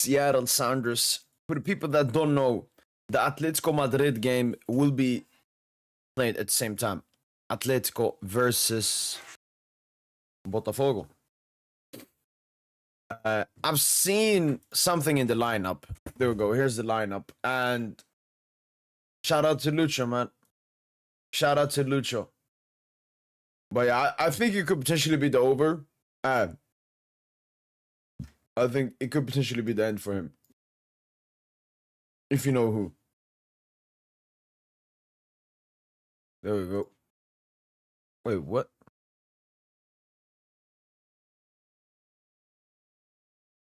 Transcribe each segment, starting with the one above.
Seattle Sounders. For the people that don't know, the Atletico Madrid game will be played at the same time. Atletico versus Botafogo. I've seen something in the lineup. There we go. Here's the lineup. And shout out to Lucho, man. Shout out to Lucho. But yeah, I think it could potentially be the over. I think it could potentially be the end for him. If you know who. There we go. Wait, what?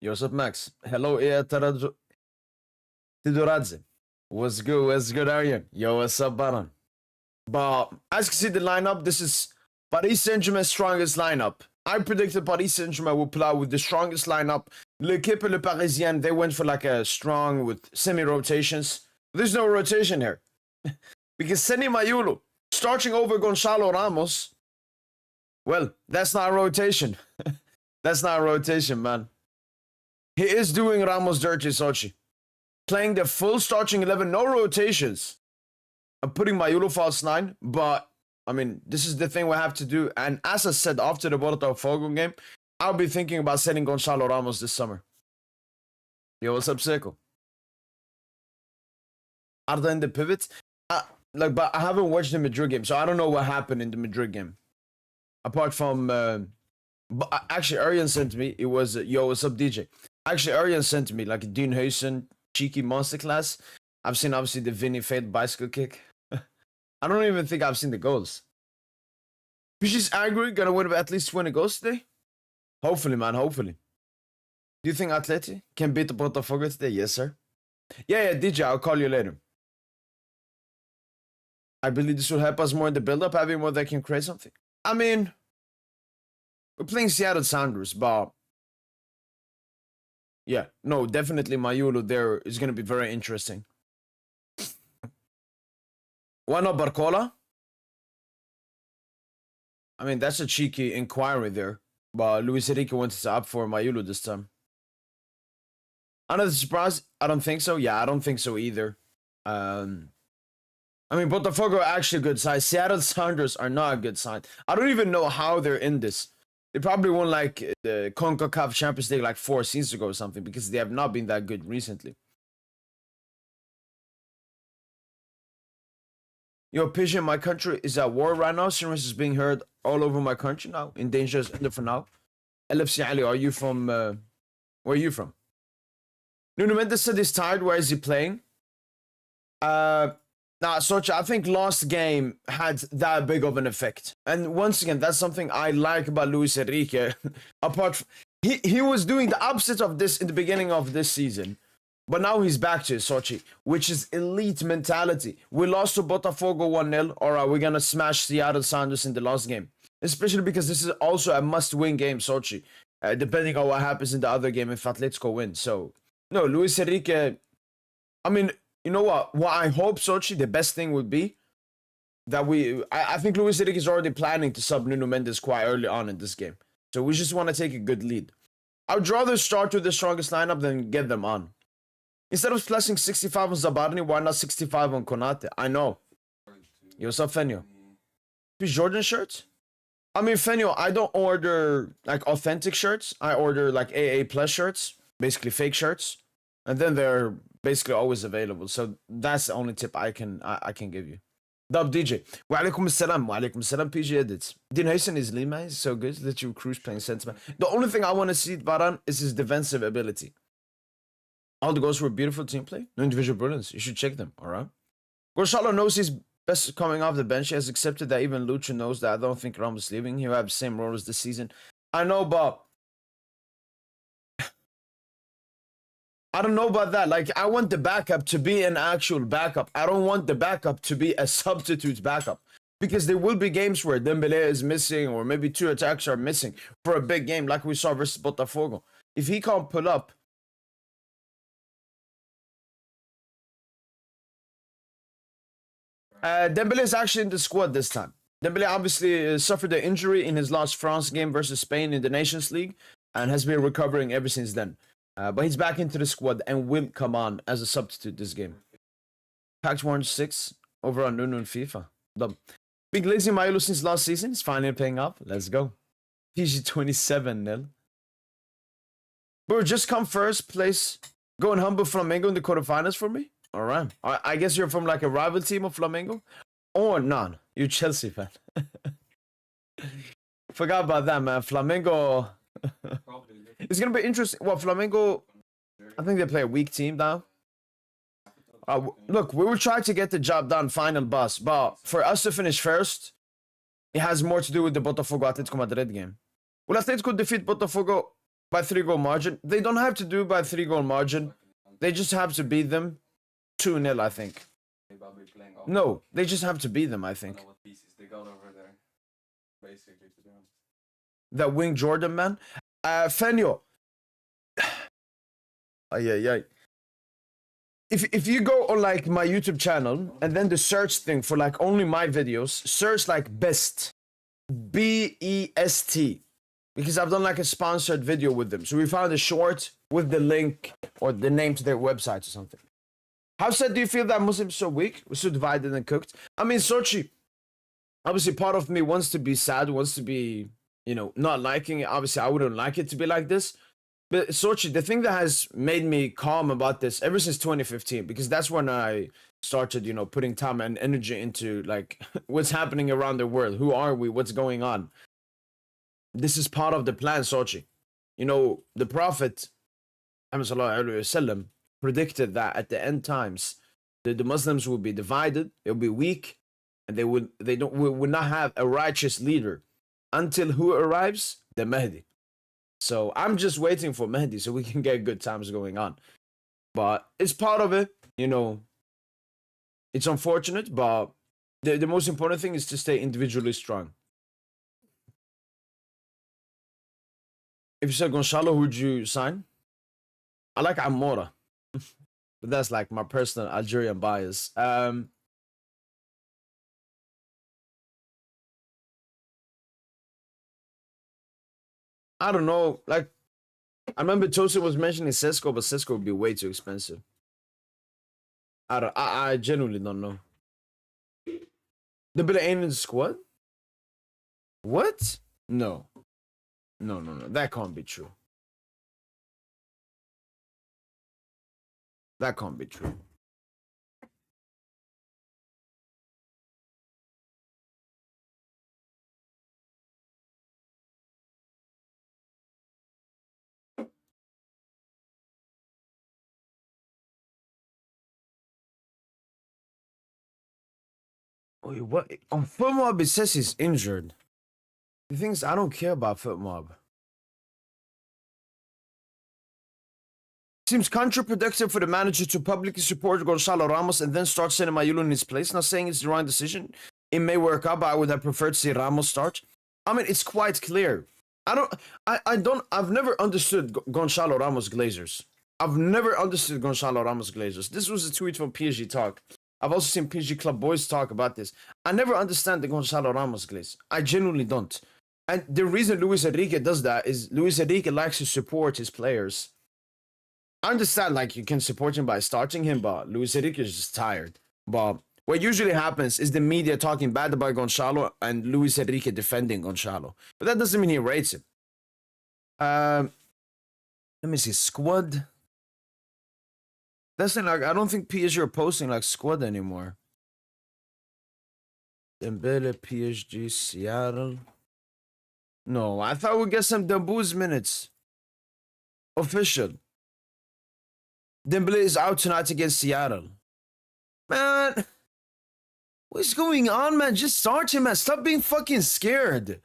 Yo, what's up, Max? Hello, Tidoradze. What's good? What's good, Aryan? Yo, what's up, Baron? But as you can see the lineup, this is Paris Saint-Germain's strongest lineup. I predicted Paris Saint-Germain will play out with the strongest lineup. L'équipe Le Parisien, they went for like a strong with semi-rotations. There's no rotation here. Because Seni Mayulu, starting over Gonzalo Ramos, well, that's not a rotation. That's not a rotation, man. He is doing Ramos dirty, Sochi. Playing the full starting 11, no rotations. I'm putting Mayulu false 9, but I mean, this is the thing we have to do. And as I said after the Botafogo game, I'll be thinking about setting Gonzalo Ramos this summer. Yo, what's up, Seiko? Arda in the pivots? But I haven't watched the Madrid game, so I don't know what happened in the Madrid game. Apart from, but actually, Aryan sent me. It was yo, what's up, DJ? Actually, Aryan sent me like a Dean Huysen cheeky masterclass. I've seen obviously the Vinny failed bicycle kick. I don't even think I've seen the goals. PG's angry, gonna win at least 20 goals today. Hopefully, man. Hopefully. Do you think Atleti can beat the Botafogo today? Yes, sir. Yeah, DJ. I'll call you later. I believe this will help us more in the build-up, having more that can create something. I mean, we're playing Seattle Sounders, but yeah, no, definitely Mayulu there is going to be very interesting. Why not Barcola? I mean, that's a cheeky inquiry there, but Luis Enrique wanted to opt for Mayulu this time. Another surprise? I don't think so. Yeah, I don't think so either. I mean, Botafogo are actually a good side. Seattle Sounders are not a good side. I don't even know how they're in this. They probably won like the CONCACAF Champions League like 4 seasons ago or something because they have not been that good recently. Yo, PSG in my country is at war right now. Sirens is being heard all over my country now. In danger is ended for now. LFC Ali, are you from, where are you from? Nuno Mendes said he's tired. Where is he playing? Nah, Sochi, I think last game had that big of an effect. And once again, that's something I like about Luis Enrique. Apart from, he was doing the opposite of this in the beginning of this season. But now he's back to Sochi, which is elite mentality. We lost to Botafogo 1-0. All right, we're going to smash Seattle Sounders in the last game. Especially because this is also a must-win game, Sochi. Depending on what happens in the other game if Atletico wins. So, no, Luis Enrique, I mean, you know what? What I hope, Sochi, the best thing would be that I think Luis Enrique is already planning to sub Nuno Mendes quite early on in this game. So we just want to take a good lead. I would rather start with the strongest lineup than get them on. Instead of splashing 65 on Zabarni, why not 65 on Konate? I know. Yo, what's up, Fenio? These Jordan shirts? I mean, Fenio, I don't order like authentic shirts. I order like AA plus shirts, basically fake shirts. And then they're basically always available. So that's the only tip I can give you. Dub DJ. Wa alaikum assalam. Wa alaikum assalam, PG edits. Dean Huysen is Lima. He's so good that you Cruz playing sentiment. The only thing I want to see Baran is his defensive ability. All the goals were beautiful team play. No individual brilliance. You should check them, alright? Gonzalo knows he's best coming off the bench. He has accepted that even Lucha knows that I don't think Ramos is leaving. He'll have the same role as this season. I know, but I don't know about that. Like, I want the backup to be an actual backup. I don't want the backup to be a substitute backup. Because there will be games where Dembele is missing or maybe 2 attacks are missing for a big game like we saw versus Botafogo. If he can't pull up, Dembele is actually in the squad this time. Dembele obviously suffered an injury in his last France game versus Spain in the Nations League and has been recovering ever since then. But he's back into the squad and will come on as a substitute this game. Packed 106 over on Nuno and FIFA. Done. Big lazy Milo since last season. It's finally paying off. Let's go. PSG 27-0. Bro, just come first place. Go and humble Flamengo in the quarterfinals for me. All right. I guess you're from like a rival team of Flamengo. Or none. You're Chelsea fan. Forgot about that, man. Flamengo. It's going to be interesting. Well, Flamengo, I think they play a weak team now. Look, we will try to get the job done, final boss. But for us to finish first, it has more to do with the Botafogo Atletico Madrid game. Will Atletico defeat Botafogo by 3-goal margin? They don't have to do by 3-goal margin. They just have to beat them 2-0, I think. No, they just have to beat them, I think. They got over there, basically, to be honest. That wing Jordan, man. Fenyo. Yeah. If you go on like my YouTube channel and then the search thing for like only my videos, search like best, BEST, because I've done like a sponsored video with them. So we found a short with the link or the name to their website or something. How sad do you feel that Muslims so weak? We're so divided and cooked. I mean, Sochi, obviously part of me wants to be sad, wants to be, not liking it. Obviously, I wouldn't like it to be like this. But Sochi, the thing that has made me calm about this ever since 2015, because that's when I started, putting time and energy into like what's happening around the world. Who are we? What's going on? This is part of the plan, Sochi. The Prophet, predicted that at the end times, the Muslims will be divided, they'll be weak, and they will not have a righteous leader until who arrives? The Mahdi. So I'm just waiting for Mahdi so we can get good times going on. But it's part of it, It's unfortunate, but the most important thing is to stay individually strong. If you said Gonçalo, who would you sign? I like Amora. But that's like my personal Algerian bias. I don't know. Like, I remember Tosin was mentioning Sesko, but Sesko would be way too expensive. I genuinely don't know. The Billy ain't in the squad? What? No. No. That can't be true. That can't be true. Wait, what? On FootMob, it says he's injured. The thing is, I don't care about FootMob. Seems counterproductive for the manager to publicly support Gonçalo Ramos and then start sending Mayulu in his place. Not saying it's the wrong decision. It may work out, but I would have preferred to see Ramos start. I mean, it's quite clear. I've never understood Gonçalo Ramos Glazers. I've never understood Gonçalo Ramos Glazers. This was a tweet from PSG Talk. I've also seen PSG Club Boys talk about this. I never understand the Gonçalo Ramos glaze. I genuinely don't. And the reason Luis Enrique does that is Luis Enrique likes to support his players. I understand, like, you can support him by starting him, but Luis Enrique is just tired. But what usually happens is the media talking bad about Gonçalo and Luis Enrique defending Gonçalo. But that doesn't mean he rates him. Let me see. Squad. That's like, I don't think PSG are posting like squad anymore. Dembele, PSG, Seattle. No, I thought we'd get some Dembouz minutes. Official. Dembele is out tonight against Seattle. Man, what's going on, man? Just start him, man. Stop being fucking scared.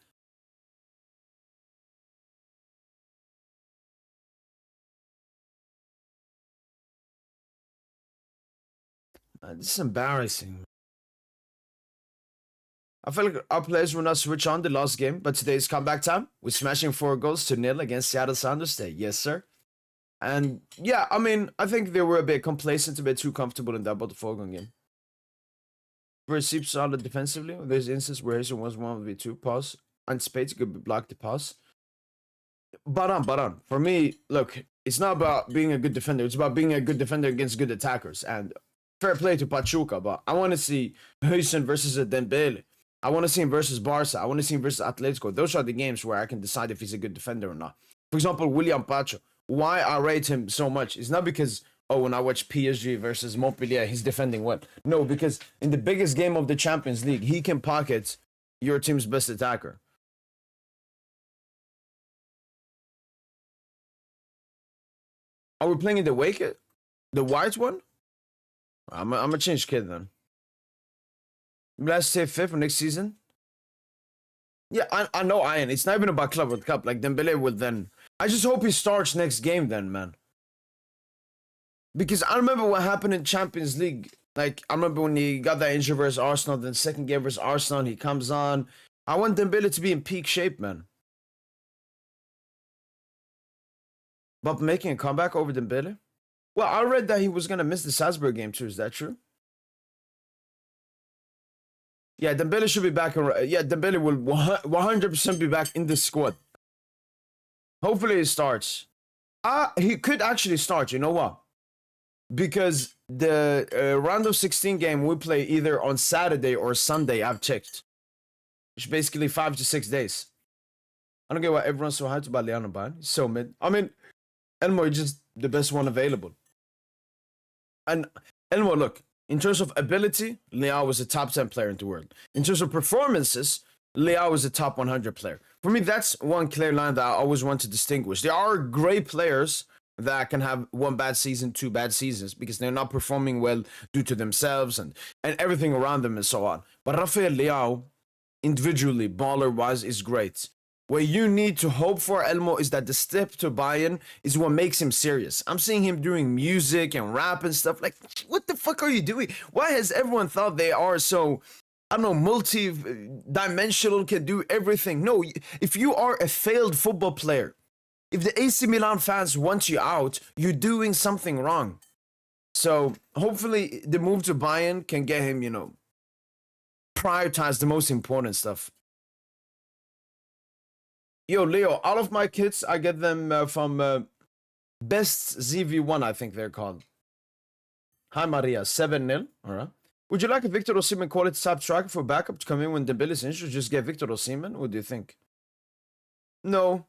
Man, this is embarrassing. I feel like our players will not switch on the last game, but today's comeback time. We're smashing 4 goals to 0 against Seattle Sounders today. Yes, sir. And yeah, I mean, I think they were a bit complacent, a bit too comfortable in that Botafogo game. Received solid defensively. There's instance where Hazel was 1v2 pass, and Spades could block the pass. But on. For me, look, It's not about being a good defender. It's about being a good defender against good attackers. And fair play to Pachuca, but I want to see Huijsen versus a Dembele. I want to see him versus Barca. I want to see him versus Atletico. Those are the games where I can decide if he's a good defender or not. For example, William Pacho. Why I rate him so much is not because, oh, when I watch PSG versus Montpellier, he's defending well. No, because in the biggest game of the Champions League, he can pocket your team's best attacker. Are we playing in the Wake? The white one? I'm gonna change kid then. Let's say 5th next season. Yeah, I know Ian. It's not even about Club World Cup. Like Dembele will then. I just hope he starts next game then, man. Because I remember what happened in Champions League. Like I remember when he got that injury versus Arsenal, then second game versus Arsenal, he comes on. I want Dembele to be in peak shape, man. But making a comeback over Dembele? Well, I read that he was gonna miss the Salzburg game too. Is that true? Yeah, Dembele should be back. Yeah, Dembele will 100% be back in the squad. Hopefully he starts. He could actually start. You know what? Because the round of 16 game we play either on Saturday or Sunday. I've checked. It's basically 5 to 6 days. I don't get why everyone's so hyped about Leon Ban. He's so mid. I mean, Elmo is just the best one available. And Elmo, look, in terms of ability, Leao was a top 10 player in the world. In terms of performances, Leao was a top 100 player. For me, that's one clear line that I always want to distinguish. There are great players that can have one bad season, 2 bad seasons, because they're not performing well due to themselves and everything around them and so on. But Rafael Leao, individually, baller-wise, is great. What you need to hope for, Elmo, is that the step to Bayern is what makes him serious. I'm seeing him doing music and rap and stuff. Like, what the fuck are you doing? Why has everyone thought they are so, I don't know, multi-dimensional, can do everything? No, if you are a failed football player, if the AC Milan fans want you out, you're doing something wrong. So hopefully the move to Bayern can get him, prioritize the most important stuff. Yo, Leo, all of my kits, I get them from Best ZV1, I think they're called. Hi, Maria. 7-0. All right. Would you like a Victor Osimhen quality top striker for backup to come in when Dembele's injured? Just get Victor Osimhen? What do you think? No.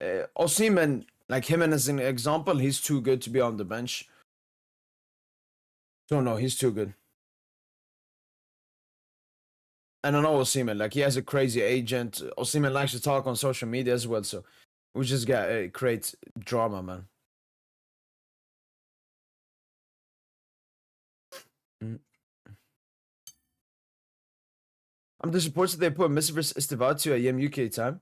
Osimhen, like him as an example, he's too good to be on the bench. So, no, he's too good. And I know Osimhen, like he has a crazy agent. Osimhen likes to talk on social media as well, so we just got create drama, man. I'm disappointed they put Messi vs Estival at EM UK time.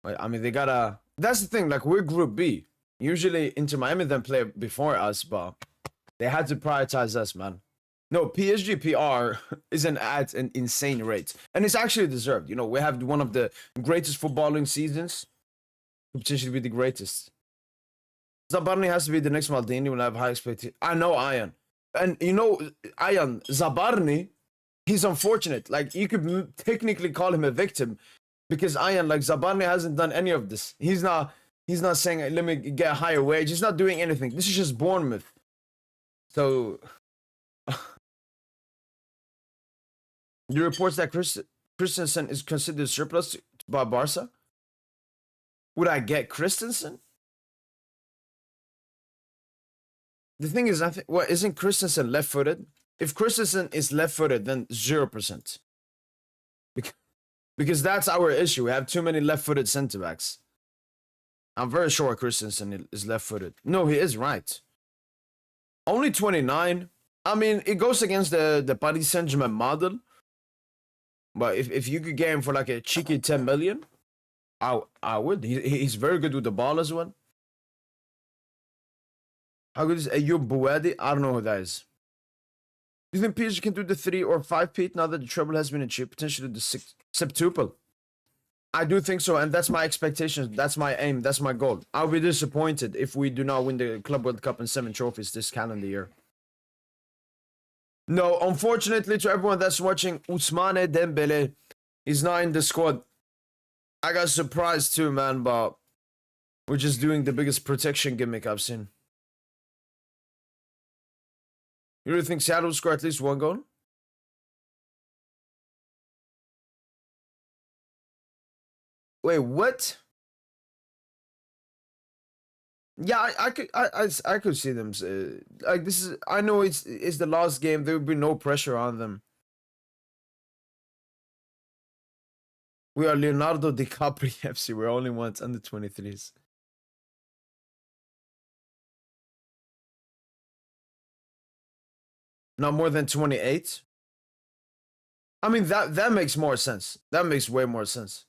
I mean, they gotta. That's the thing. Like we're Group B. Usually, Inter Miami then play before us, but they had to prioritize us, man. No, PSG PR isn't at an insane rate. And it's actually deserved. We have one of the greatest footballing seasons. Potentially be the greatest. Zabarni has to be the next Maldini when I have high expectations. I know Ian. And Ian, Zabarni, he's unfortunate. Like, you could technically call him a victim. Because Ian, like, Zabarni hasn't done any of this. He's not saying, let me get a higher wage. He's not doing anything. This is just Bournemouth. So... The reports that Christensen is considered surplus by Barca. Would I get Christensen? The thing is, isn't Christensen left-footed? If Christensen is left-footed, then 0%. Because that's our issue. We have too many left-footed centre-backs. I'm very sure Christensen is left-footed. No, he is right. Only 29. I mean, it goes against the Paris Saint-Germain model. But if you could get him for like a cheeky 10 million, I would. He's very good with the ball as well. How good is Ayoub Bouadi? I don't know who that is. Do you think PSG can do the 3 or 5-peat now that the treble has been achieved? Potentially the septuple. I do think so, and that's my expectation. That's my aim. That's my goal. I'll be disappointed if we do not win the Club World Cup and 7 trophies this calendar year. No, unfortunately, to everyone that's watching, Ousmane Dembele is not in the squad. I got surprised too, man, but We're just doing the biggest protection gimmick I've seen. You really think Seattle will score at least one goal? Wait, what? Yeah, I could see them. Like this is, I know it's the last game. There would be no pressure on them. We are Leonardo DiCaprio FC. We're only ones under 23s. Not more than 28. I mean that makes more sense. That makes way more sense.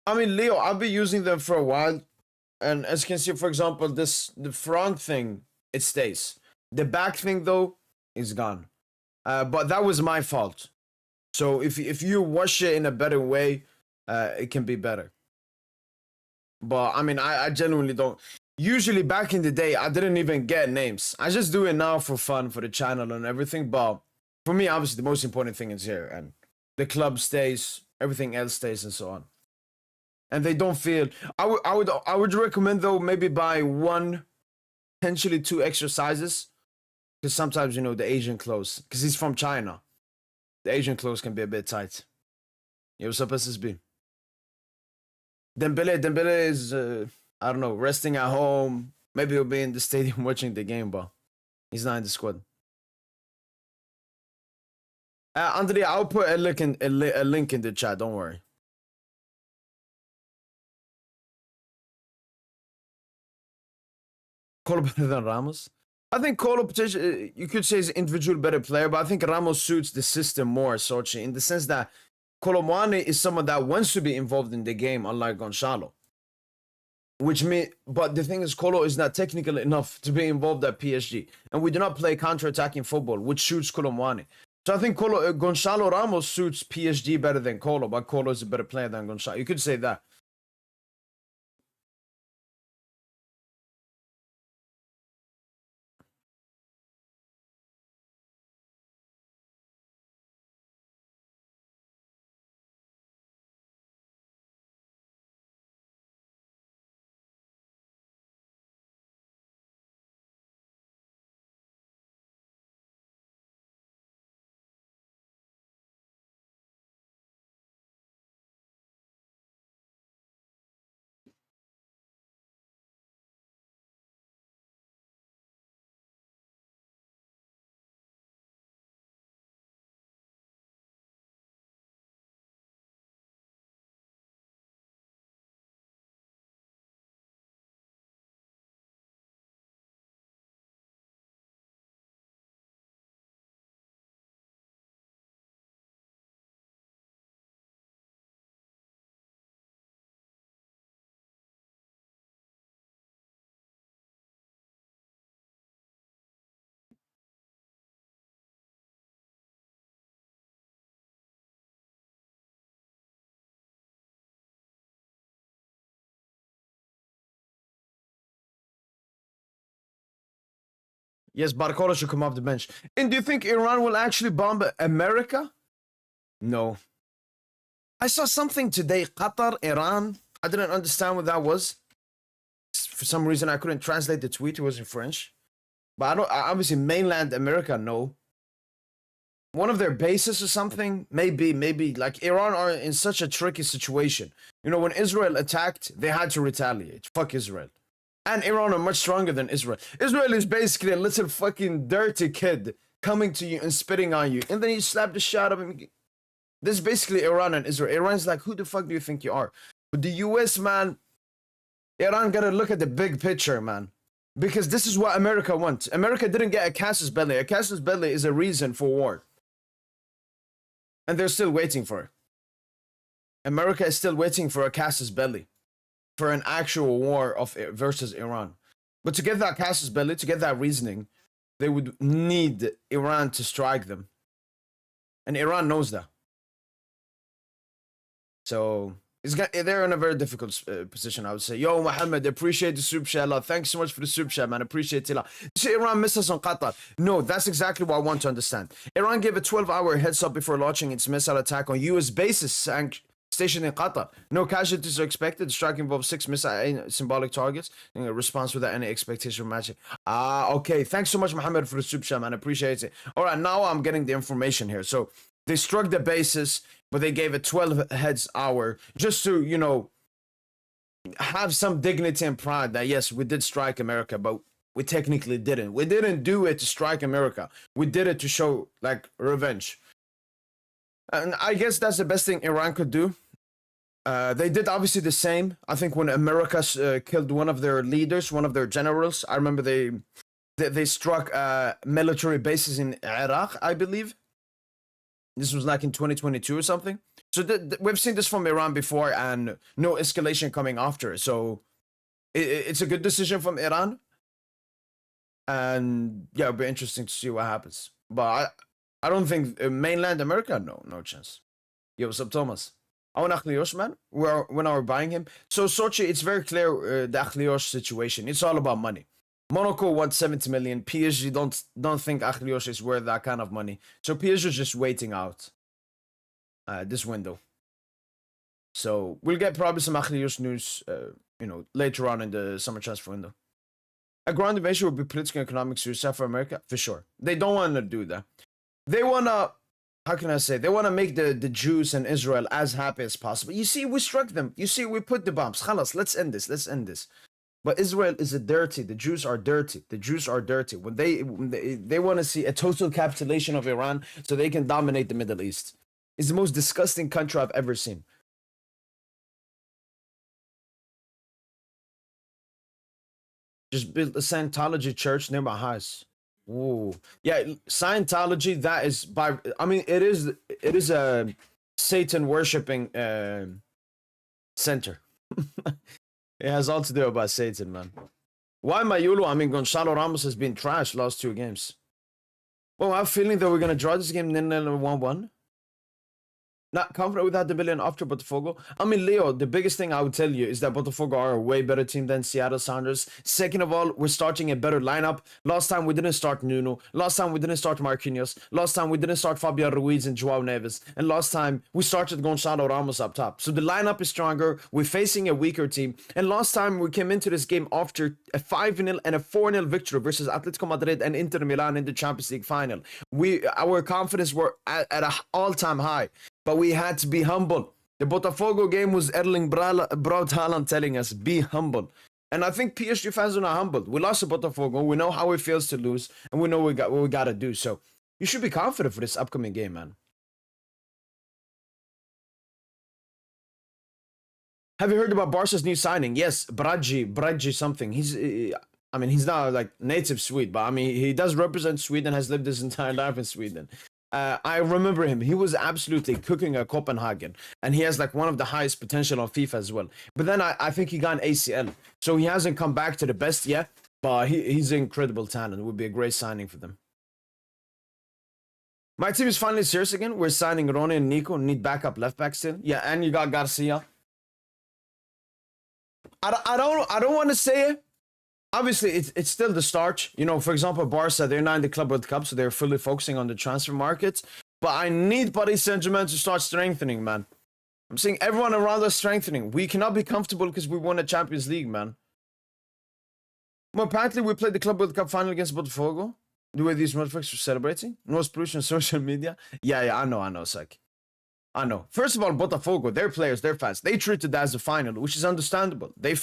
I mean, Leo, I've been using them for a while, and as you can see, for example, the front thing, it stays. The back thing though is gone. But that was my fault. So if you wash it in a better way, it can be better. But I mean, I genuinely don't. Usually back in the day, I didn't even get names. I just do it now for fun, for the channel and everything. But for me, obviously, the most important thing is here, and the club stays, everything else stays, and so on. And they don't feel. I would recommend though maybe buy one, potentially two exercises, because sometimes you know the Asian clothes, because he's from China, the Asian clothes can be a bit tight. Yeah, what's up, SSB? Dembele is I don't know, resting at home. Maybe he'll be in the stadium watching the game, but he's not in the squad. Andrea, I'll put a link in the chat. Don't worry. Colo better than Ramos? I think Colo potentially, you could say is an individual better player, but I think Ramos suits the system more, Sochi, in the sense that Kolo Muani is someone that wants to be involved in the game, unlike Gonzalo. But the thing is, Colo is not technical enough to be involved at PSG, and we do not play counter-attacking football, which suits Kolo Muani. So I think Gonzalo Ramos suits PSG better than Colo, but Colo is a better player than Gonzalo. You could say that. Yes, Barcola should come off the bench. And do you think Iran will actually bomb America? No. I saw something today, Qatar, Iran. I didn't understand what that was. For some reason, I couldn't translate the tweet. It was in French. But obviously, mainland America, no. One of their bases or something? Maybe. Like, Iran are in such a tricky situation. You know, when Israel attacked, they had to retaliate. Fuck Israel. And Iran are much stronger than Israel. Israel is basically a little fucking dirty kid coming to you and spitting on you. And then you slap the shit out of him. This is basically Iran and Israel. Iran's like, who the fuck do you think you are? But the US, man, Iran gotta look at the big picture, man. Because this is what America wants. America didn't get a casus belli. A casus belli is a reason for war. And they're still waiting for it. America is still waiting for a casus belli. For an actual war versus Iran. But to get that casus belli, to get that reasoning, they would need Iran to strike them. And Iran knows that. So they're in a very difficult position, I would say. Yo, Mohammed, appreciate the soup chat. Thanks so much for the soup chat, man. Appreciate it. You say Iran missed us on Qatar. No, that's exactly what I want to understand. Iran gave a 12-hour heads up before launching its missile attack on US bases stationed in Qatar. No casualties are expected. The strike involves 6 missile symbolic targets. In a response without any expectation of matching. Okay. Thanks so much, Mohammed, for the super chat, man. I appreciate it. All right, now I'm getting the information here. So they struck the bases, but they gave it 12 heads hour just to, you know, have some dignity and pride that yes, we did strike America, but we technically didn't. We didn't do it to strike America. We did it to show like revenge. And I guess that's the best thing Iran could do. They did obviously the same. I think when America killed one of their leaders, one of their generals. I remember they struck military bases in Iraq, I believe. This was like in 2022 or something. So we've seen this from Iran before, and no escalation coming after. So it's a good decision from Iran. And yeah, it'll be interesting to see what happens. But I don't think mainland America, no chance. Yo, what's up, Thomas? I want Akhliosh, man. When I were buying him. So Sochi, it's very clear the Akhliosh situation. It's all about money. Monaco wants 70 million. PSG don't think Akhliosh is worth that kind of money. So PSG is just waiting out this window. So we'll get probably some Akhliosh news, later on in the summer transfer window. A ground invasion would be political and economic suicide for America, for sure. They don't want to do that. They want to, how can I say, they want to make the Jews and Israel as happy as possible. You see, we struck them. You see, we put the bombs. Khalas, let's end this. But Israel is dirty. The Jews are dirty. When they want to see a total capitulation of Iran so they can dominate the Middle East. It's the most disgusting country I've ever seen. Just built a Scientology church near my house. Ooh, yeah, Scientology. That is it is a Satan worshipping center. It has all to do about Satan, man. Why Mayulu? I mean, Gonzalo Ramos has been trashed last 2 games. Well, I have a feeling that we're gonna draw this game 1-1. Not confident with that the billion after Botafogo. I mean, Leo, the biggest thing I would tell you is that Botafogo are a way better team than Seattle Sounders. Second of all, we're starting a better lineup. Last time we didn't start Nuno. Last time we didn't start Marquinhos. Last time we didn't start Fabian Ruiz and Joao Neves. And last time we started Gonzalo Ramos up top. So the lineup is stronger. We're facing a weaker team. And last time we came into this game after a 5-0 and a 4-0 victory versus Atletico Madrid and Inter Milan in the Champions League final. Our confidence were at an all-time high. But we had to be humble. The Botafogo game was Erling Braut Haaland telling us, be humble. And I think PSG fans are not humbled. We lost to Botafogo. We know how it feels to lose. And we know what we got to do. So you should be confident for this upcoming game, man. Have you heard about Barca's new signing? Yes, Bradji something. He's not like native Swede, but I mean, he does represent Sweden, has lived his entire life in Sweden. I remember him. He was absolutely cooking at Copenhagen. And he has like one of the highest potential on FIFA as well. But then I think he got an ACL. So he hasn't come back to the best yet. But he's an incredible talent. It would be a great signing for them. My team is finally serious again. We're signing Ronnie and Nico. Need backup left back still. Yeah, and you got Garcia. I don't want to say it. Obviously, it's still the start. You know, for example, Barca, they're not in the Club World Cup, so they're fully focusing on the transfer markets. But I need Paris Saint-Germain to start strengthening, man. I'm seeing everyone around us strengthening. We cannot be comfortable because we won a Champions League, man. Well, apparently, we played the Club World Cup final against Botafogo. The way these motherfuckers were celebrating. Most pollution on social media. Yeah, I know, Saki. I know. First of all, Botafogo, their players, their fans, they treated that as a final, which is understandable. They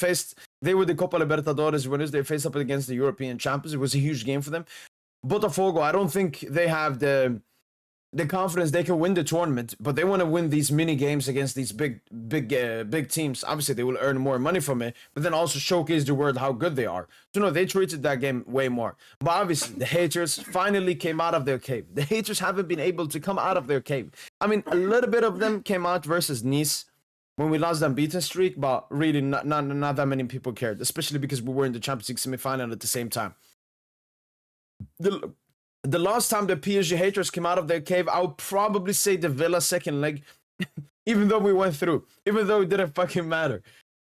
were the Copa Libertadores winners. They faced up against the European champions. It was a huge game for them. Botafogo, I don't think they have the confidence they can win the tournament, but they want to win these mini games against these big teams. Obviously, they will earn more money from it, but then also showcase the world how good they are. So no, they treated that game way more. But obviously, the haters finally came out of their cave. The haters haven't been able to come out of their cave. I mean, a little bit of them came out versus Nice when we lost the unbeaten streak, but really not that many people cared, especially because we were in the Champions League semi-final at the same time. The last time the PSG haters came out of their cave, I would probably say the Villa second leg, even though we went through, even though it didn't fucking matter.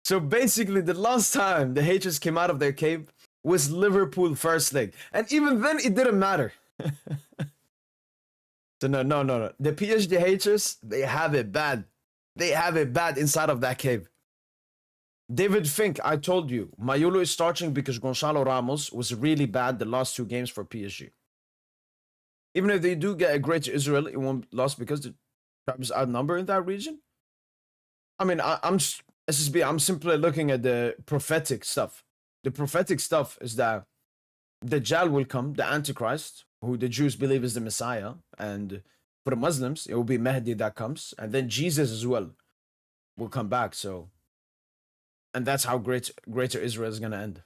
So basically, the last time the haters came out of their cave was Liverpool first leg. And even then, it didn't matter. So no. The PSG haters, they have it bad. They have it bad inside of that cave. David Fink, I told you, Mayulu is starting because Gonzalo Ramos was really bad the last 2 games for PSG. Even if they do get a great Israel, it won't last because the tribes outnumber in that region. I mean, I'm SSB. I'm simply looking at the prophetic stuff. The prophetic stuff is that Dajjal will come, the Antichrist, who the Jews believe is the Messiah, and for the Muslims, it will be Mahdi that comes, and then Jesus as well will come back. So, and that's how greater Israel is gonna end.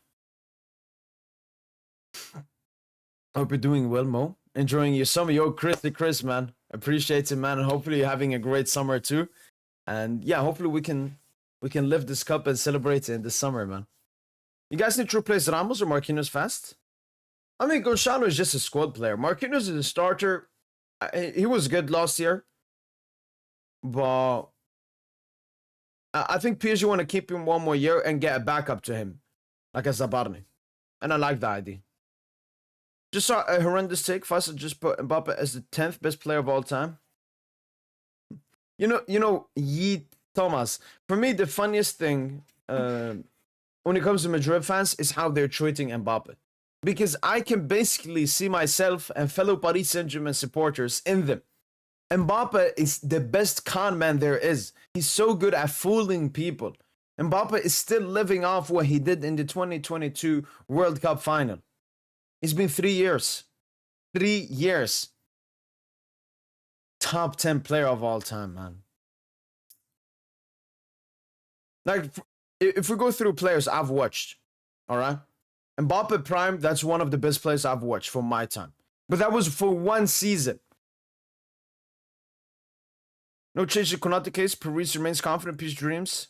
Hope you're doing well, Mo. Enjoying your summer. Yo, Chris, man. Appreciate it, man. And hopefully you're having a great summer too. And yeah, hopefully we can lift this cup and celebrate it in the summer, man. You guys need to replace Ramos or Marquinhos fast? I mean, Gonzalo is just a squad player. Marquinhos is a starter. He was good last year. But I think PSG want to keep him 1 more year and get a backup to him. Like a Zabarni. And I like the idea. Just saw a horrendous take. Faisal just put Mbappe as the 10th best player of all time. You know, Yeet Thomas. For me, the funniest thing when it comes to Madrid fans is how they're treating Mbappe. Because I can basically see myself and fellow Paris Saint-Germain supporters in them. Mbappe is the best con man there is. He's so good at fooling people. Mbappe is still living off what he did in the 2022 World Cup final. It's been 3 years. 3 years. Top 10 player of all time, man. Like, if we go through players I've watched, all right? Mbappe Prime, that's one of the best players I've watched for my time. But that was for 1 season. No change to Konate case. Paris remains confident. Peace dreams.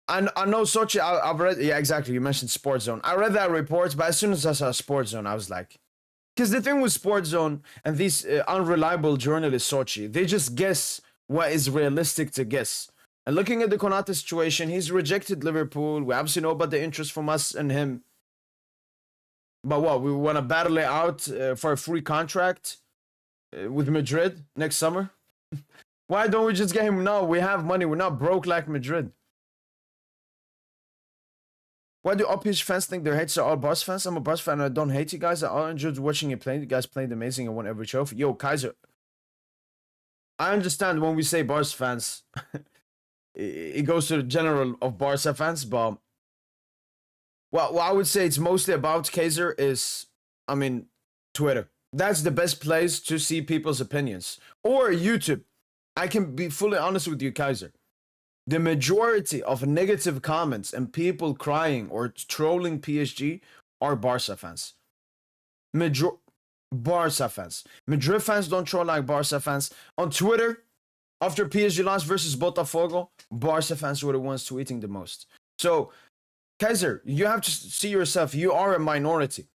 I know Sochi. I've read. Yeah, exactly. You mentioned Sports Zone. I read that report, but as soon as I saw Sports Zone, I was like, because the thing with Sports Zone and these unreliable journalists, Sochi, they just guess what is realistic to guess. And looking at the Konate situation, he's rejected Liverpool. We obviously know about the interest from us and him. But what? We want to battle it out for a free contract with Madrid next summer? Why don't we just get him now? We have money. We're not broke like Madrid. Why do OPH fans think their haters are all Barca fans? I'm a Barca fan and I don't hate you guys. I enjoyed watching you play. You guys played amazing and won every trophy. Yo, Kaiser. I understand when we say Barca fans, it goes to the general of Barca fans, but what I would say it's mostly about Kaiser is, I mean, Twitter. That's the best place to see people's opinions. Or YouTube. I can be fully honest with you, Kaiser. The majority of negative comments and people crying or trolling PSG are Barca fans. Barca fans. Madrid fans don't troll like Barca fans. On Twitter, after PSG lost versus Botafogo, Barca fans were the ones tweeting the most. So, Kaiser, you have to see yourself. You are a minority.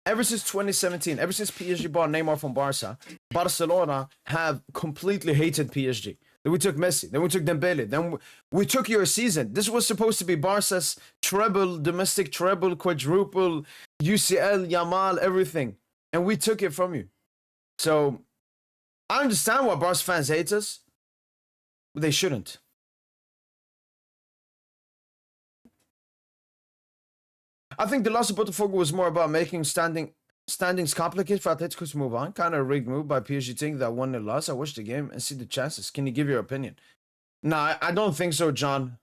Ever since 2017, ever since PSG bought Neymar from Barca, Barcelona have completely hated PSG. Then we took Messi. Then we took Dembele. Then we took your season. This was supposed to be Barca's treble, domestic treble, quadruple, UCL, Yamal, everything. And we took it from you. So, I understand why Barca fans hate us, but they shouldn't. I think the loss of Botafogo was more about making standings complicated for Atletico to move on. Kind of a rigged move by PSG thinking that 1-0 loss. I watched the game and see the chances. Can you give your opinion? Nah, I don't think so, John.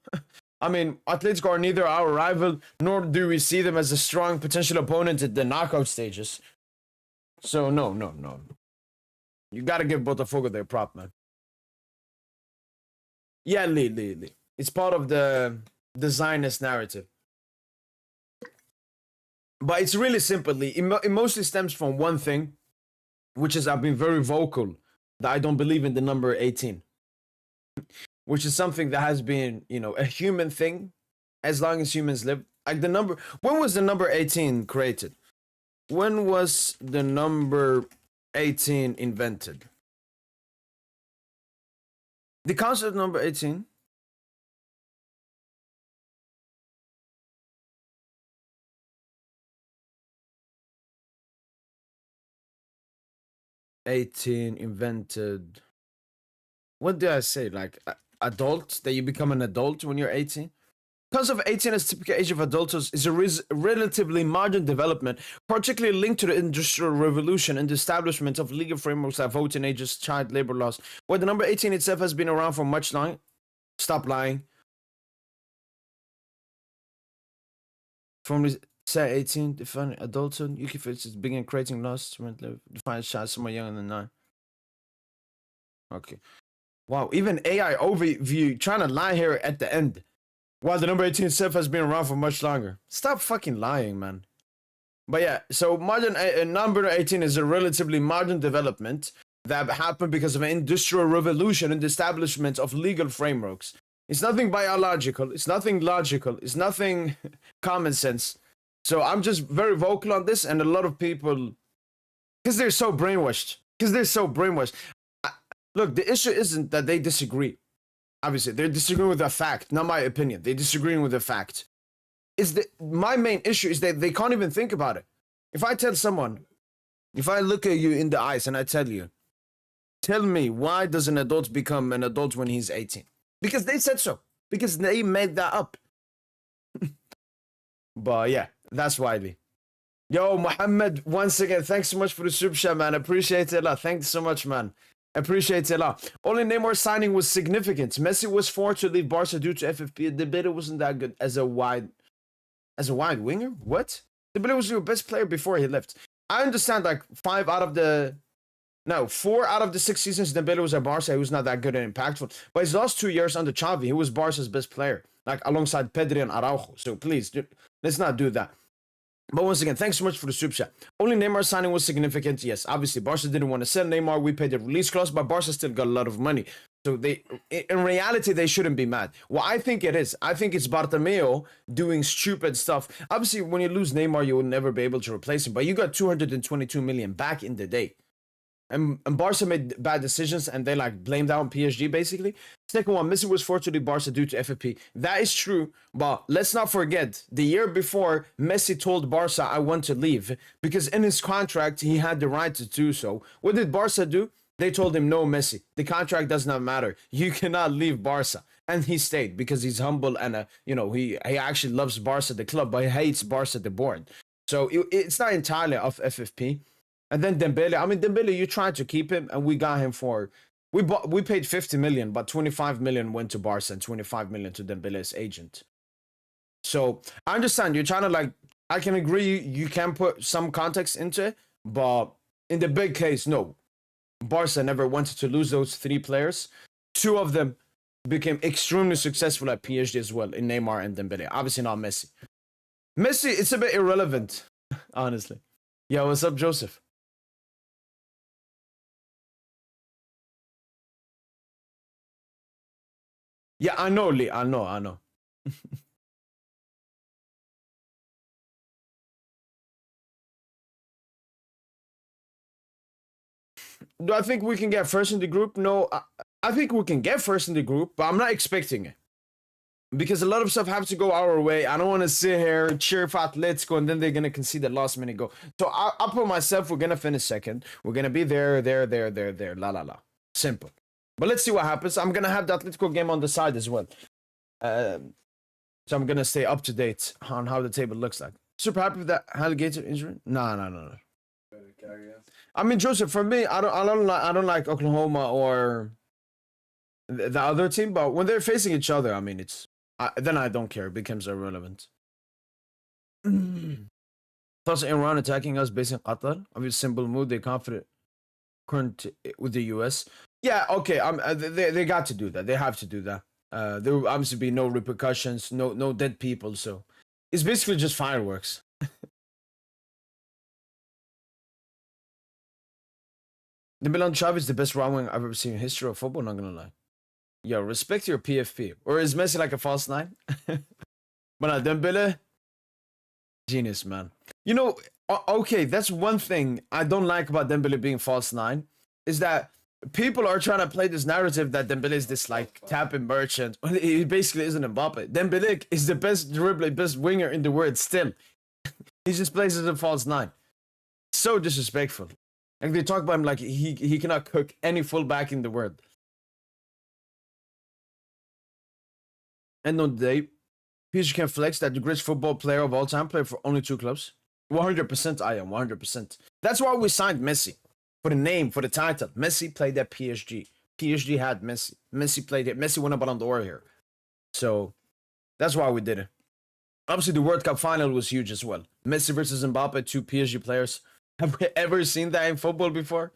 I mean, Atletico are neither our rival, nor do we see them as a strong potential opponent at the knockout stages. So, no. You gotta give Botafogo their prop, man. Yeah, Lee. It's part of the Zionist narrative. But it's really simple, Lee. It mostly stems from one thing, which is I've been very vocal that I don't believe in the number 18. Which is something that has been, a human thing as long as humans live. Like when was the number 18 created? When was the number 18 invented? The concept of number 18 invented. What did I say? Like, adult, that you become an adult when you're 18. Because of 18 as typical age of adulthood is a relatively modern development, particularly linked to the Industrial Revolution and the establishment of legal frameworks like voting ages, child labor laws. Where the number 18 itself has been around for much long. Stop lying. Formally set 18, define adulthood. UK fits begin creating laws to define child somewhere younger than 9. Okay. Wow, even AI overview trying to lie here at the end. While the number 18 itself has been around for much longer. Stop fucking lying, man. But yeah, so modern number 18 is a relatively modern development that happened because of an industrial revolution and the establishment of legal frameworks. It's nothing biological, it's nothing logical, it's nothing common sense. So I'm just very vocal on this, and a lot of people, because they're so brainwashed. Look, the issue isn't that they disagree. Obviously, they're disagreeing with a fact, not my opinion. They're disagreeing with a fact. My main issue is that they can't even think about it. If I tell someone, if I look at you in the eyes and I tell you, tell me, why does an adult become an adult when he's 18? Because they said so. Because they made that up. But yeah, that's widely. Yo, Mohammed, once again, thanks so much for the super chat, man. Appreciate it a lot. Thanks so much, man. Appreciate it a lot. Only Neymar signing was significant. Messi was forced to leave Barca due to FFP. Dembele wasn't that good as a wide winger. What? Dembele was your best player before he left. I understand, like 4 out of the 6 seasons Dembele was at Barca, he was not that good and impactful. But his last 2 years under Xavi, he was Barca's best player, like alongside Pedri and Araujo. So please, let's not do that. But once again, thanks so much for the super chat. Only Neymar signing was significant. Yes, obviously, Barca didn't want to sell Neymar. We paid the release clause, but Barca still got a lot of money. So in reality, they shouldn't be mad. Well, I think it is. I think it's Bartomeu doing stupid stuff. Obviously, when you lose Neymar, you will never be able to replace him. But you got 222 million back in the day. And Barca made bad decisions, and they like blamed out on PSG basically. Second one, Messi was forced to leave Barca due to FFP. That is true, but let's not forget the year before Messi told Barca, "I want to leave," because in his contract he had the right to do so. What did Barca do? They told him, "No, Messi, the contract does not matter. You cannot leave Barca." And he stayed because he's humble and he actually loves Barca the club, but he hates Barca the board. So it's not entirely of FFP. And then Dembele, you tried to keep him, and we got him for we paid 50 million, but 25 million went to Barca and 25 million to Dembele's agent. So I understand you're trying to I can agree you can put some context into it, but in the big case, no. Barca never wanted to lose those 3 players. 2 of them became extremely successful at PSG as well, in Neymar and Dembele. Obviously not Messi. Messi, it's a bit irrelevant, honestly. Yeah, what's up, Joseph? Yeah, I know, Lee. I know. Do I think we can get first in the group? No, I think we can get first in the group, but I'm not expecting it. Because a lot of stuff have to go our way. I don't want to sit here, cheer for Atletico, and then they're going to concede the last minute goal. So I'll put myself, we're going to finish second. We're going to be there, la, la, la. Simple. But let's see what happens. I'm going to have the Atletico game on the side as well. So I'm going to stay up to date on how the table looks like. Super happy with that Alligator injury? No. I mean, Joseph, for me, I don't like Oklahoma or the other team, but when they're facing each other, I mean, then I don't care. It becomes irrelevant. Plus, Iran attacking us based in Qatar. Obviously, simple mood. They're confident current with the US. Yeah, okay. They got to do that. They have to do that. There will obviously be no repercussions, no dead people. So it's basically just fireworks. The Milan Xavi is the best right wing I've ever seen in history of football. Not gonna lie. Yo, respect your PFP. Or is Messi like a false 9? But Dembele, genius, man. Okay, that's one thing I don't like about Dembele being false 9, is that people are trying to play this narrative that Dembele is this tapping merchant. He basically isn't Mbappe. Dembele is the best dribbler, best winger in the world still. He just plays as a false 9. So disrespectful. And they talk about him like he cannot cook any fullback in the world. End of the day, PSG can flex that the greatest football player of all time played for only 2 clubs. 100% I am, 100%. That's why we signed Messi. For the name, for the title. Messi played at PSG. PSG had Messi. Messi played it. Messi won a Ballon d'Or here. So, that's why we did it. Obviously, the World Cup final was huge as well. Messi versus Mbappe, 2 PSG players. Have we ever seen that in football before?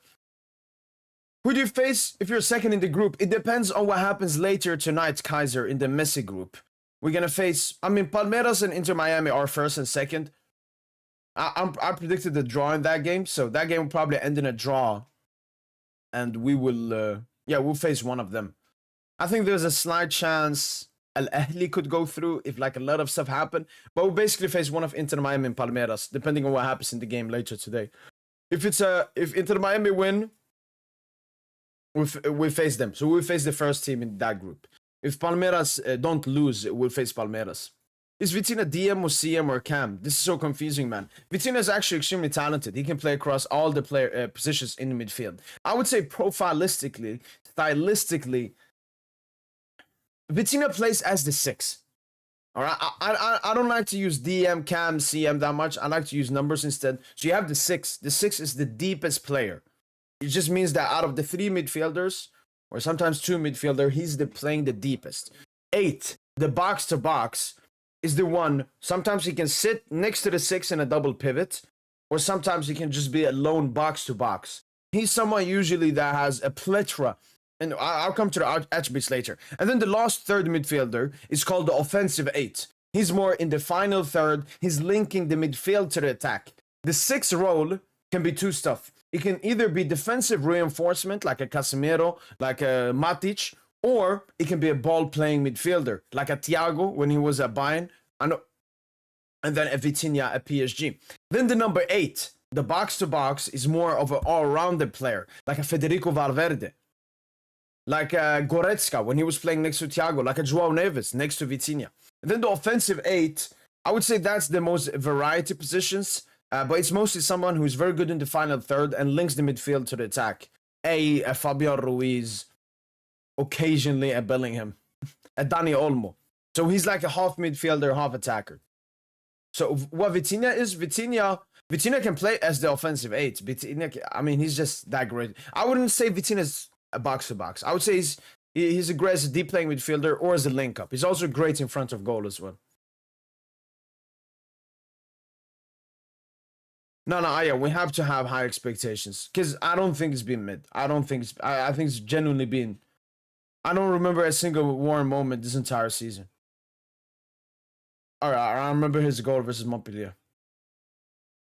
Who do you face if you're second in the group? It depends on what happens later tonight, Kaiser, in the Messi group. We're going to face, Palmeiras and Inter Miami are first and second. I predicted the draw in that game, so that game will probably end in a draw. And we will, we'll face one of them. I think there's a slight chance Al Ahly could go through if like a lot of stuff happened. But we'll basically face one of Inter Miami and Palmeiras, depending on what happens in the game later today. If Inter Miami win, we face them. So we'll face the first team in that group. If Palmeiras don't lose, we'll face Palmeiras. Is Vitinha DM or CM or Cam? This is so confusing, man. Vitinha is actually extremely talented. He can play across all the positions in the midfield. I would say profilistically, stylistically, Vitinha plays as the 6. All right, I don't like to use DM, Cam, CM that much. I like to use numbers instead. So you have the 6. The 6 is the deepest player. It just means that out of the 3 midfielders, or sometimes 2 midfielder, he's playing the deepest. 8, the box to box, is the one. Sometimes he can sit next to the 6 in a double pivot, or sometimes he can just be a lone box to box. He's someone usually that has a plethora, and I'll come to the attributes later. And then the last third midfielder is called the offensive 8. He's more in the final third. He's linking the midfield to the attack. The 6 role can be 2 stuff. It can either be defensive reinforcement, like a Casemiro, like a Matic, or it can be a ball-playing midfielder, like a Thiago when he was at Bayern, and then a Vitinha at PSG. Then the number 8, the box-to-box, is more of an all-rounded player, like a Federico Valverde, like a Goretzka when he was playing next to Thiago, like a João Neves next to Vitinha. And then the offensive 8, I would say that's the most variety positions, but it's mostly someone who's very good in the final third and links the midfield to the attack. A Fabian Ruiz, occasionally a Bellingham, a Dani Olmo. So he's like a half midfielder, half attacker. So what Vitinha is, Vitinha can play as the offensive 8. Vitinha, he's just that great. I wouldn't say Vitinha's a box-to-box. I would say he's a great as a deep playing midfielder or as a link-up. He's also great in front of goal as well. No, we have to have high expectations because I don't think it's been mid. I think it's genuinely been. I don't remember a single warm moment this entire season. All right, I remember his goal versus Montpellier.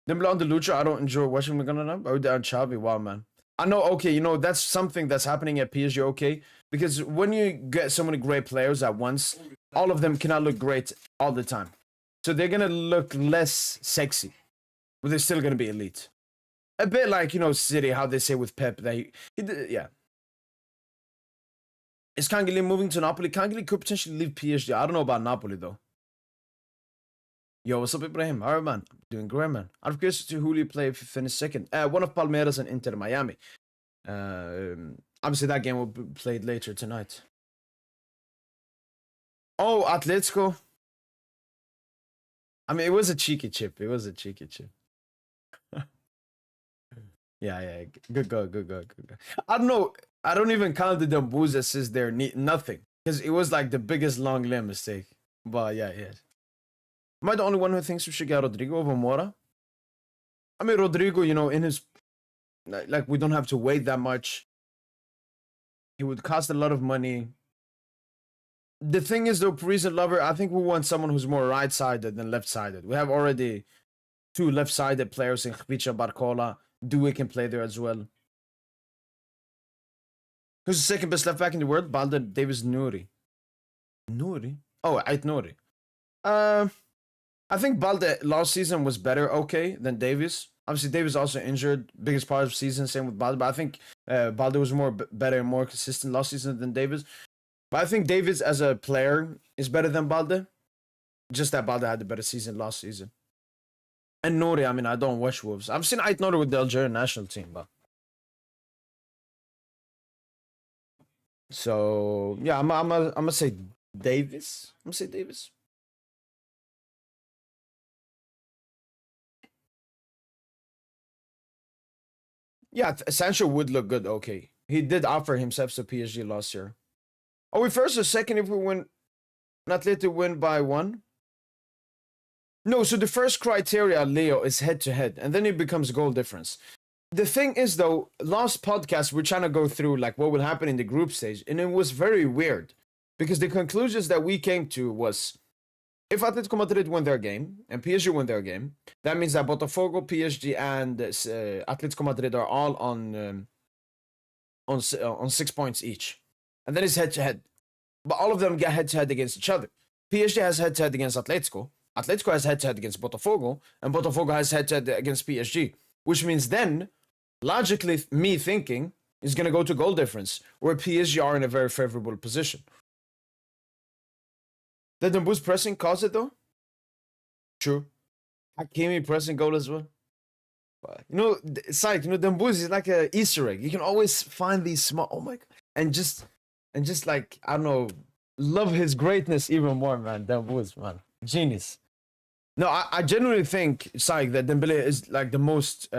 Dembélé de Lucha, I don't enjoy watching McGonagall. Oh, down Xavi, wow, man. I know, okay, that's something that's happening at PSG, okay? Because when you get so many great players at once, all of them cannot look great all the time. So they're going to look less sexy, but they're still going to be elite. A bit like, City, how they say with Pep, yeah. Is Kangeli moving to Napoli? Kangeli could potentially leave PSG. I don't know about Napoli, though. Yo, what's up, Ibrahim? All right, man. Doing great, man. I'm curious to who you play if you finish second. One of Palmeiras and Inter Miami. Obviously, that game will be played later tonight. Oh, Atletico. It was a cheeky chip. Yeah. Good go. I don't know. I don't even count the Dumbouz assist there. Nothing. Because it was like the biggest long limb mistake. But yeah. Am I the only one who thinks we should get Rodrigo over Mora? Rodrigo, in his... Like, we don't have to wait that much. It would cost a lot of money. The thing is, though, Parisian lover, I think we want someone who's more right-sided than left-sided. We have already 2 left-sided players in Khvicha, Barcola. Due can play there as well. Who's the second best left-back in the world? Balde Davis Nouri. Nouri? Oh, Ait Nouri. I think Balde last season was better, than Davis. Obviously, Davis also injured, biggest part of the season, same with Balde. But I think Balde was better and more consistent last season than Davis. But I think Davis as a player is better than Balde. Just that Balde had the better season last season. And Nouri, I don't watch Wolves. I've seen Ait Nouri with the Algerian national team, but... So, yeah, I'm gonna say Davis. I'm gonna say Davis. Yeah, Sancho would look good. Okay, he did offer himself to PSG last year. Are we first or second if we win? Not let it win by one. No, so the first criteria, Leo, is head to head, and then it becomes goal difference. The thing is, though, last podcast we're trying to go through like what will happen in the group stage, and it was very weird because the conclusions that we came to was if Atletico Madrid win their game and PSG win their game, that means that Botafogo, PSG, and Atletico Madrid are all on 6 points each, and then it's head to head. But all of them get head to head against each other. PSG has head to head against Atletico. Atletico has head to head against Botafogo, and Botafogo has head to head against PSG. Which means then, logically, me thinking is going to go to goal difference, where PSG are in a very favorable position. Did Dembouz pressing cause it though? True. Hakimi pressing goal as well. But, you know, Syke, you know, Dembouz is like an Easter egg. You can always find these small, oh my God, and just like, I don't know, love his greatness even more, man. Dembouz, man. Genius. No, I genuinely think, Syke, that Dembele is like the most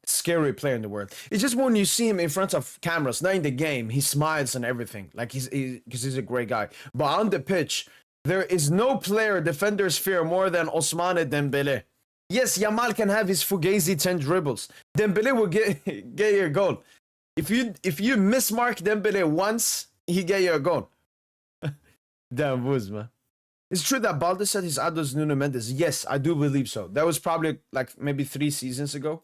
scary player in the world. It's just when you see him in front of cameras, not in the game, he smiles and everything. Like because he's a great guy. But on the pitch, there is no player defenders fear more than Ousmane Dembele. Yes, Yamal can have his Fugazi 10 dribbles. Dembele will get you a goal. If you mismark Dembele once, he get you a goal. Damn, Woods, man. It's true that Balde said he's Ados Nuno Mendes. Yes, I do believe so. That was probably like maybe 3 seasons ago.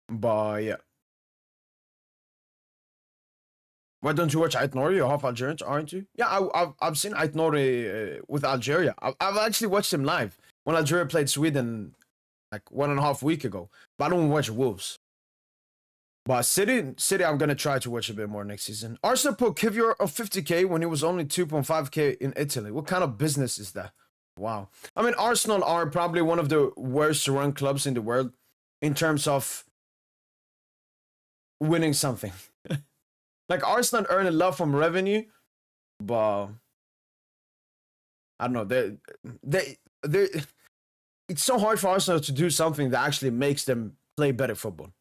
But yeah. Why don't you watch Ait Nouri? You're half Algerian, aren't you? Yeah, I've seen Ait Nouri with Algeria. I've actually watched him live when Algeria played Sweden like 1.5 weeks ago. But I don't watch Wolves. But City, I'm gonna try to watch a bit more next season. Arsenal put Kivior of 50k when he was only 2.5k in Italy. What kind of business is that? Wow. I mean, Arsenal are probably one of the worst run clubs in the world in terms of winning something. Like Arsenal earn a lot from revenue, but I don't know. They it's so hard for Arsenal to do something that actually makes them play better football.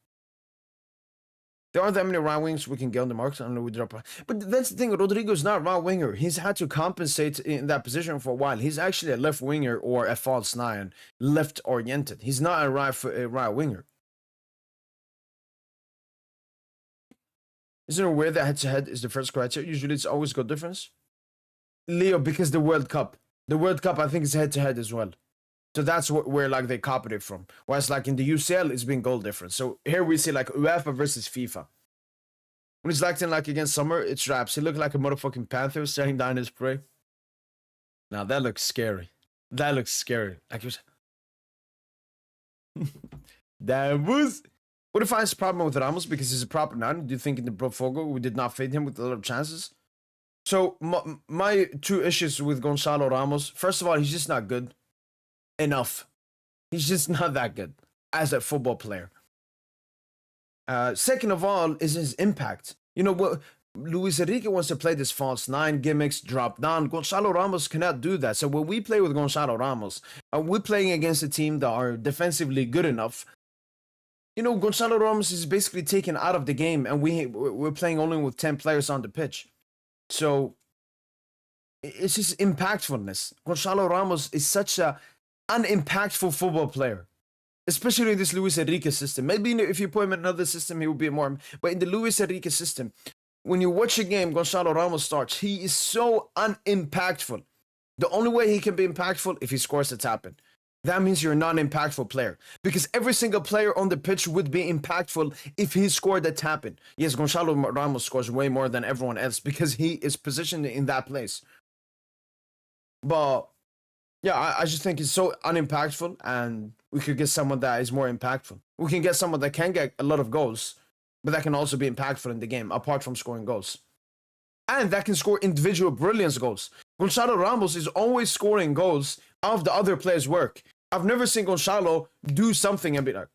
There aren't that many right wings we can get on the market. I don't know, we drop. But that's the thing. Rodrigo's not a right winger. He's had to compensate in that position for a while. He's actually a left winger or a false nine, left oriented. He's not a right winger. Isn't it weird that head to head is the first criteria? Usually it's always got difference. Leo, because the World Cup. The World Cup, I think, is head to head as well. So that's where like they copied it from. Whereas like in the UCL, it's been goal difference. So here we see like UEFA versus FIFA. When he's acting like against Summer, it's raps. He looked like a motherfucking panther staring down his prey. Now that looks scary. That looks scary. Like he was. That was. What if I have a problem with Ramos because he's a proper 9? Do you think in the Botafogo we did not fade him with a lot of chances? So my 2 issues with Gonçalo Ramos. First of all, he's just not good enough. He's just not that good as a football player. Second of all is his impact. You know what? Luis Enrique wants to play this false 9 gimmicks, drop down. Gonçalo Ramos cannot do that. So when we play with Gonçalo Ramos, we're playing against a team that are defensively good enough. You know, Gonçalo Ramos is basically taken out of the game, and we're playing only with 10 players on the pitch. So it's just impactfulness. Gonçalo Ramos is such an unimpactful football player, especially in this Luis Enrique system. Maybe if you put him in another system, he would be more. But in the Luis Enrique system, when you watch a game, Gonçalo Ramos starts, he is so unimpactful. The only way he can be impactful if he scores a tap-in. That means you're a non-impactful player. Because every single player on the pitch would be impactful if he scored a tap-in. Yes, Gonçalo Ramos scores way more than everyone else because he is positioned in that place. But yeah, I just think it's so unimpactful, and we could get someone that is more impactful. We can get someone that can get a lot of goals, but that can also be impactful in the game, apart from scoring goals. And that can score individual brilliance goals. Gonçalo Ramos is always scoring goals of the other players' work. I've never seen Gonçalo do something and be like,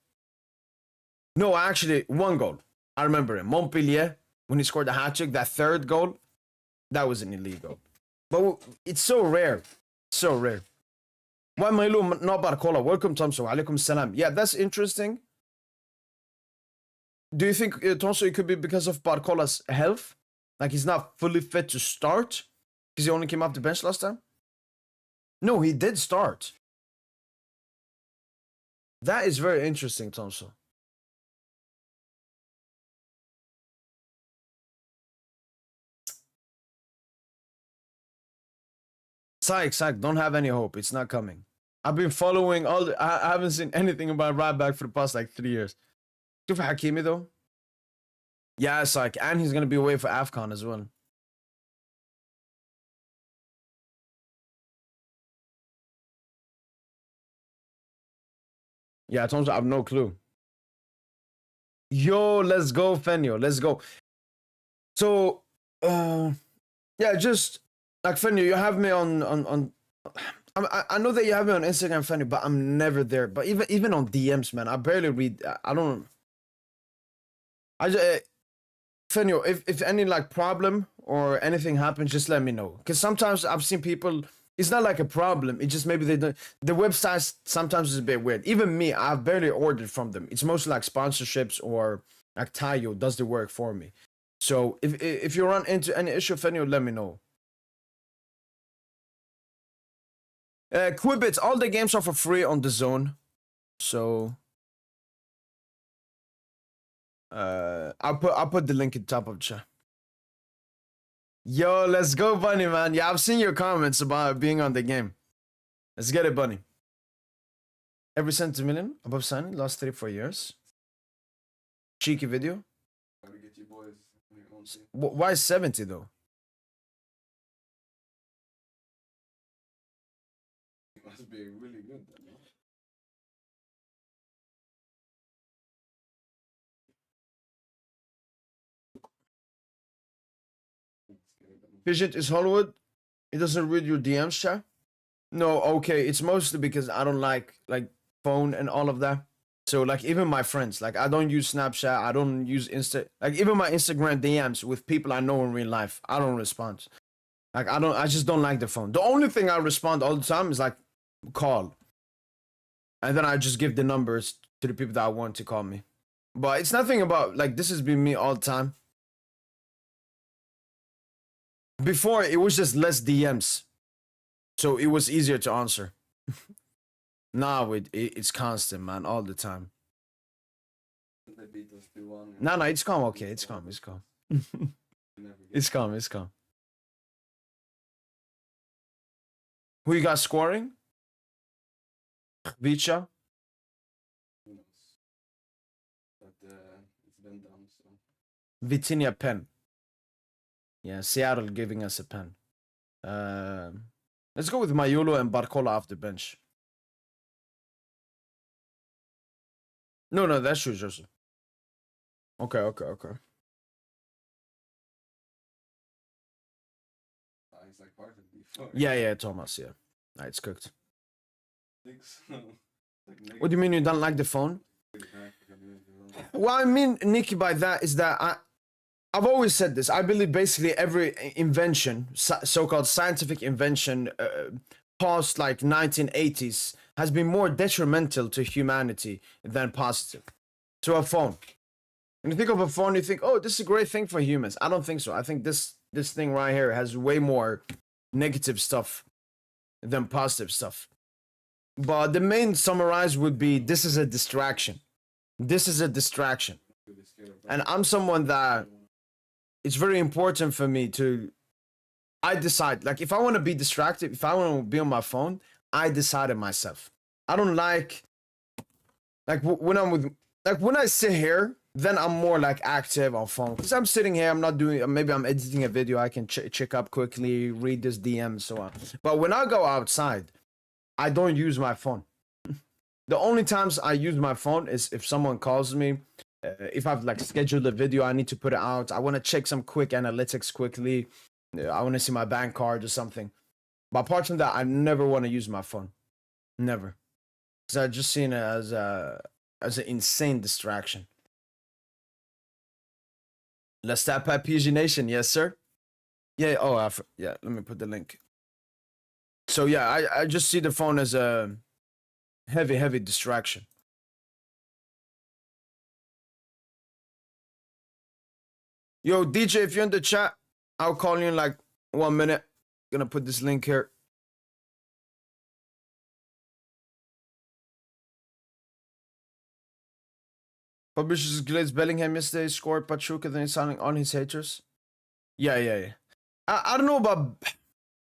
no, actually, 1 goal. I remember it. Montpellier, when he scored the hat-trick, that 3rd goal, that was an elite goal. But it's so rare. So rare. Why Mailu not Barcola? Welcome, Tomso. Alaikum salam. Yeah, that's interesting. Do you think, Tomso, it could be because of Barcola's health? Like he's not fully fit to start? Because he only came off the bench last time? No, he did start. That is very interesting, Tomso. Psych, don't have any hope. It's not coming. I've been following I haven't seen anything about right back for the past like 3 years. Good for Hakimi though. Yeah, Psych, and he's gonna be away for AFCON as well. Yeah, Tomso, I have no clue. Yo, let's go, Fenyo. Let's go. So, yeah, just like Fenyo, you have me on. I know that you have me on Instagram, Fenyo, but I'm never there. But even on DMs, man, I barely read. I don't. I just, Fenyo, if any like problem or anything happens, just let me know. Because sometimes I've seen people. It's not like a problem. It just maybe they don't. The website sometimes is a bit weird. Even me, I've barely ordered from them. It's mostly like sponsorships or like Tayo does the work for me. So if you run into any issue, Fenyo, let me know. Quibbits, all the games are for free on the zone. So I'll put the link at the top of the chat. Yo, let's go, Bunny, man. Yeah, I've seen your comments about being on the game. Let's get it, Bunny. Every cent a million above signing last 3-4 years. Cheeky video. Gotta get you boys on your own team. Why 70 though? It must be really good then, no? Let's get it done. Fidget is Hollywood. It doesn't read your DMs, chat. No, okay. It's mostly because I don't like phone and all of that. So like even my friends, like I don't use Snapchat, I don't use Insta, like even my Instagram DMs with people I know in real life, I don't respond. Like I just don't like the phone. The only thing I respond all the time is like call. And then I just give the numbers to the people that I want to call me. But it's nothing about like this has been me all the time. Before it was just less DMs. So it was easier to answer. Now it's constant, man, all the time. They beat us 2-1. No, it's calm, okay, it's calm. Never get It's calm. Who you got scoring? Vicha? Who knows? But it's been done, so. Vitinha pen. Yeah, Seattle giving us a pen. Let's go with Mayolo and Barcola off the bench. No, that's true, Joseph. Okay. It's like part of before. Yeah, Thomas, yeah. Nah, it's cooked. Think so. Like What do you mean you don't like the phone? negative. What I mean, Nikki, by that is that I've always said this. I believe basically every invention, so-called scientific invention, past like 1980s, has been more detrimental to humanity than positive. So a phone. When you think of a phone, you think, oh, this is a great thing for humans. I don't think so. I think this thing right here has way more negative stuff than positive stuff. But the main summarize would be this is a distraction. This is a distraction. And I'm someone that it's very important for me to I decide, like if I want to be distracted, if I want to be on my phone, I decide it myself. I don't like when I'm with when I sit here, then I'm more like active on phone because I'm sitting here, I'm not doing, maybe I'm editing a video, I can check up quickly, read this DM and so on. But when I go outside, I don't use my phone. The only times I use my phone is if someone calls me, if I've like scheduled a video, I need to put it out. I want to check some quick analytics quickly. I want to see my bank card or something. But apart from that, I never want to use my phone. Never. Because I just seen it as an insane distraction. Let's tap at PG Nation. Yes, sir. Yeah. Oh, yeah. Let me put the link. So yeah, I just see the phone as a heavy distraction. Yo, DJ, if you're in the chat, I'll call you in like 1 minute. Gonna put this link here. Publishers Glaze Bellingham yesterday scored Pachuca, then he's signing on his haters. Yeah. I don't know about.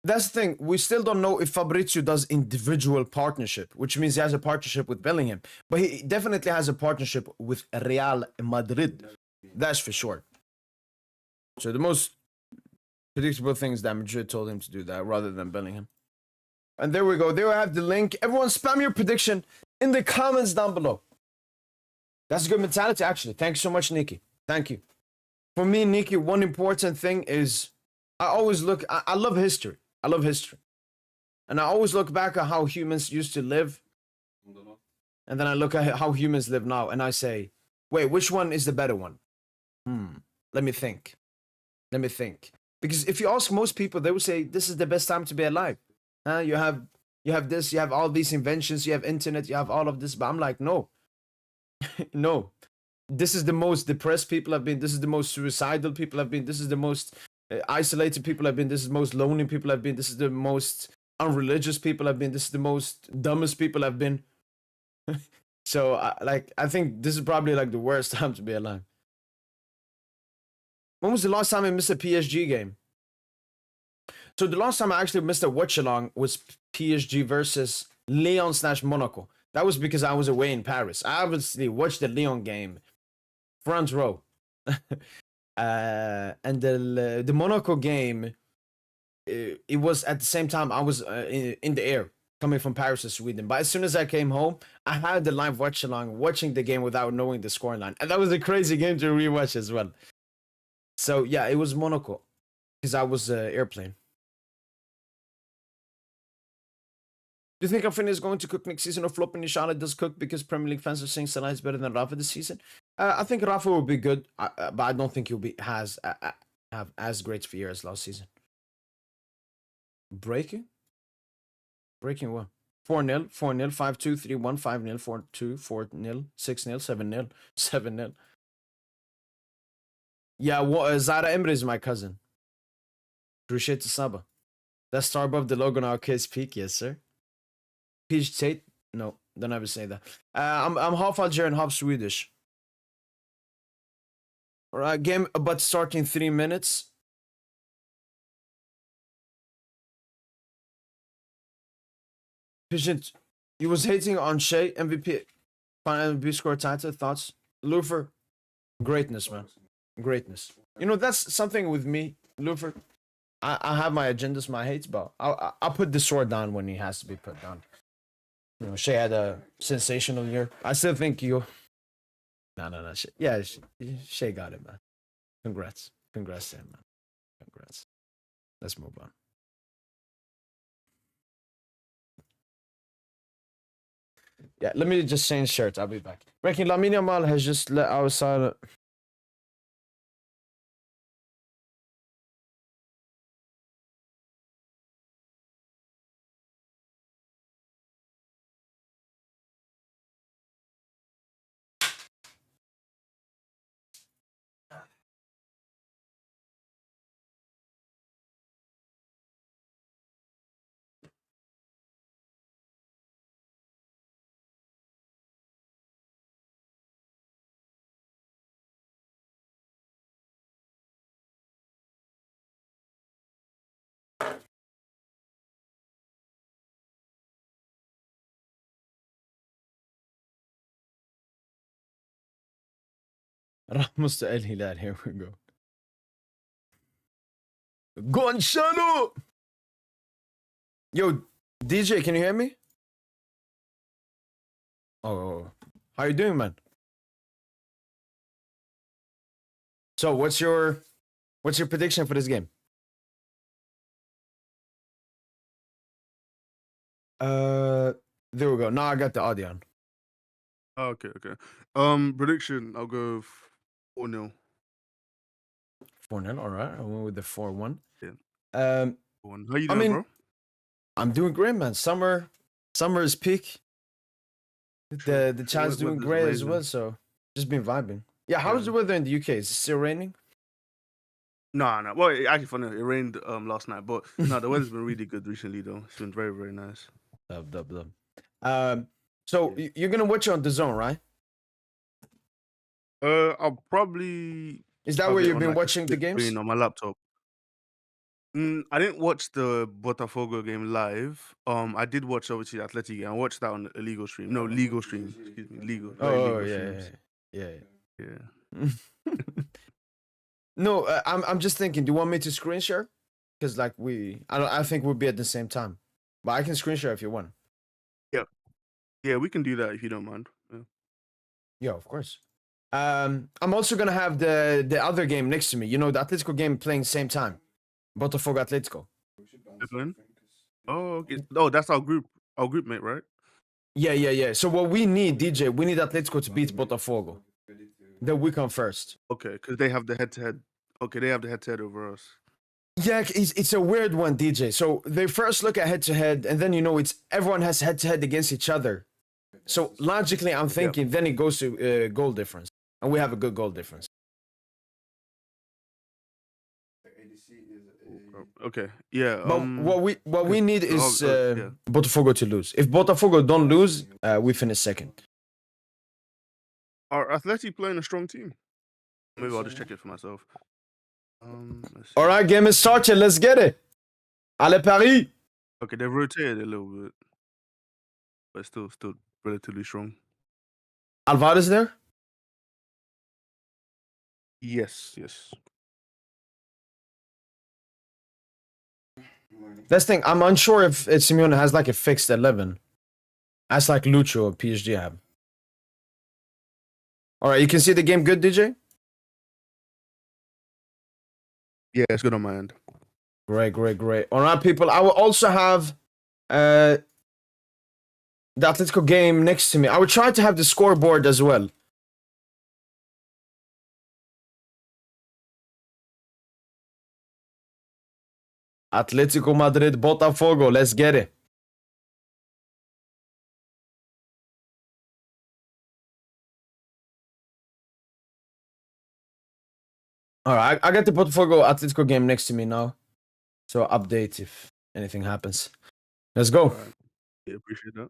That's the thing. We still don't know if Fabrizio does individual partnership, which means he has a partnership with Bellingham. But he definitely has a partnership with Real Madrid. That's for sure. So the most predictable thing is that Madrid told him to do that rather than Bellingham. And there we go. There we have the link. Everyone spam your prediction in the comments down below. That's a good mentality, actually. Thanks so much, Nikki. Thank you. For me, Nikki, one important thing is I always look, I love history. I love history. And I always look back at how humans used to live. And then I look at how humans live now. And I say, wait, which one is the better one? Let me think. Because if you ask most people, they would say, this is the best time to be alive. You have this, you have all these inventions, you have internet, you have all of this. But I'm like, no. No. This is the most depressed people have been. This is the most suicidal people have been. This is the most isolated people have been. This is the most lonely people have been. This is the most unreligious people have been. This is the most dumbest people have been. So, I think this is probably like the worst time to be alive. When was the last time I missed a PSG game? So the last time I actually missed a watch-along was PSG versus Lyon/Monaco. That was because I was away in Paris. I obviously watched the Lyon game, front row. And the Monaco game, it was at the same time I was in the air, coming from Paris to Sweden. But as soon as I came home, I had the live watch-along, watching the game without knowing the scoreline. And that was a crazy game to rewatch as well. So yeah, it was Monaco, because I was airplane. Do you think Rafinha is going to cook next season or flop? And Inshallah does cook because Premier League fans are saying Salah is better than Rafa this season? I think Rafa will be good, but I don't think he'll have as great of a year as last season. Breaking what? 4-0, 4-0, 5-2, 3-1, 5-0, 4-2, 4-0, 6-0, 7-0, 7-0. Yeah, Zara Emre is my cousin. Appreciate the sub. That's star above the logo now. Case peak, yes sir. Peach Tate? No, don't ever say that. I'm half Algerian, half Swedish. Alright, game about starting 3 minutes. Pigeon, you was hating on Shea, MVP, final MVP score title. Thoughts? Lufer, greatness, man. Greatness. You know, that's something with me, Lufer. I have my agendas, my hates, but I'll put the sword down when he has to be put down. You know, Shea had a sensational year. I still think you. No. Yeah, Shea got it, man. Congrats to him, man. Congrats. Let's move on. Yeah, let me just change shirts. I'll be back. Breaking Lamine Yamal has just let outside. Ramos to El Hilal. Here we go. Gonzalo! Yo, DJ, can you hear me? Oh, how you doing, man? So, what's your prediction for this game? There we go. Now I got the audio on. Okay. Prediction, I'll go 4-0. 4-0. All right. I went with the 4-1. Yeah. Um, How you I doing, mean, bro? I'm doing great, man. Summer is peak. The child's doing Weather's great as amazing. well, so just been vibing. Yeah, how's the Yeah. weather in the UK? Is it still raining? No. Well, actually, funny. It rained last night, but no, the weather's been really good recently, though. It's been very, very nice. Dub. So Yeah. you're gonna watch it on the zone, right? I'll probably Is that have where it you've on been like a watching the split games? screen on my laptop. I didn't watch the Botafogo game live. I did watch obviously the Athletic game. I watched that on a legal stream. No, legal stream. Excuse me, legal. Very Oh legal yeah, streams. yeah. Yeah. No, I'm just thinking. Do you want me to screen share? Because like I think we'll be at the same time, but I can screen share if you want. Yeah, we can do that if you don't mind. Yeah. Yeah, of course. I'm also gonna have the other game next to me. You know, the Atletico game playing same time. Botafogo Atletico. Evelyn? Oh, okay. Oh, that's our group mate, right? Yeah. So what we need, DJ, we need Atletico to beat Botafogo. Then we come first. Okay, because they have the head-to-head. Okay, they have the head-to-head over us. Yeah, it's a weird one, DJ. So they first look at head to head, and then it's everyone has head to head against each other. So logically, I'm thinking then it goes to goal difference, and we have a good goal difference. Okay, yeah. But what we need is yeah. Botafogo to lose. If Botafogo don't lose, we finish second. Are Atleti playing a strong team? Maybe I'll just check it for myself. Let's see. All right, game is started. Let's get it. Allez Paris. Okay, they've rotated a little bit, but still relatively strong. Alvarez there. Yes. That's the thing. I'm unsure if Simeone has like a fixed 11. That's like Lucho or PSG have. All right, you can see the game good, DJ? Yeah, it's good on my end. Great. All right, people. I will also have the Atletico game next to me. I will try to have the scoreboard as well. Atletico Madrid, Botafogo. Let's get it. All right, I got the Botafogo Atletico game next to me now. So update if anything happens. Let's go. Right. Yeah, appreciate that.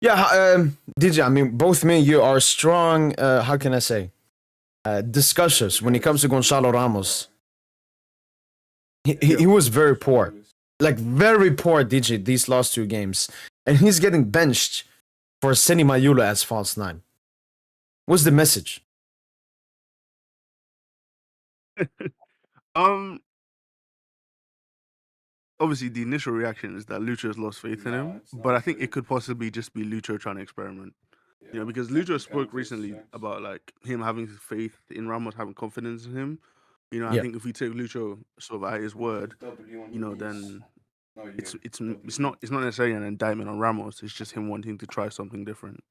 Yeah, DJ, I mean, both me and you are strong, how can I say, discussers when it comes to Gonzalo Ramos. He was very poor. Like, very poor, DJ, these last two games. And he's getting benched for Seni Mayula as false nine. What's the message? Obviously the initial reaction is that Lucho has lost faith in him, but I think it could possibly just be Lucho trying to experiment. You know, because Lucho spoke recently about like him having faith in Ramos, having confidence in him. You know, I think if we take Lucho sort of at his word, then it's not necessarily an indictment on Ramos. It's just him wanting to try something different.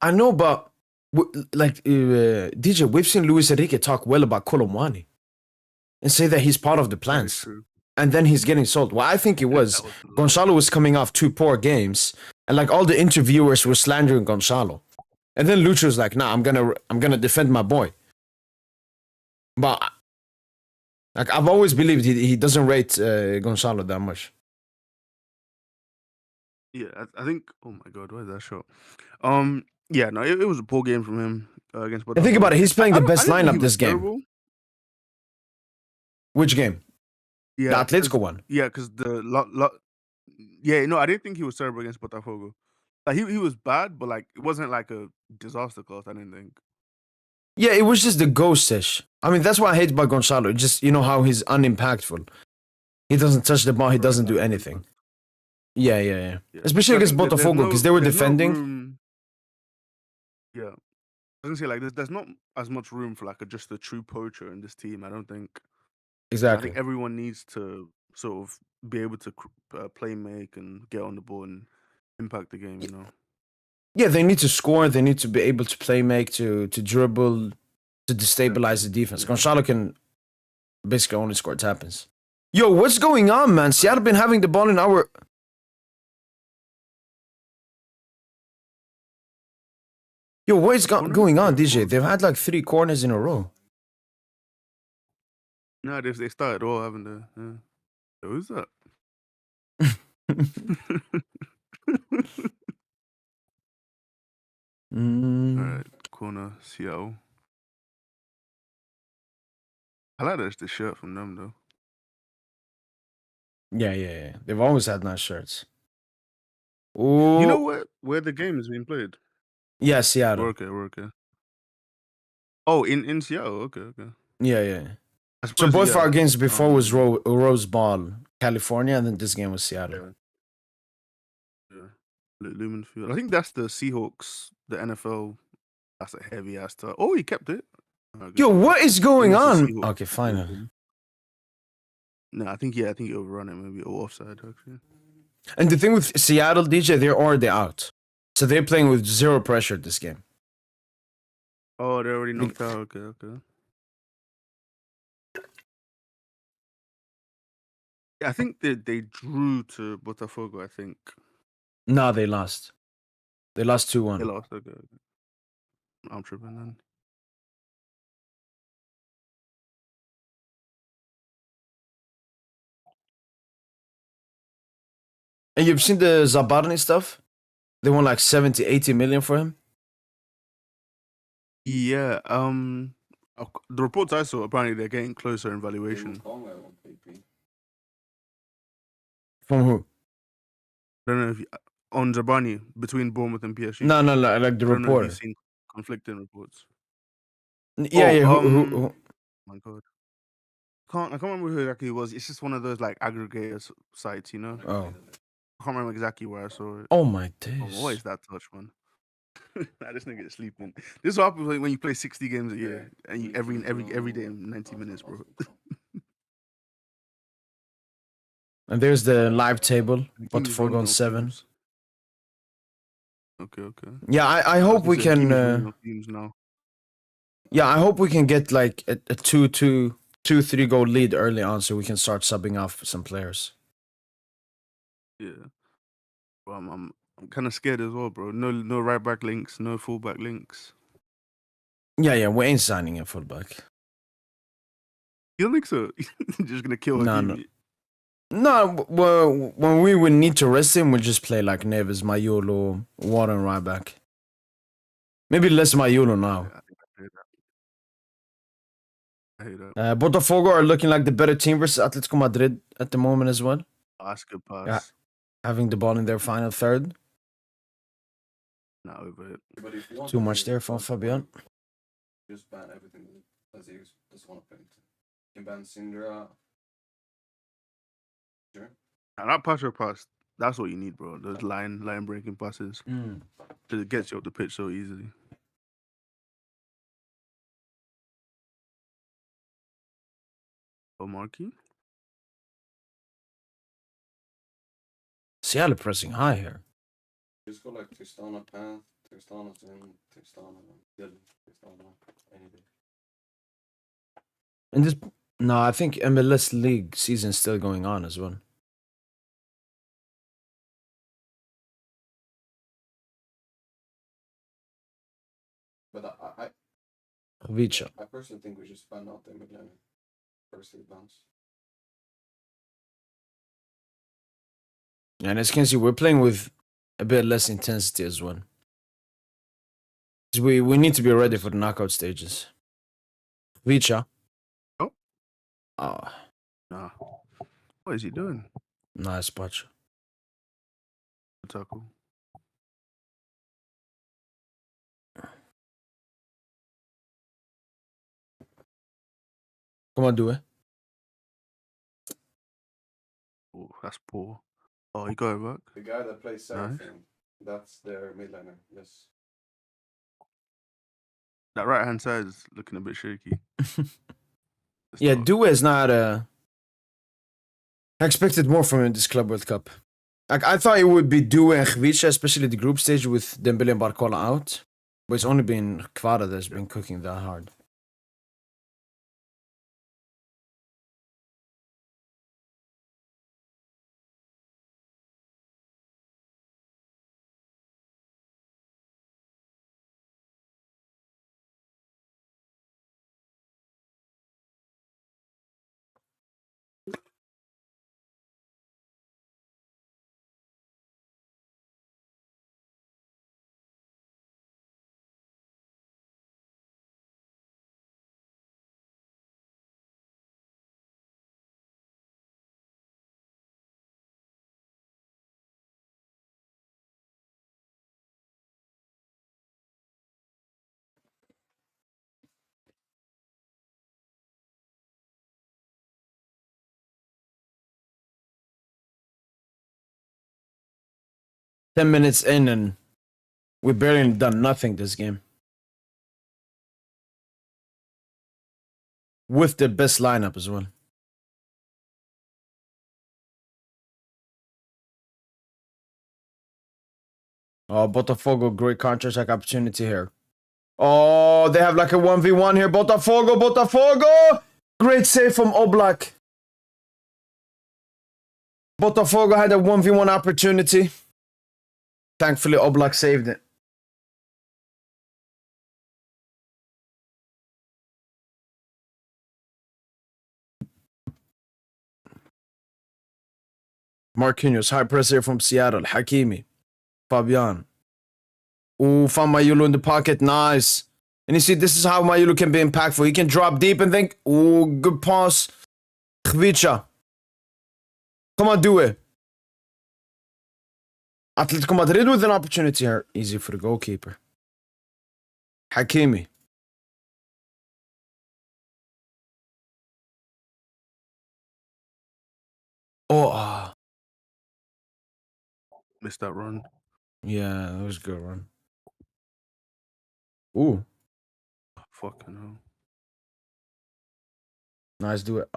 I know, but DJ, we've seen Luis Enrique talk well about Colomwani and say that he's part of the plans. And then he's getting sold. Well, I think it was Gonzalo was coming off two poor games, and like all the interviewers were slandering Gonzalo, and then Lucho was like, "Nah, I'm gonna defend my boy." But like I've always believed he doesn't rate Gonzalo that much. Yeah, I think. Oh my God, where's that shot? Yeah, no, it was a poor game from him against. And think about it. He's playing the best lineup this game. Terrible. Which game? Yeah, the Atletico one. Yeah, because I didn't think he was terrible against Botafogo. Like he was bad, but like it wasn't like a disaster class. I didn't think. Yeah, it was just the ghostish. I mean, that's what I hate about Gonzalo. Just how he's unimpactful. He doesn't touch the ball. He doesn't do anything. Yeah. Especially against Botafogo because they were defending. Yeah, I was gonna say like there's not as much room for like just a true poacher in this team. I don't think. Exactly. I think everyone needs to sort of be able to play make and get on the ball and impact the game. You know. Yeah, they need to score. They need to be able to play make, to dribble, to destabilize the defense. Gonzalo can basically only score happens. Yo, what's going on, man? Seattle been having the ball in our... Yo, what is going on, DJ? They've had like 3 corners in a row. No, they started all having the. Yeah. Who's that? All right, corner Seattle. I like that's the shirt from them though. Yeah. They've always had nice shirts. Ooh. You know where the game is being played? Yeah, Seattle. We're okay. Oh, in Seattle. Okay. Yeah. I So suppose, both our games before was yeah. Rose Bowl, California, and then this game was Seattle. Yeah. Lumen Field. I think that's the Seahawks, the NFL. That's a heavy ass touch. Oh, he kept it. Yo, what is going on? Seahawks. Okay, fine. No, I think he overrun it maybe or offside actually. And the thing with Seattle, DJ, they're already out. So they're playing with 0 pressure this game. Oh, they're already knocked out. Okay. Yeah, I think they drew to Botafogo, I think. No, they lost. They lost 2-1. They lost, okay. I'm tripping then. And you've seen the Zabarny stuff? They won like 70, 80 million for him? Yeah, the reports I saw, apparently they're getting closer in valuation. From who? I don't know if on Zabani between Bournemouth and PSG. No, like the I don't know if reporter. you've seen conflicting reports. Yeah. Who? My God, I can't remember who exactly it was. It's just one of those like aggregator sites, you know. Oh. I can't remember exactly where I saw it. Oh my days. What is that touch, man? Nah, this nigga is sleeping. This is what happens when you play 60 games a year and you every day in 90 minutes, bro. And there's the live table. Botafogo on 7. Okay. Yeah, I hope we can. Yeah, I hope we can get like a 2-3 goal lead early on, so we can start subbing off some players. Yeah, well, I'm kind of scared as well, bro. No right back links, no full back links. Yeah, we ain't signing a fullback. You don't think so? You're just gonna kill Hakimi? No, well, when we would need to rest him, we'll just play like Neves, Mayolo, Warren right back. Maybe less Mayolo now. Yeah, I hate that. Botafogo are looking like the better team versus Atletico Madrid at the moment as well. That's a good pass. Yeah, having the ball in their final third. Not over it. Too much there from Fabian. Just ban everything as he just want to paint. You can ban Syndra. Sure. And that pass, that's what you need, bro. Those line breaking passes. Because it gets you up the pitch so easily. Oh, Marky? Seattle pressing high here. Just go like Tristana Path, Tristana Zen, Tristana Dylan, Tristana anything. And this, no, I think MLS League season's still going on as well. But I personally think we should ban out the Emiliano. First bounce. And as you can see, we're playing with a bit less intensity as well. We need to be ready for the knockout stages. Vicha. Oh. Oh. Nah. What is he doing? Nice patch. Tackle. Come on, do it. Oh, that's poor. Oh, he got it back. The guy that plays Seraphim, that's their midliner, yes. That right hand side is looking a bit shaky. Yeah, Due is not. I expected more from him in this Club World Cup. Like I thought it would be Due and Khvicha, especially the group stage with Dembele and Barcola out. But it's only been Kvara that's been cooking that hard. 10 minutes in and we barely done nothing this game. With the best lineup as well. Oh, Botafogo, great counter-attack opportunity here. Oh, they have like a 1v1 here. Botafogo! Great save from Oblak. Botafogo had a 1v1 opportunity. Thankfully, Oblak saved it. Marquinhos, high press here from Seattle. Hakimi. Fabian. Ooh, found Mayulu in the pocket. Nice. And you see, this is how Mayulu can be impactful. He can drop deep and think, ooh, good pass. Khvicha. Come on, do it. Atletico Madrid with an opportunity here. Easy for the goalkeeper. Hakimi. Oh, Missed that run. yeah, that was a good run. Ooh, Fucking hell. nice do it.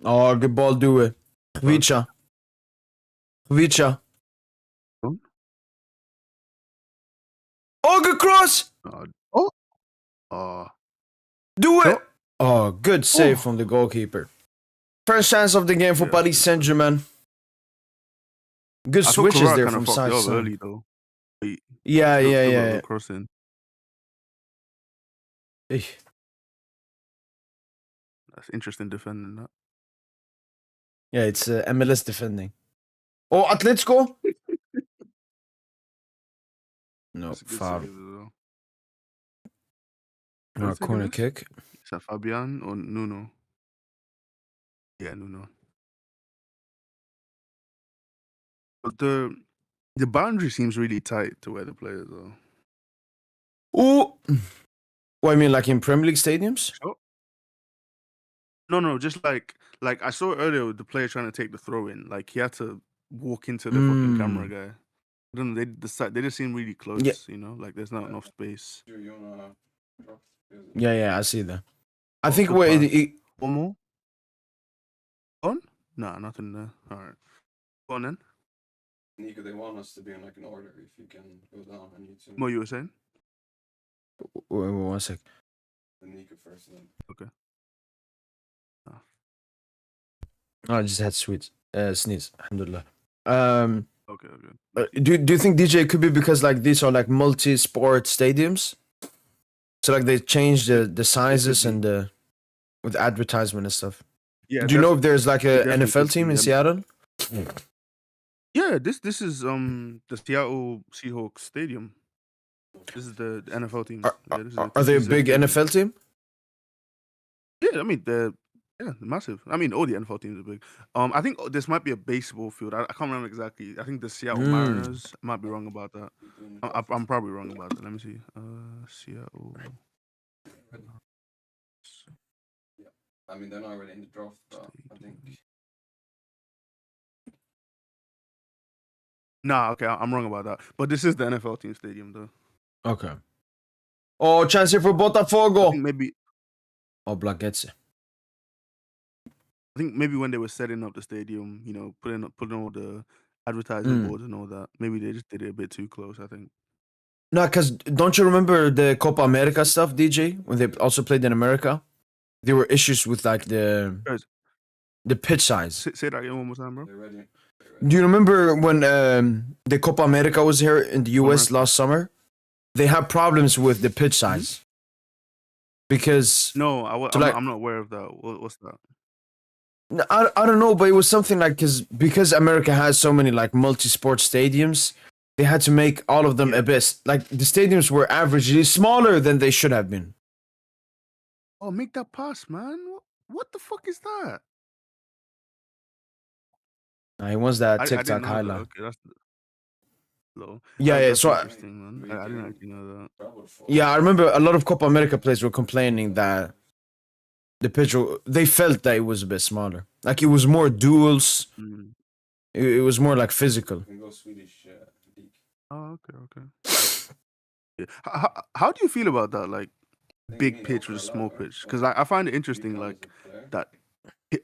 Oh, good ball, do it. Khvicha. Khvicha. Hmm? Oh, good cross. Oh. Oh. Do it. Shot. Oh, good save Oh. from the goalkeeper. First chance of the game for Yeah, Paris Saint-Germain. Good I thought switches Corral there kind of from fucked side it to up side. early though. Yeah, Still yeah, got yeah. the crossing. Eh. That's interesting defending that. Yeah, it's MLS defending. Oh, Atletico. No, That's a good foul. save as well. No, Who's taking corner this? kick. Is that Fabian or Nuno? Yeah, Nuno. But the boundary seems really tight to where the players are. Ooh. What, I mean, like in Premier League stadiums? Shot? No, just like I saw earlier with the player trying to take the throw in. Like he had to walk into the fucking camera guy. I don't know. They just seem really close. Yeah. You know, like there's not enough space. Do you wanna drop? Yeah, I see that. I Oh, think good what pass. One more. On? Nah, nothing there. All right. Go on then. Nico, they want us to be in like an order. If you can go down, I need to. What you were saying? wait, 1 sec. The Nico first, and then. Okay. Oh, I just had sneeze. Alhamdulillah. Okay. Do you think DJ could be because like these are like multi-sport stadiums? So like they change the sizes be. and the with advertisement and stuff. Yeah. Do you know if there's like a definitely NFL could team be. in Seattle? Yeah, this is the Seattle Seahawks stadium. This is the NFL team. Are they a big NFL team? Yeah, I mean they're massive. I mean all the NFL teams are big. I think this might be a baseball field. I can't remember exactly. I think the Seattle Mariners. I might be wrong about that. I'm probably wrong about that. Let me see. Seattle. Yeah, I mean they're not really in the draft, but I think. Nah, okay, I'm wrong about that. But this is the NFL team stadium, though. Okay. Oh, chance here for I Botafogo. think maybe. Oblak gets it. I think maybe when they were setting up the stadium, you know, putting all the advertising boards and all that, maybe they just did it a bit too close. I think. No, because don't you remember the Copa America stuff, DJ? When they also played in America, there were issues with like the pitch size. Say that again one more time, bro. They're ready. Do you remember when the Copa America was here in the US last summer? They had problems with the pitch size because No, I'm not aware of that. What's that? I don't know, but it was something like because America has so many like multi-sport stadiums, they had to make all of them Yeah. a bit like the stadiums were averagely smaller than they should have been. Oh, make that pass, man. What the fuck is that? He wants that I didn't TikTok know that. highlight. Okay, that's low. Yeah, yeah. That's So interesting, man. I didn't actually know that. yeah, I remember a lot of Copa America players were complaining that the pitch they felt that it was a bit smaller. Like it was more duels. Mm. It was more like physical. can go Swedish league. Oh, okay. Yeah. How do you feel about that? Like big pitch versus small pitch? Because I find it interesting, like that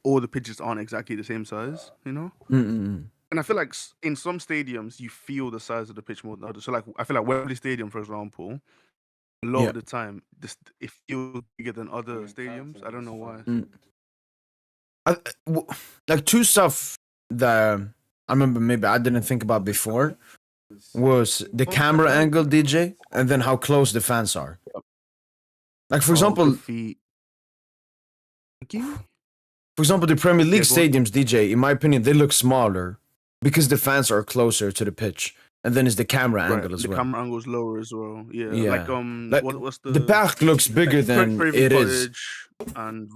all the pitches aren't exactly the same size, you know? Mm-mm. And I feel like in some stadiums you feel the size of the pitch more than others. So like I feel like Wembley Stadium, for example, a lot Yeah. of the time it feels bigger than other stadiums. I don't know why. Like two stuff that I remember maybe I didn't think about before was the camera angle, DJ, and then how close the fans are. Like for example, good feet. Thank you. For example, the Premier League Yeah, go on. stadiums, DJ, in my opinion, they look smaller because the fans are closer to the pitch, and then it's the camera Right, angle as the well. camera angle's lower as well. Yeah, Yeah. like Like, what's the park looks bigger than Craven it is. Cottage and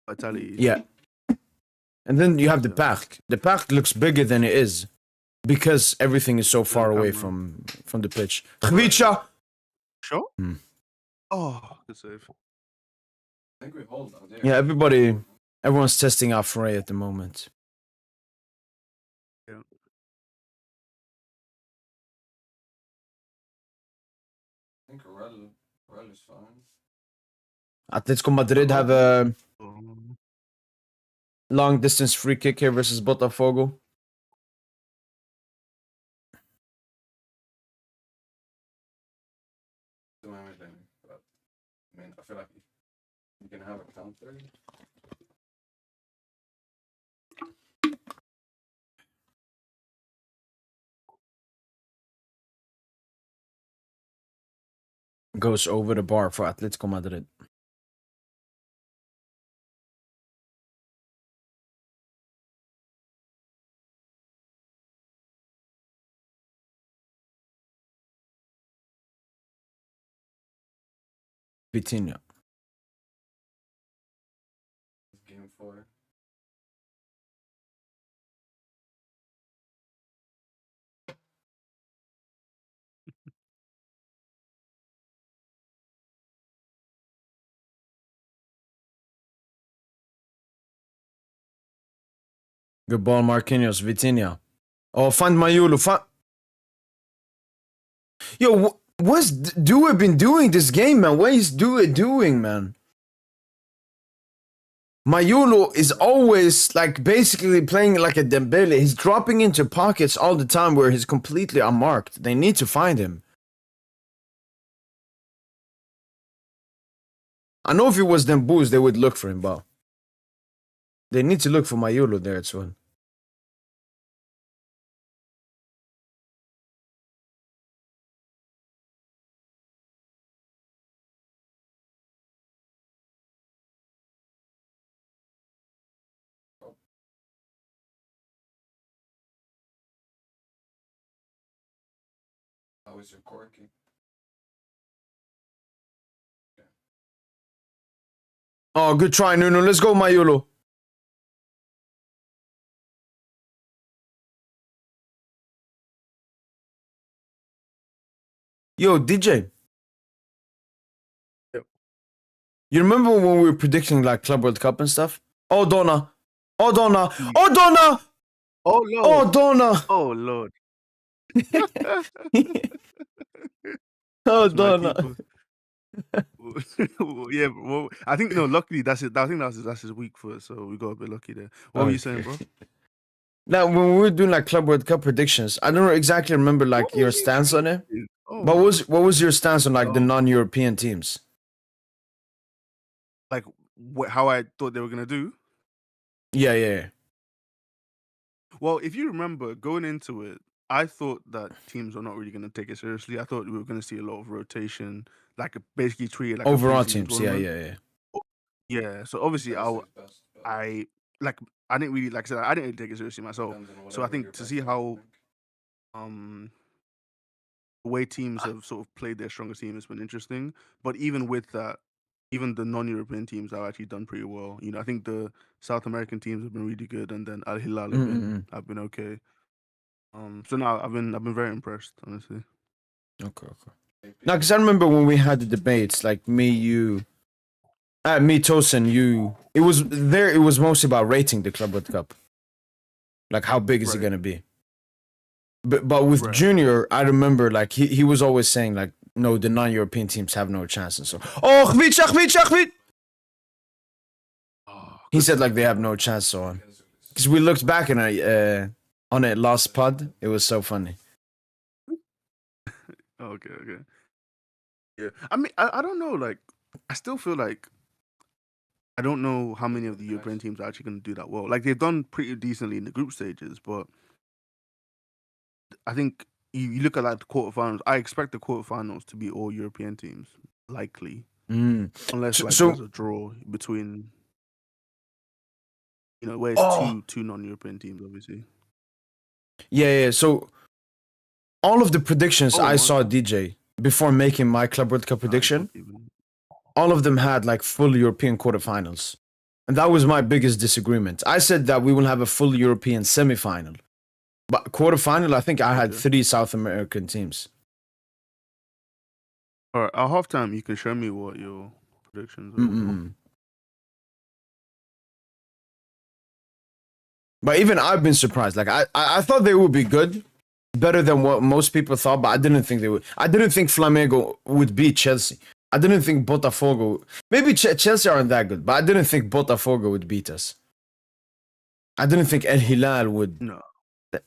Vitality. Yeah. And then you have the Yeah. park. The park looks bigger than it is because everything is so far away camera. from the pitch. Khvicha! Sure. Hmm. Oh, good save. I think we hold out there. Yeah, everyone's testing out Frey at the moment. Yeah. I think Rel is fine. Atletico Madrid have a Um, long distance free kick here versus Botafogo. Do anything, but I mean, I feel like you can have a counter. Goes over the bar for Atletico Madrid. Vitinha. Game 4. Good ball, Marquinhos. Vitinha. Oh, find Mayulu. Yo, what's Due been doing this game, man? What is Due doing, man? Mayulu is always like basically playing like a Dembele. He's dropping into pockets all the time where he's completely unmarked. They need to find him. I know if it was Dembouz, they would look for him, but they need to look for Mayulu there as well. How is your corking? Oh, good try, Nuno. Let's go, Mayulu. Yo, DJ. Yep. You remember when we were predicting like Club World Cup and stuff? Oh, Donna. Oh, Donna. Oh, Donna. Oh Lord. Oh, Donna. Oh Lord. Oh, That's my Donna. people. Yeah, well, I think no. Luckily, that's it. I think that's his weak foot, so we got a bit lucky there. What were you saying, bro? Now, when we were doing like Club World Cup predictions, I don't exactly remember like What your was you stance on it. saying? Oh, But what was your stance on like the Oh. non-European teams? like how I thought they were gonna do. Yeah. Well, if you remember going into it, I thought that teams were not really going to take it seriously. I thought we were going to see a lot of rotation, like basically treat it like Overall a preseason teams, tournament. yeah. Yeah. So obviously, Best. I like I didn't really, like I said, I didn't really take it seriously myself. Depends on So I whatever think your to see best how think. the way teams have sort of played their strongest team has been interesting. But even with that, even the non-European teams have actually done pretty well. You know, I think the South American teams have been really good, and then Al Hilal Mm-mm-mm. have been okay. So now I've been very impressed, honestly. Okay. No, because I remember when we had the debates, like me, you, me, Tosin, you. It was there. It was mostly about rating the Club World Cup. Like, how big is it Right, gonna be? But with right. Junior, I remember like he was always saying like, no, the non-European teams have no chance, and so Achvit. Oh, He good said save, like they have bro. no chance, so on. Because we looked back on it last pod. It was so funny. Okay. Yeah, I mean, I don't know. Like, I still feel like I don't know how many of the European teams are actually going to do that well. Like, they've done pretty decently in the group stages, but I think you look at like the quarterfinals. I expect the quarterfinals to be all European teams, likely, Mm. unless So, like so there's a draw between, where it's oh two non-European teams, obviously. yeah. So all of the predictions I Oh, saw okay. DJ before making my Club World Cup Nah, it's not prediction, even. all of them had like full European quarterfinals. And that was my biggest disagreement. I said that we will have a full European semifinal. But quarterfinal, I think I had Okay. 3 South American teams. All right. At halftime, you can show me what your predictions are. Mm-mm. But even I've been surprised. Like I thought they would be good, better than what most people thought, but I didn't think they would. I didn't think Flamengo would beat Chelsea. I didn't think Botafogo. Maybe Chelsea aren't that good, but I didn't think Botafogo would beat us. I didn't think El Hilal would. No.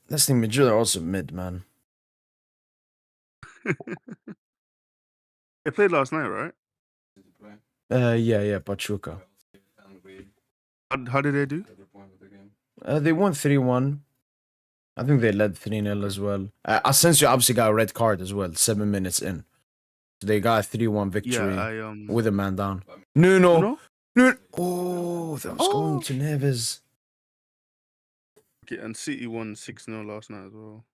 That's the Madrid are also mid, man. They played last night, right? Yeah, Pachuca. How did they do? They won 3-1. I think they led 3-0 as well. Asensio obviously got a red card as well, 7 minutes in. So they got a 3-1 Yeah, victory with a man down. No. No. Oh, that was going to Neves. Okay, and City won 6-0 last night as well.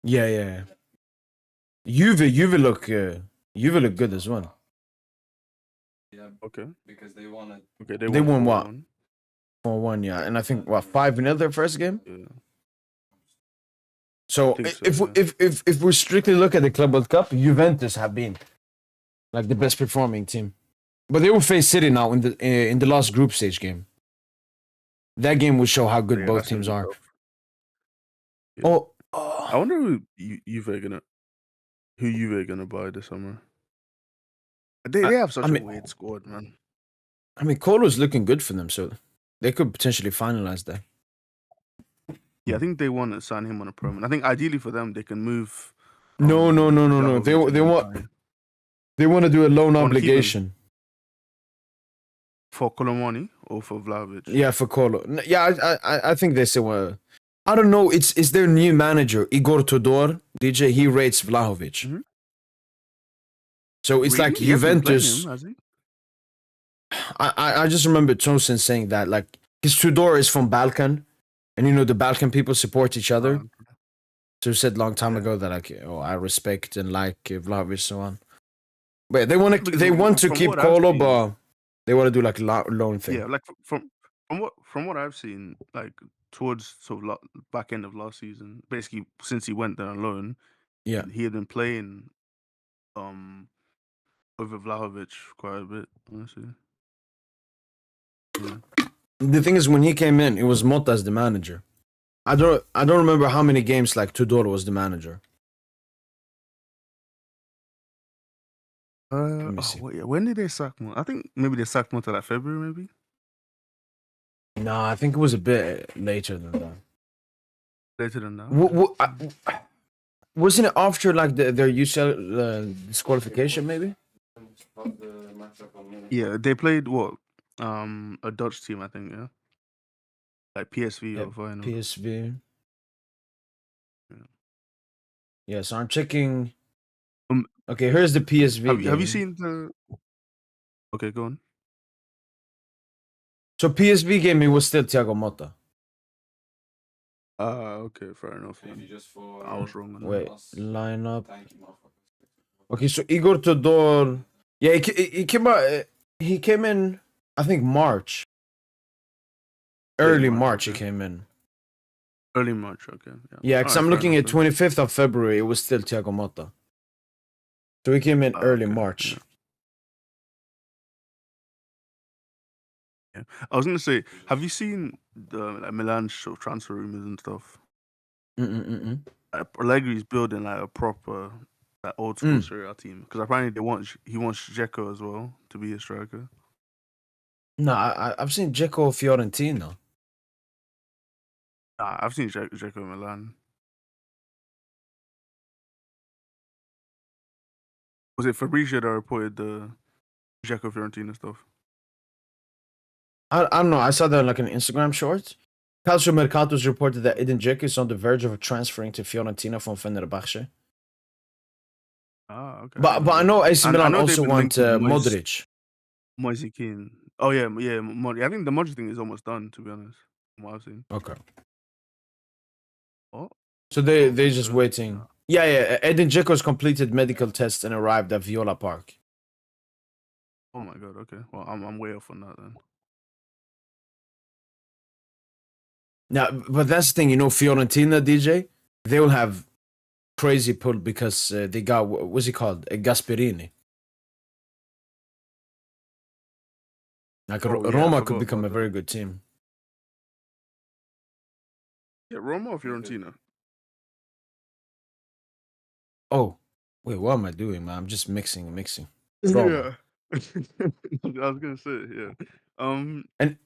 Yeah. Juve look good as well. Yeah, Okay. because they won it. Okay, They won what? 4-1. 4-1, yeah. And I think 5-0 their first game. Yeah. So I think so, if yeah. if we strictly look at the Club World Cup, Juventus have been like the best performing team. But they will face City now in the last group stage game. That game will show how good Yeah, both that's gonna teams be are. tough. Yeah. I Oh, wonder who Juve gonna buy this summer. They have such I a mean, weird squad, man. Colo's looking good for them, so they could potentially finalize that. Yeah, I think they want to sign him on a permanent. I think ideally for them, they can move. No. Vlahovic and They then want sign to do a loan wanna keep him obligation. for Colomani or for Vlahovic. Yeah, for Colo. Yeah, I think they still want. I don't know. It's their new manager, Igor Tudor. DJ, he rates Vlahovic. Mhm. So it's Really? like He hasn't been playing Juventus. him, has he? I just remember Tosin saying that like his Tudor is from Balkan, and the Balkan people support each other. So he said long time Yeah. ago that like, I respect and like Vlahovic so on. But they want Because to from keep what I've Colo, seen, but they want to do like a loan thing. yeah, like from what I've seen, like towards sort of back end of last season, basically since he went there on loan, Yeah. he had been playing over Vlahovic quite a bit, honestly. Yeah. The thing is, when he came in, it was Motta as the manager. I don't remember how many games like Tudor was the manager. Let me see. When did they sack Motta? I think maybe they sacked Motta like February, maybe. No, I think it was a bit later than that. Later than that. Wasn't it after like their UCL disqualification? Maybe. Yeah, they played what? A Dutch team, I think. Yeah, like PSV Yeah, or final. PSV. Yeah. Yeah, so I'm checking. Um, Okay, here's the PSV game. have you seen the? Okay, go on. So PSV game, it was still Thiago Motta. Okay, fair enough. Maybe Then. just for I was wrong on that. Wait, us. lineup. Thank you, motherfuckers. Okay, so Igor Todor. Yeah, he came out. He came in. I think March. Early March he okay. came in. Early March, okay. Yeah, because Alright, I'm fair looking enough at then. 25th of February. It was still Thiago Motta. So he came in early Okay, March. yeah. I was gonna say, have you seen the Milan sort of transfer rumors and stuff? Mm-mm-mm. Allegri's building like a proper like old school Mm. Serie A team because apparently he wants Dzeko as well to be a striker. No, I've seen Dzeko Fiorentina. Nah, I've seen Dzeko in Milan. Was it Fabrizio that reported the Dzeko Fiorentina stuff? I don't know. I saw that like an Instagram short. Calcio Mercato's reported that Edin Dzeko is on the verge of transferring to Fiorentina from Fenerbahce. Okay. But I know AC And I Milan know they've also been want linked with Modric. Moise Kean. Oh yeah. I think the Modric thing is almost done, to be honest, from what I've seen. Okay. Oh, So they're just waiting. Yeah. Edin Dzeko's completed medical tests and arrived at Viola Park. oh my god. Okay. Well, I'm way off on that then. Now, but that's the thing, Fiorentina DJ, they will have crazy pull because they got what's he called, Gasperini. Like Oh yeah, I Roma could forgot become about a that. very good team. Yeah, Roma or Fiorentina? Oh, wait, what am I doing, man? I'm just mixing. Roma. Yeah. I was gonna say, yeah.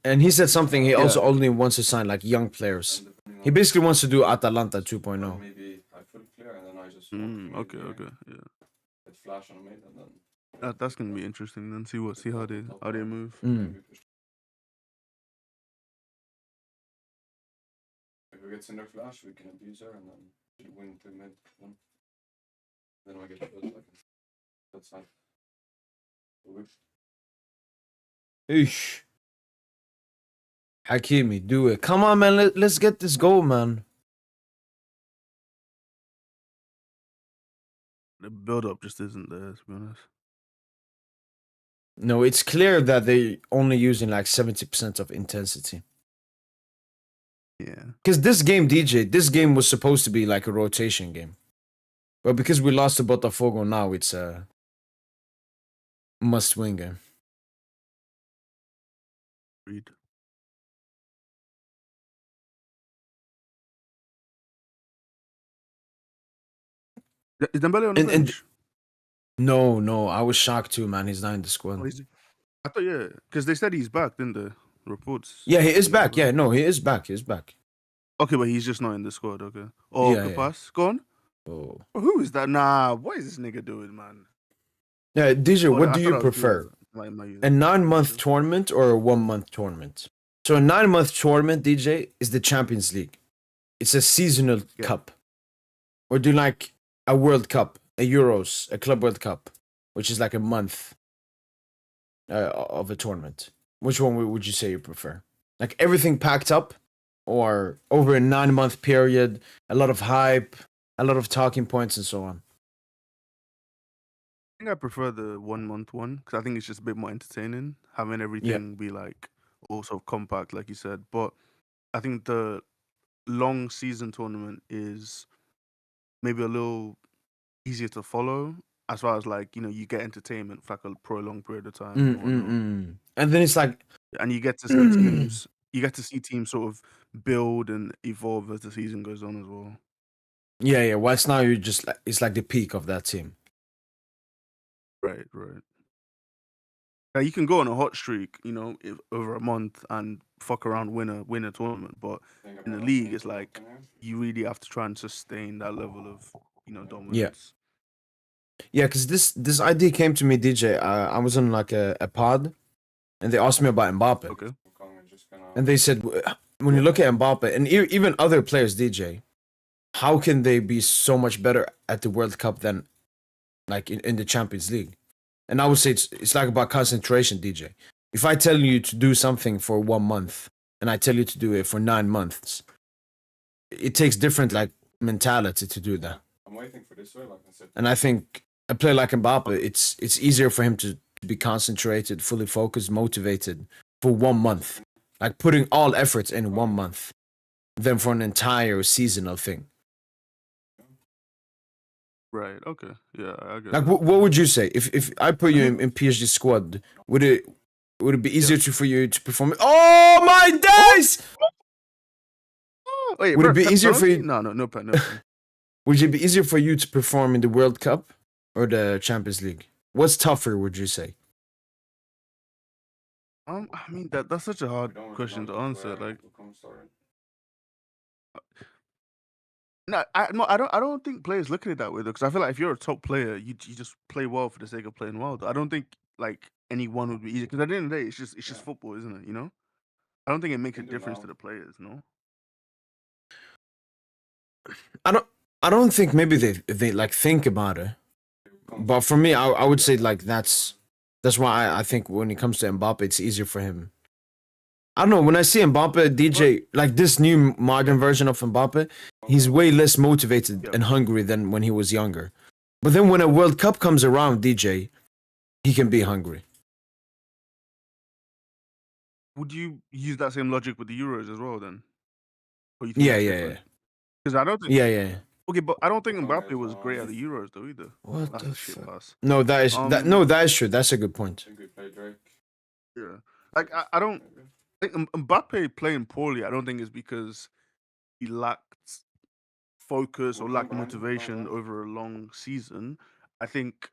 And he said something. He also Yeah. only wants to sign like young players. He basically wants to do Atalanta 2.0. Maybe I fully clear and then I just Okay, yeah. Hit flash on it and then That's gonna be interesting. Then see how they move. Mm. If we get Cinder Flash, we can abuse her and then win to mid one. Then we get the build like that's fine. Eesh. Hakimi, do it. Come on, man. Let's get this goal, man. The build up just isn't there, to be honest. No, it's clear that they only using like 70% of intensity. Yeah. Because this game was supposed to be like a rotation game. But because we lost to Botafogo now, it's a must-win game. Read. Is Dembele on the And bench? no, I was shocked too, man. He's not in the Oh, squad. I thought yeah, because they said he's back, didn't the reports? Yeah, he is back. Yeah, no, he is back. He's back. Okay, but he's just not in the squad. Okay. Oh, Yeah, good yeah. pass. Go on. Oh. Who is that? Nah, what is this nigga doing, man? Yeah, DJ, Oh, what I do thought you I was prefer? doing my A 9-month tournament or a 1-month tournament? So a 9-month tournament, DJ, is the Champions League. It's a seasonal cup. Or do you like a World Cup, a Euros, a Club World Cup, which is like a month of a tournament? Which one would you say you prefer? Like everything packed up, or over a 9-month period, a lot of hype, a lot of talking points, and so on? I think I prefer the 1 month one because I think it's just a bit more entertaining, having everything be like also compact, like you said. But I think the long season tournament is maybe a little easier to follow as far as like you get entertainment for like a prolonged period of time and whatnot. And then it's like, And you get to see teams. You get to see teams sort of build and evolve as the season goes on as well. yeah. Whilst now you just it's like the peak of that team. Right. Now you can go on a hot streak, over a month and fuck around, win a tournament. But in the league, it's like you really have to try and sustain that level of dominance. Yeah, because this idea came to me, DJ. I was on like a pod, and they asked me about Mbappe. Okay. And they said, when you look at Mbappe and even other players, DJ, how can they be so much better at the World Cup than like in the Champions League? And I would say it's like about concentration, DJ. If I tell you to do something for 1 month and I tell you to do it for 9 months, it takes different like mentality to do that. I'm waiting for this way, like I said. And I think a player like Mbappe, it's easier for him to be concentrated, fully focused, motivated for 1 month, like putting all efforts in 1 month, than for an entire seasonal thing. Right. Okay. Yeah, I get Like, that. what would you say if I put you in PSG squad? Would it be easier for you to perform? Oh my days! Oh, wait, Would bro, it be easier for penalty? you? No pen. Would it be easier for you to perform in the World Cup or the Champions League? What's tougher? Would you say? I mean that's such a We hard don't really question to know answer. where Like, it will come started. no, I don't think players look at it that way though. Because I feel like if you're a top player, you just play well for the sake of playing well. Though. I don't think like anyone would be easy. Because at the end of the day, it's just football, isn't it? You know. I don't think it makes a Can do difference to well. the players. No. I don't think maybe they like think about it. But for me, I would say like that's why I think when it comes to Mbappe, it's easier for him. I don't know. When I see Mbappe, DJ, like this new modern version of Mbappe, he's way less motivated and hungry than when he was younger. But then when a World Cup comes around, DJ, he can be hungry. Would you use that same logic with the Euros as well then? Or you think Yeah, that's yeah, different? yeah. Because I don't think. Yeah, yeah. Okay, but I don't think Okay, Mbappe so, was great at the Euros though either. What That's the a shit fuck? pass. No, that is no, that is true. That's a good I point. think we play Drake. Yeah, like I don't think Mbappe playing poorly. I don't think is because he lacked focus or lacked motivation over a long season. I think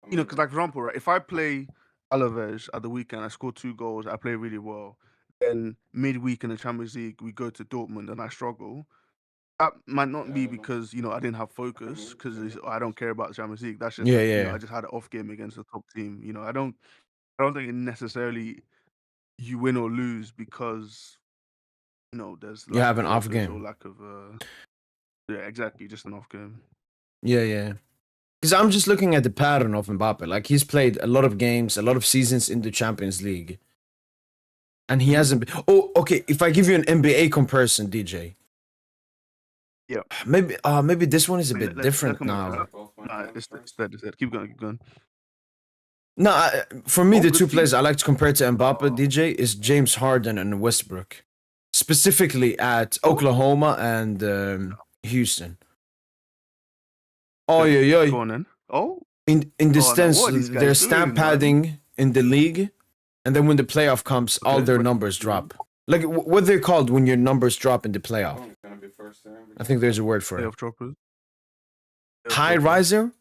because like for example, right, if I play Alaves at the weekend, I score 2 goals, I play really well. Then midweek in the Champions League, we go to Dortmund and I struggle. That might not be because I didn't have focus because I don't care about the Champions League. That's just Yeah, that yeah. I just had an off game against the top team. I don't think it necessarily you win or lose because there's You lack have of an off focus or game. lack of yeah, exactly, just an off game. Yeah, yeah. Because I'm just looking at the pattern of Mbappe. Like he's played a lot of games, a lot of seasons in the Champions League, and he hasn't been. Oh, okay. If I give you an NBA comparison, DJ, Yeah, maybe this one is a Wait, bit let's different come back to now. that. Nah, it's dead. Keep going. No, for me, Oh, the good two players team. I like to compare to Mbappe, DJ, is James Harden and Westbrook, specifically at Oklahoma and Houston. Oh, yeah, Go yeah. on then. Oh, In the oh no, sense, what are these their guys stamp doing, man? padding in the league, and then when the playoff comes, all Okay, their what- numbers drop. Like what they're called when your numbers drop in the playoff. It's gonna be first there. I think there's a word for it. Playoff droppers. High riser?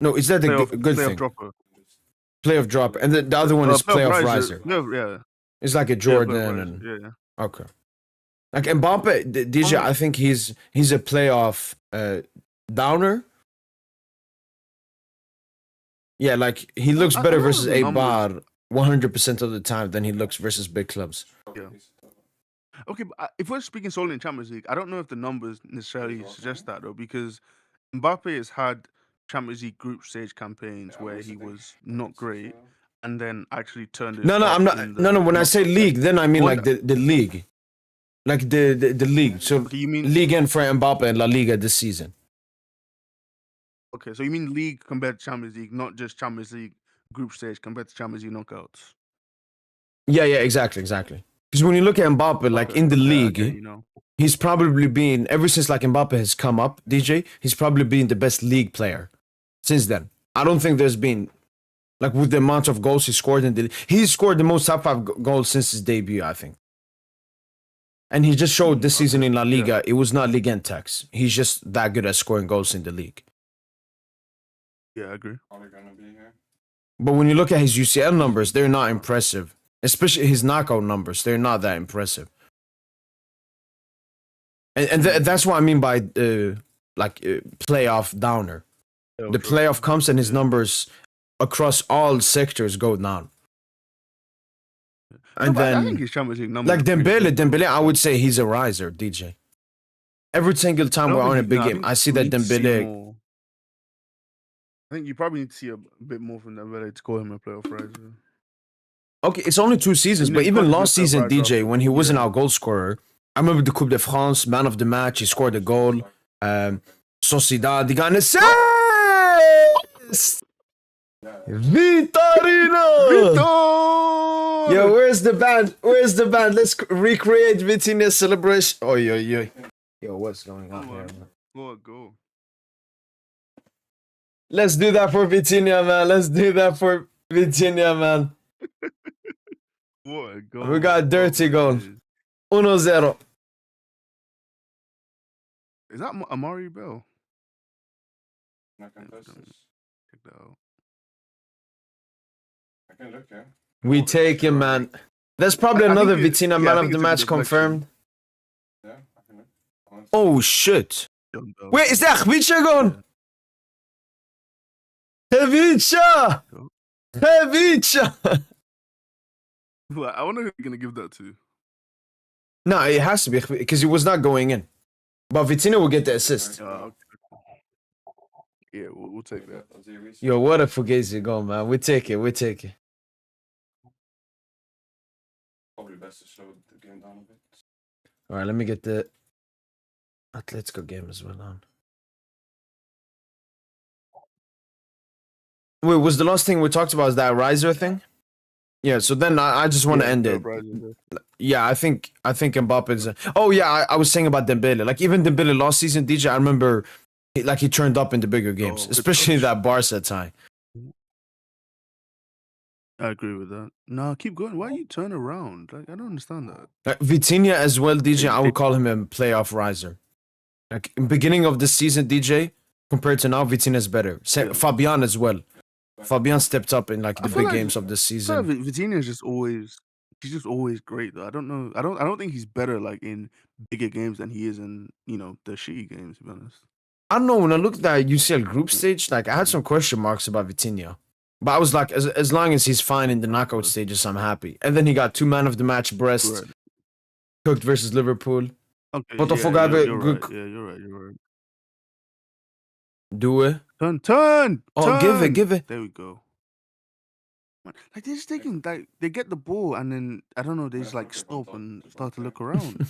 No, is that the good playoff thing? dropper. Playoff dropper, and the other one is playoff riser. Yeah, It's like a playoff Jordan riser. and Yeah. okay. Like Mbappe, DJ, I think he's a playoff downer. Yeah, like he looks better don't know versus the a numbers. bar 100% of the time than he looks versus big clubs. Yeah. Okay, but if we're speaking solely in Champions League, I don't know if the numbers necessarily suggest that though, because Mbappe has had Champions League group stage campaigns where he was not great, and then actually turned it. No, up I'm not. in No, when I say league, then I mean One- like the league, like the league. So Okay, you mean Ligue 1 for Mbappe and La Liga this season. okay? So you mean league compared to Champions League, not just Champions League group stage compared to Champions League knockouts. Yeah, exactly. Because when you look at Mbappe, like Okay, in the okay, league, again, he's probably been ever since like Mbappe has come up, DJ. He's probably been the best league player since then. I don't think there's been like with the amount of goals he scored in the he scored the most top 5 goals since his debut, I think. And he just showed this season in La Liga, it was not Ligue 1 tax. He's just that good at scoring goals in the league. Yeah, I agree. Probably gonna be here. But when you look at his UCL numbers, they're not impressive. Especially his knockout numbers, they're not that impressive. And that's what I mean by playoff downer. The playoff comes and his numbers across all sectors go down. And I think then, his Champions League numbers like are pretty good. Dembele, I would say he's a riser, DJ. Every single time I we're don't on a think big no, game, think I see we that need to see Dembele. more. I think you probably need to see a bit more from Dembele to call him a playoff riser. Okay, it's only 2 seasons, but even last season, DJ, when he wasn't our goal scorer, I remember the Coupe de France, man of the match. He scored a goal. Sociedad, he got an assist. Vitorino! Vitor! Yo, where's the band? Where's the band? Let's recreate Vitinha's celebration. Oh, yo. Yo, what's going on here, man? What a goal. Let's do that for Vitinha, man. Let's do that for Vitinha, man. What a goal. We got a dirty my goal. days. 1-0. Is that Amari Bell? I can test this. Check that out. I can look, yeah. We Oh, take him, sure. man. There's probably I think another it- Vitinha yeah, I man think of the it's a match deflection. confirmed. Yeah, I can look. I want to- Oh, shit. John Bell. Wait, is that Khvicha gone? Khvicha! Oh. Khvicha! Well, I wonder who you're gonna give that to. No, it has to be because he was not going in. But Vitinha will get the assist. Okay. Yeah, we'll take that. I'll do research. Yo, what a Fugazi goal, man. We take it. Probably best to slow the game down a bit. All right, let me get the Atletico game as well on. Wait, was the last thing we talked about is that riser thing? Yeah, so then I just want to end it. Yeah, I think Mbappe's. Oh yeah, I was saying about Dembele. Like even Dembele last season, DJ, I remember, he turned up in the bigger games, good especially touch. that Barca tie. I agree with that. No, keep going. Why you turn around? Like I don't understand that. Like Vitinha as well, DJ. I would call him a playoff riser. Like in beginning of the season, DJ, compared to now, Vitinha's better. Yeah. Fabian as well. Fabian stepped up in like the I feel big like- games of the I feel season. like Vitinha is he's just always great though. I don't know. I don't think he's better like in bigger games than he is in, the shitty games, to be honest. I don't know, when I looked at that UCL group stage, like I had some question marks about Vitinha. But I was like, as long as he's fine in the knockout stages, I'm happy. And then he got 2 man of the match Brest, Right. cooked versus Liverpool. Okay. Botafogo yeah, have a you're good right. Yeah, you're right. Do it. Turn. Oh, give it. There we go. Man, like they're just taking like they get the ball and then I don't know, they just like stop and start to look around.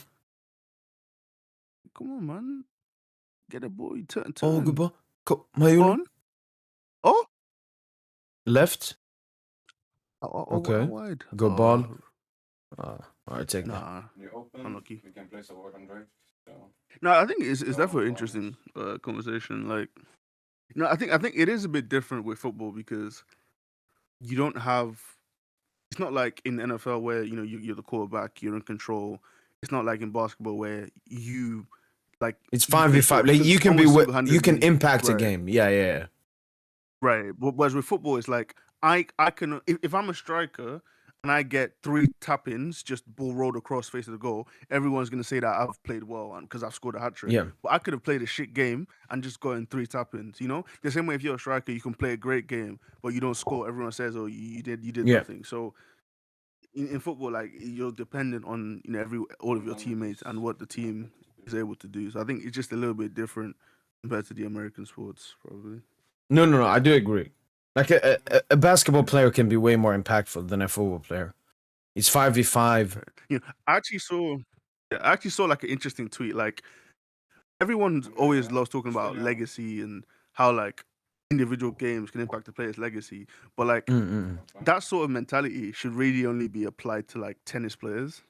Come on, man. Get the ball, you turn. Oh, good ball. Go Mayulu. on. Oh, Left. okay. Wide. Good ball. All right, take that. Nah. You're open. Unlucky. We can place a word on drive. So. No, I think it's definitely an interesting conversation. Like, I think it is a bit different with football because you don't have. It's not like in the NFL where you're the quarterback, you're in control. It's not like in basketball where you like. It's you can 5v5. sort- Like you can be almost you can single-handedly- impact a right. game. Yeah. Right. But whereas with football, it's like I can if I'm a striker and I get 3 tap-ins, just ball rolled across face of the goal, everyone's gonna say that I've played well and because I've scored a hat trick. Yeah. But I could have played a shit game and just gotten 3 tap-ins. The same way if you're a striker, you can play a great game, but you don't score. Everyone says, "Oh, you did Yeah. nothing." So in football, like you're dependent on all of your teammates and what the team is able to do. So I think it's just a little bit different compared to the American sports, probably. No. I do agree. Like a basketball player can be way more impactful than a football player. It's 5v5. I actually saw like an interesting tweet. Like everyone always loves talking about legacy and how like individual games can impact the player's legacy, but like that sort of mentality should really only be applied to like tennis players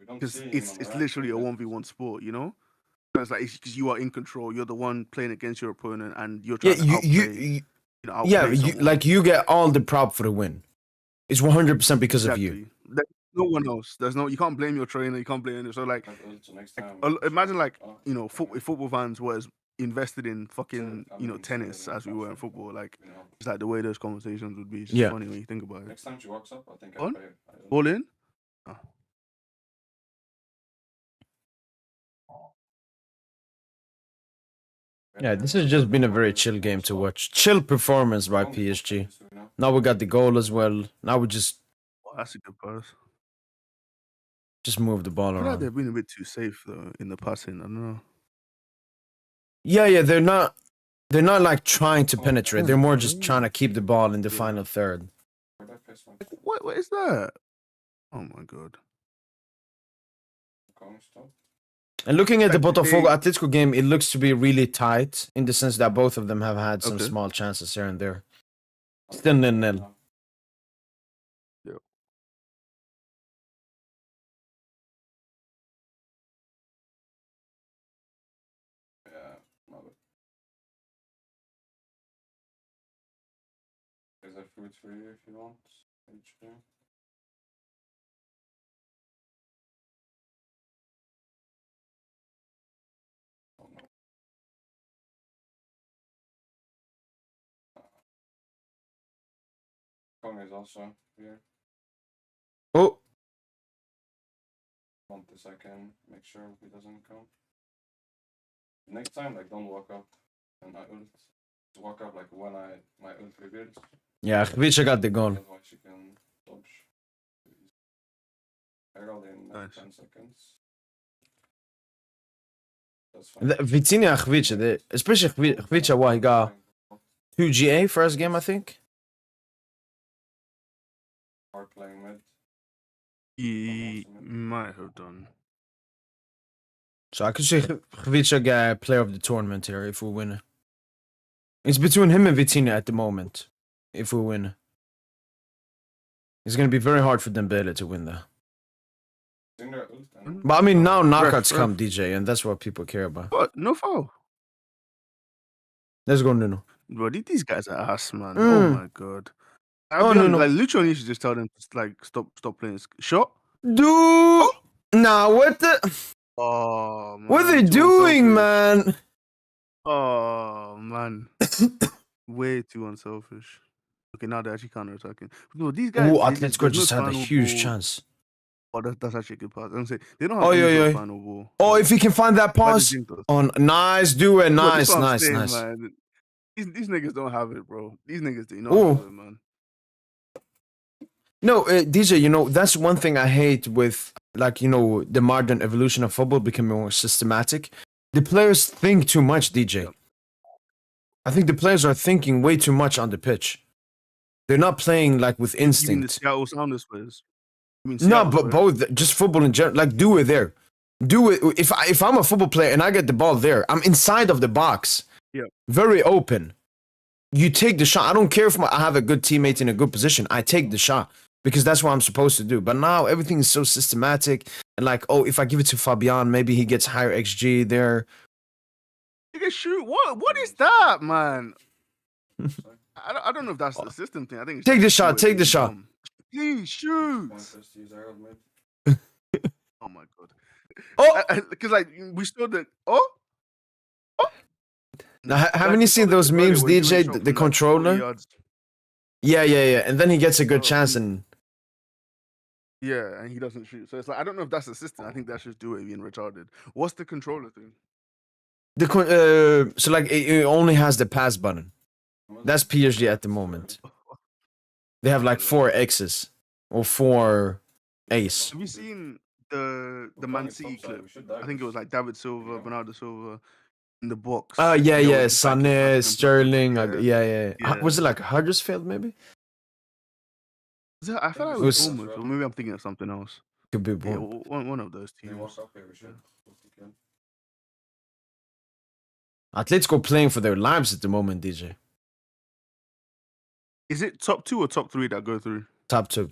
because it's literally a 1v1 sport. It's like because you are in control, you're the one playing against your opponent, and you're trying to outplay. Like you get all the prop for the win. It's 100% because of you. Exactly. There's no one else. You can't blame your trainer. You can't blame it. So like, imagine like if football fans were as invested in fucking tennis as we were in football. Like it's like the way those conversations would be. It's just funny when you think about it. Next time she walks up, I think On? I All in. Yeah, this has just been a very chill game to watch. Chill performance by PSG. Now we got the goal as well. Now we just That's a good pass. move the ball I feel like they've around. been a bit too safe though in the passing. I don't know. Yeah, they're not like trying to penetrate. They're more just trying to keep the ball in the final third. What is that? Oh my god. And looking at the Like, Botafogo they- Atletico game, it looks to be really tight in the sense that both of them have had some Okay. small chances here and there. Still 0-0. Yeah, love it. There's a fruit for you if you want. HP. Oh no. Kong is also here. Oh, Want a second, make sure he doesn't come. Next time, like, don't walk up and I ult. Just walk up like when my ult reveals. yeah, Khvicha got the goal. Otherwise you can dodge. I got in Nice. 10 seconds. That's fine. Vitinha Khvicha, especially Khvicha, what he got 2 GA first game, I think. Hard playing mid. He might have done. So I could say Khvicha got player of the tournament here if we win. It's between him and Vitinha at the moment. If we win, it's gonna be very hard for Dembele to win though. In their ult and But I mean, now knockouts ref. come, DJ, and that's what people care about. What? No foul. Let's go, Nuno. Bro, these guys are ass, man. Oh Mm. my god. Oh, I'll be honest, no. like Lucho needs to just tell them to like stop playing. Shot. Dude, nah, what the? Oh man. What are they too doing, unselfish. man? Oh man. Way too unselfish. Okay, now they're actually counter attacking. No, these guys. Oh, they Atletico there's just no had a final huge ball. chance. Oh, that's actually a good pass. I'm saying they don't have Oh, any yeah, sort of yeah. final ball. Oh, Like, if he can find that why pass. did you think Oh, nice, do it. Bro, this Nice, is what I'm nice, saying, nice. man. These niggas don't have it, bro. These niggas do not Ooh. have it, man. No, DJ, you know, that's one thing I hate with, like, you know, the modern evolution of football becoming more systematic. The players think too much, DJ. Yep. I think the players are thinking way too much on the pitch. They're not playing, like, with You mean the instinct. Seattle Sounders players? You mean No, Seattle, but right? both, just football in general. Like, do it there. Do it. If I'm a football player and I get the ball there, I'm inside of the box. Yeah. Very open. You take the shot. I don't care if I have a good teammate in a good position. I take the shot because that's what I'm supposed to do. But now everything is so systematic and like, oh, if I give it to Fabian, maybe he gets higher XG there. You can shoot. What is that, man? I don't know if that's the system thing. I think it's Take just the shot, way take the being shot. dumb. Please shoot. Point us to use our mid. Oh my god. Oh, Because like we saw the now, haven't you seen those memes, DJ? The controller. Yeah. And then he gets a good chance and Yeah, and he doesn't shoot. So it's like I don't know if that's the system. I think that's just do it being retarded. What's the controller thing? so like it only has the pass button. That's PSG at the moment. They have like 4 X's or 4 ace. Have you seen the Man City clip? I think it was like David Silva, Bernardo Silva in the box. Oh They yeah, were just back and forth Sané, and Sterling. forth. Yeah. Was it like Huddersfield maybe? I feel like it It was was- Bournemouth, or maybe I'm thinking of something else. Could be Yeah, both. one of those They teams. walk up here, we should. Atletico playing for their lives at the moment, DJ. Is it top 2 or top 3 that go through? Top two.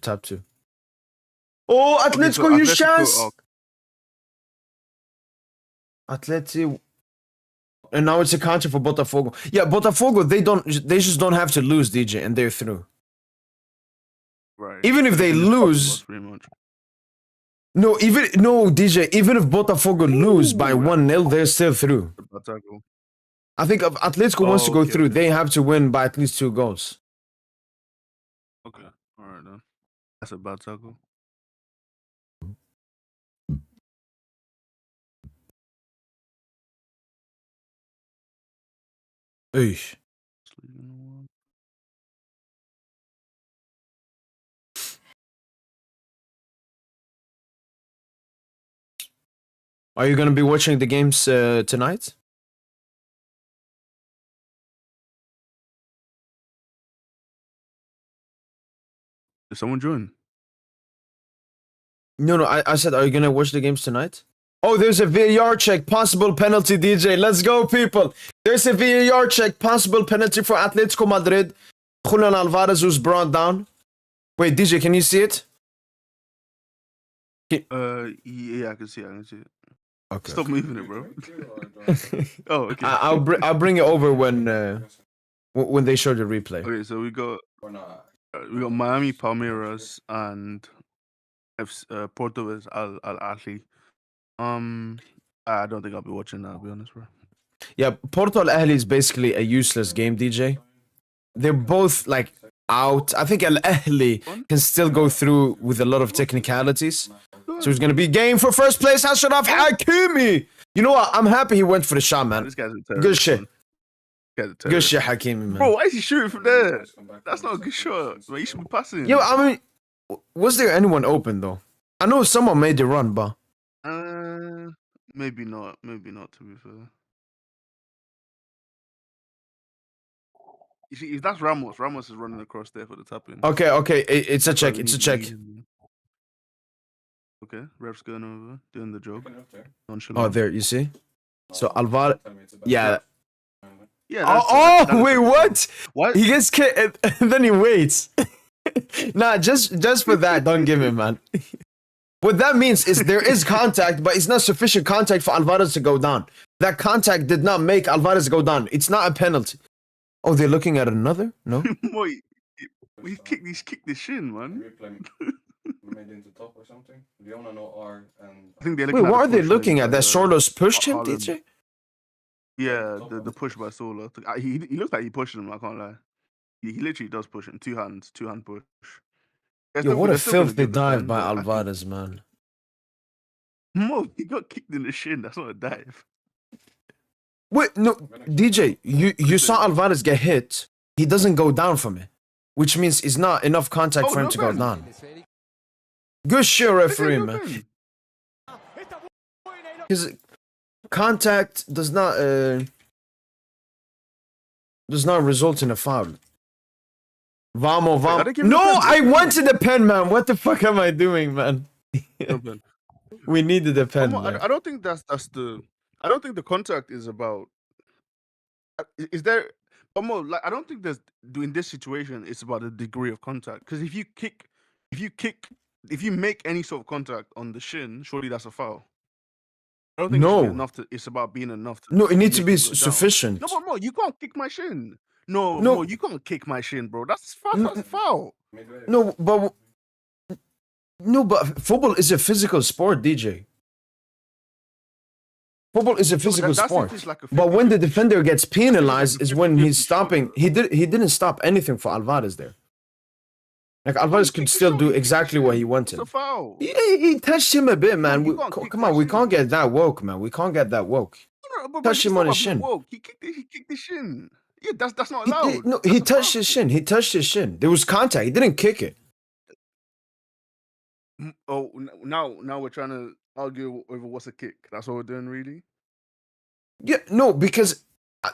Oh, Okay, Atletico, so you Atletico chance. are- Atletico. And now it's a counter for Botafogo. Yeah, Botafogo, they just don't have to lose, DJ, and they're through. Right. Even if they It's just top lose- loss, pretty much. No, DJ, even if Botafogo lose by Ooh. 1-0, they're still through. Bad tackle. I think if Atletico wants to go Okay, through, okay. they have to win by at least 2 goals. Okay, all right then. That's a bad tackle. Eesh. Are you going to be watching the games tonight? Did someone join? No, I said, are you going to watch the games tonight? Oh, there's a VAR check. Possible penalty, DJ. Let's go, people. There's a VAR check. Possible penalty for Atletico Madrid. Julian Alvarez was brought down. Wait, DJ, can you see it? Yeah, I can see it. Okay. Stop moving it, bro. Oh, okay. I'll bring it over when they show the replay. Okay, so we got Miami Palmeiras and Porto vs Al Ahly. I don't think I'll be watching that, I'll be honest, bro. Yeah, Porto Al Ahly is basically a useless game, DJ. They're both like out. I think Al Ahly can still go through with a lot of technicalities. So it's gonna be game for first place. Ashraf Hakimi. You know what? I'm happy he went for the shot, man. This guy's a terrorist. Good shit. Good shit, Hakimi, man. Bro, why is he shooting from there? That's not a good shot. But you should be passing. Yeah, I mean, was there anyone open though? I know someone made the run, but maybe not. Maybe not. To be fair. You see, if that's Ramos is running across there for the tap in. Okay, it's a check. It's a check. Okay, ref's going over, doing the job. Oh, there, you see? So Alvarez, yeah. Yeah. Wait, what? What? He gets kicked and then he waits. Nah, just for that, don't give him, man. What that means is there is contact, but it's not sufficient contact for Alvarez to go down. That contact did not make Alvarez go down. It's not a penalty. Oh, they're looking at another? No? Wait, he kicked the shin, man. Made into top or something. The owner no R and. I think they're Wait, what are they looking at? That Solos pushed him, DJ? Yeah, the push by Solo. He looks like he pushed him. I can't lie. He literally does push him. Two hand push. Yo, what a filthy dive by Alvarez, man. Mo, he got kicked in the shin. That's not a dive. Wait, no, DJ, you saw Alvarez get hit. He doesn't go down from it, which means it's not enough contact for him to go down. Good shit, referee, man. Because contact does not result in a foul. Vamos. No, I went to the pen, man. What the fuck am I doing, man? We needed the pen. Man. I don't think that's the. I don't think the contact is about. Is there? Like, I don't think there's in this situation. It's about the degree of contact. Because if you make any sort of contact on the shin, surely that's a foul. I don't think it's enough to. It's about being enough. No, it needs to be sufficient. No, but no, you can't kick my shin. No, you can't kick my shin, bro. That's foul. That's a foul. No, but football is a physical sport, DJ. Football is a physical sport. But when the defender gets penalized is when he's stopping. He didn't stop anything for Alvarez there. Like Alvarez could still do exactly what he wanted. It's a foul. He touched him a bit, man. Come on, we can't get that woke, man. We can't get that woke. Touch him on his shin. He kicked the shin. Yeah, that's not allowed. No, he touched his shin. He touched his shin. There was contact. He didn't kick it. Oh, now we're trying to argue over what's a kick. That's what we're doing, really? Yeah, no, because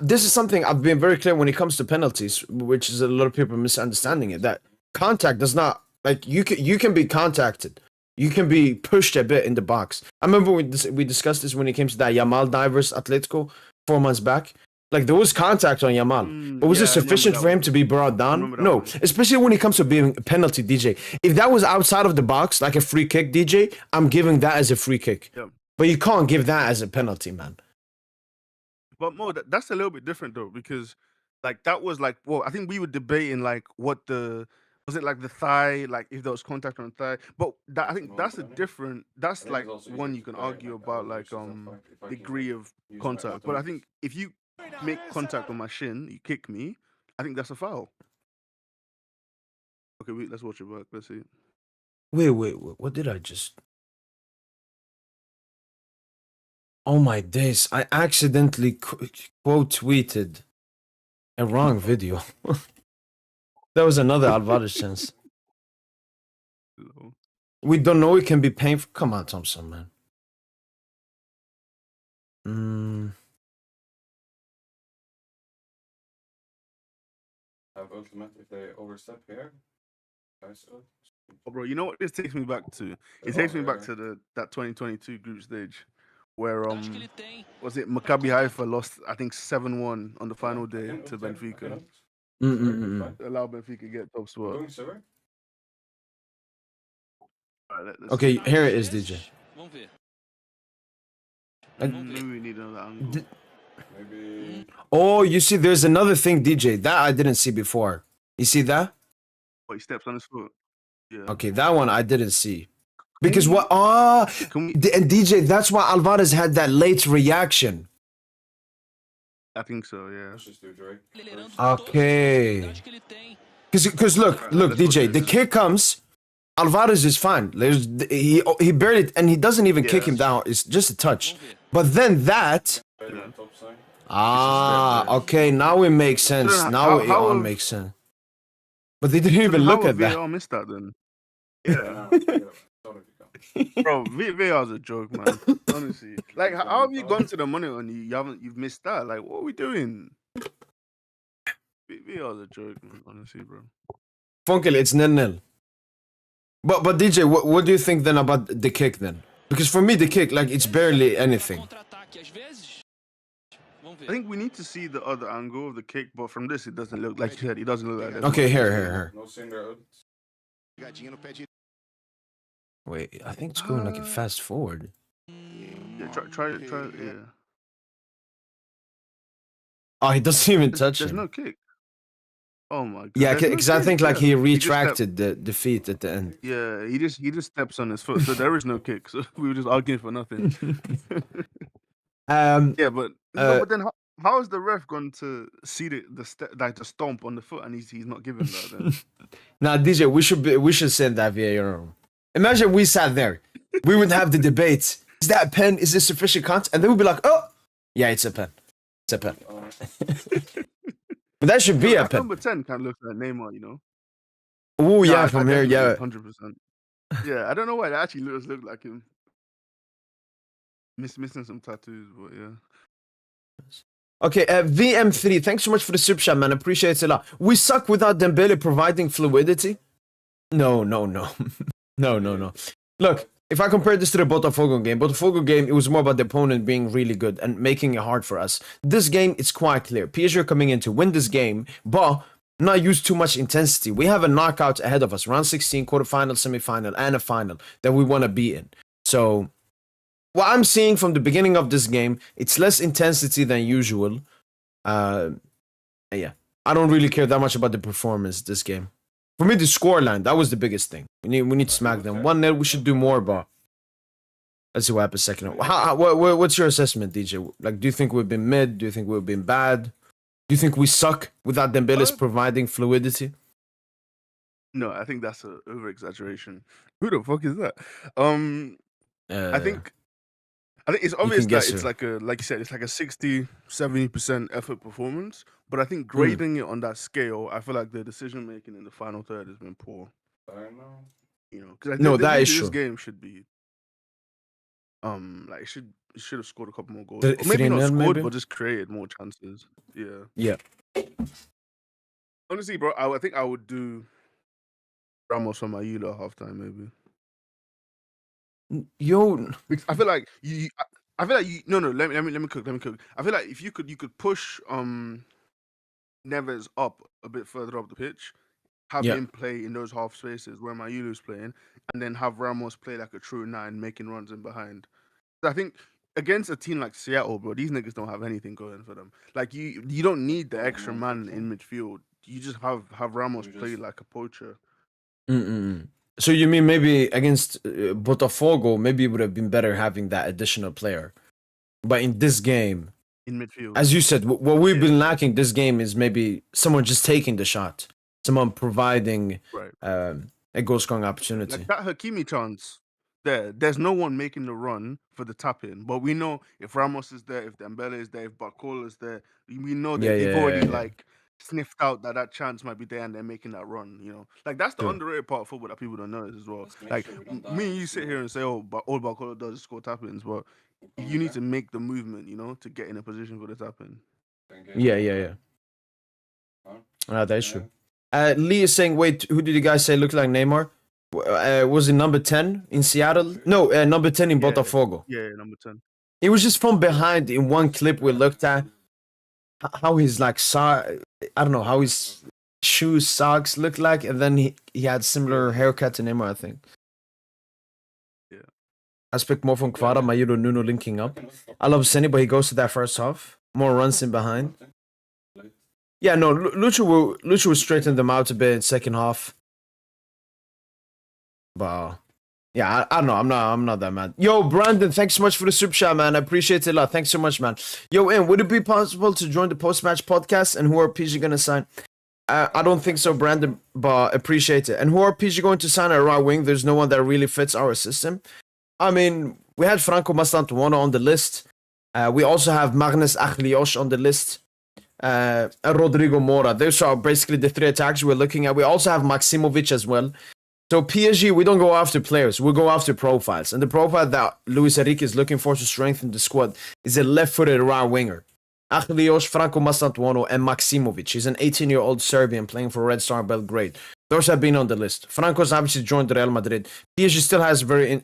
this is something I've been very clear when it comes to penalties, which is a lot of people misunderstanding it. That contact does not, like, you can be contacted. You can be pushed a bit in the box. I remember we discussed this when it came to that Yamal divers Atletico 4 months back. Like, there was contact on Yamal. But was it sufficient for him to be brought down? No. Especially when it comes to being a penalty, DJ. If that was outside of the box, like a free kick, DJ, I'm giving that as a free kick. Yeah. But you can't give that as a penalty, man. But Mo, that's a little bit different, though, because, like, that was, like, well, I think we were debating, like, what was it, like, the thigh, like, if there was contact on the thigh? But I think that's a different, that's, like, one you can argue about, like, degree of contact. But I think if you make contact on my shin, you kick me, I think that's a foul. Okay, let's watch it back. Let's see. Wait. What did I just... Oh my days. I accidentally quote tweeted a wrong video. That was another Alvarez chance. We don't know it can be painful. Come on, Thompson, man. Have ultimate if they overstep here. Oh, bro, you know what this takes me back to? It takes me back to that 2022 group stage where was it Maccabi Haifa lost I think 7-1 on the final day to Benfica. Allow Benfica to get top spot. Alright, let's Okay, see. here it is, DJ. Maybe we need another angle. Maybe. Oh, you see, there's another thing, DJ, that I didn't see before. You see that? Oh, he steps on his foot. Yeah. Okay, that one I didn't see. Because Can what? Can we? And DJ, that's why Alvarez had that late reaction. I think so. Yeah. Let's just do Drake. Okay. Because look, Let's DJ, watch the this. kick comes. Alvarez is fine. He barely, and he doesn't even kick him Yes. down. It's just a touch. But then that. Right on top side. Okay, now it makes sense. So Now it all have- makes sense. But they didn't even look at that. VAR missed that then. Yeah. Yeah. no, yeah, sorry if you can't. Bro, VAR's a joke, man. Honestly, like, how have you gone to the money and you've missed that? Like, what are we doing? VAR's a joke, man. Honestly, bro. Funkel, it's 0-0. But DJ, what do you think then about the kick then? Because for me, the kick, like, it's barely anything. I think we need to see the other angle of the kick, but from this, it doesn't look like you said. It doesn't look like that. Okay, here. No cinder out. Wait, I think it's going like a fast forward. Yeah, try. Yeah. Oh, he doesn't even touch There's him. no kick. Oh my god. Yeah, there's no because I kick, think like he yeah. He just retracted the feet at the end. Yeah, he just steps on his foot, so there is no kick. So we were just arguing for nothing. Yeah, but no, but then how is the ref going to see the stomp on the foot and he's not giving that then? Now, DJ, we should send that VAR room. Imagine we sat there, we would have the debate. Is that a pen? Is this sufficient context? And then we'd be like, oh, yeah, it's a pen. It's a pen. But that should be a That pen. number 10 kind of looks like Neymar, you know? Oh yeah, from here, yeah. 100%. Yeah, I don't know why it actually look like him. Missing some tattoos, but yeah. Okay, VM3, thanks so much for the super chat, man. Appreciate it a lot. We suck without Dembele providing fluidity? No. No. Look, if I compare this to the Botafogo game, it was more about the opponent being really good and making it hard for us. This game, it's quite clear. PSG are coming in to win this game, but not use too much intensity. We have a knockout ahead of us, round 16, quarterfinal, semifinal, and a final that we want to be in. So what I'm seeing from the beginning of this game, it's less intensity than usual. Yeah, I don't really care that much about the performance this game. For me, the scoreline, that was the biggest thing. We need to smack them. 1-0, we should do more, but let's see what happens second. What's your assessment, DJ? Like, do you think we've been mid? Do you think we've been bad? Do you think we suck without Dembele's providing fluidity? No, I think that's an over-exaggeration. Who the fuck is that? I think it's obvious that it's like you said, it's like a 60-70% effort performance. But I think grading it on that scale, I feel like the decision making in the final third has been poor. I don't know. You know, because I think is this true. game should be like it should have scored a couple more goals. The Or maybe not 3-0 scored, maybe? but just created more chances. Yeah. Yeah. Honestly, bro, I think I would do Ramos for Mayula halftime, maybe. Yo, I feel like you. No. Let me cook. I feel like if you could push Neves up a bit further up the pitch, have him play in those half spaces where Mayulu's playing, and then have Ramos play like a true 9, making runs in behind. I think against a team like Seattle, bro, these niggas don't have anything going for them. Like you don't need the extra man in midfield. You just have Ramos play like a poacher. So you mean maybe against Botafogo, maybe it would have been better having that additional player. But in this game, in midfield, as you said, what we've been lacking this game is maybe someone just taking the shot, someone providing a goal-scoring opportunity. Like that Hakimi chance, there's no one making the run for the tap-in. But we know if Ramos is there, if Dembele is there, if Barcola is there, we know that they've already like sniffed out that chance might be there and they're making that run, you know. Like that's the underrated part of football that people don't notice as well. Like me and you sit here and say, oh, but all Barcola does is score tap-ins, but you need to make the movement, you know, to get in a position for the tap-in. Yeah. That is true. Lee is saying, wait, who did you guys say looked like Neymar? Was it number 10 in Seattle? No, number 10 in Botafogo. Yeah, number 10. It was just from behind in one clip we looked at how his like I don't know how his shoes socks looked like, and then he had similar haircut to Neymar, I think. Yeah. Aspect more from Kvara, Mayuro, Nuno linking up. I love Senny, but he goes to that first half. More runs in behind. Yeah, no, Lucho will straighten them out a bit in second half. But yeah, I don't know. I'm not that mad. Yo, Brandon, thanks so much for the super chat, man. I appreciate it a lot. Thanks so much, man. Yo, Ian, would it be possible to join the post-match podcast? And who are PSG gonna sign? I don't think so, Brandon, but appreciate it. And who are PSG going to sign at right wing? There's no one that really fits our system. I mean, we had Franco Mastantuono on the list. We also have Magnus Achlios on the list. Rodrigo Mora. Those are basically the three attacks we're looking at. We also have Maximovic as well. So PSG, we don't go after players. We go after profiles. And the profile that Luis Enrique is looking for to strengthen the squad is a left-footed right winger. Achlios, Franco Mastantuono, and Maximovic. He's an 18-year-old Serbian playing for Red Star Belgrade. Those have been on the list. Franco's obviously joined Real Madrid. PSG still has very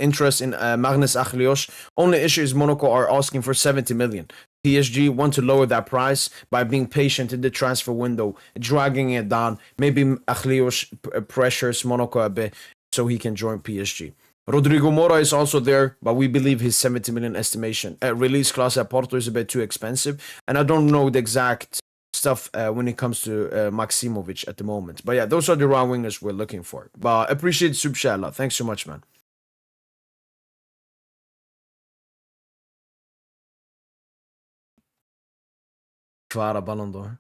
interest in Magnus Achlios. Only issue is Monaco are asking for 70 million. PSG want to lower that price by being patient in the transfer window, dragging it down. Maybe Achlios pressures Monaco a bit so he can join PSG. Rodrigo Mora is also there, but we believe his 70 million estimation. Release clause at Porto is a bit too expensive, and I don't know the exact stuff when it comes to Maximovic at the moment. But yeah, those are the right wingers we're looking for. But appreciate Sub Shala. Thanks so much, man. Kvara Ballon d'Or.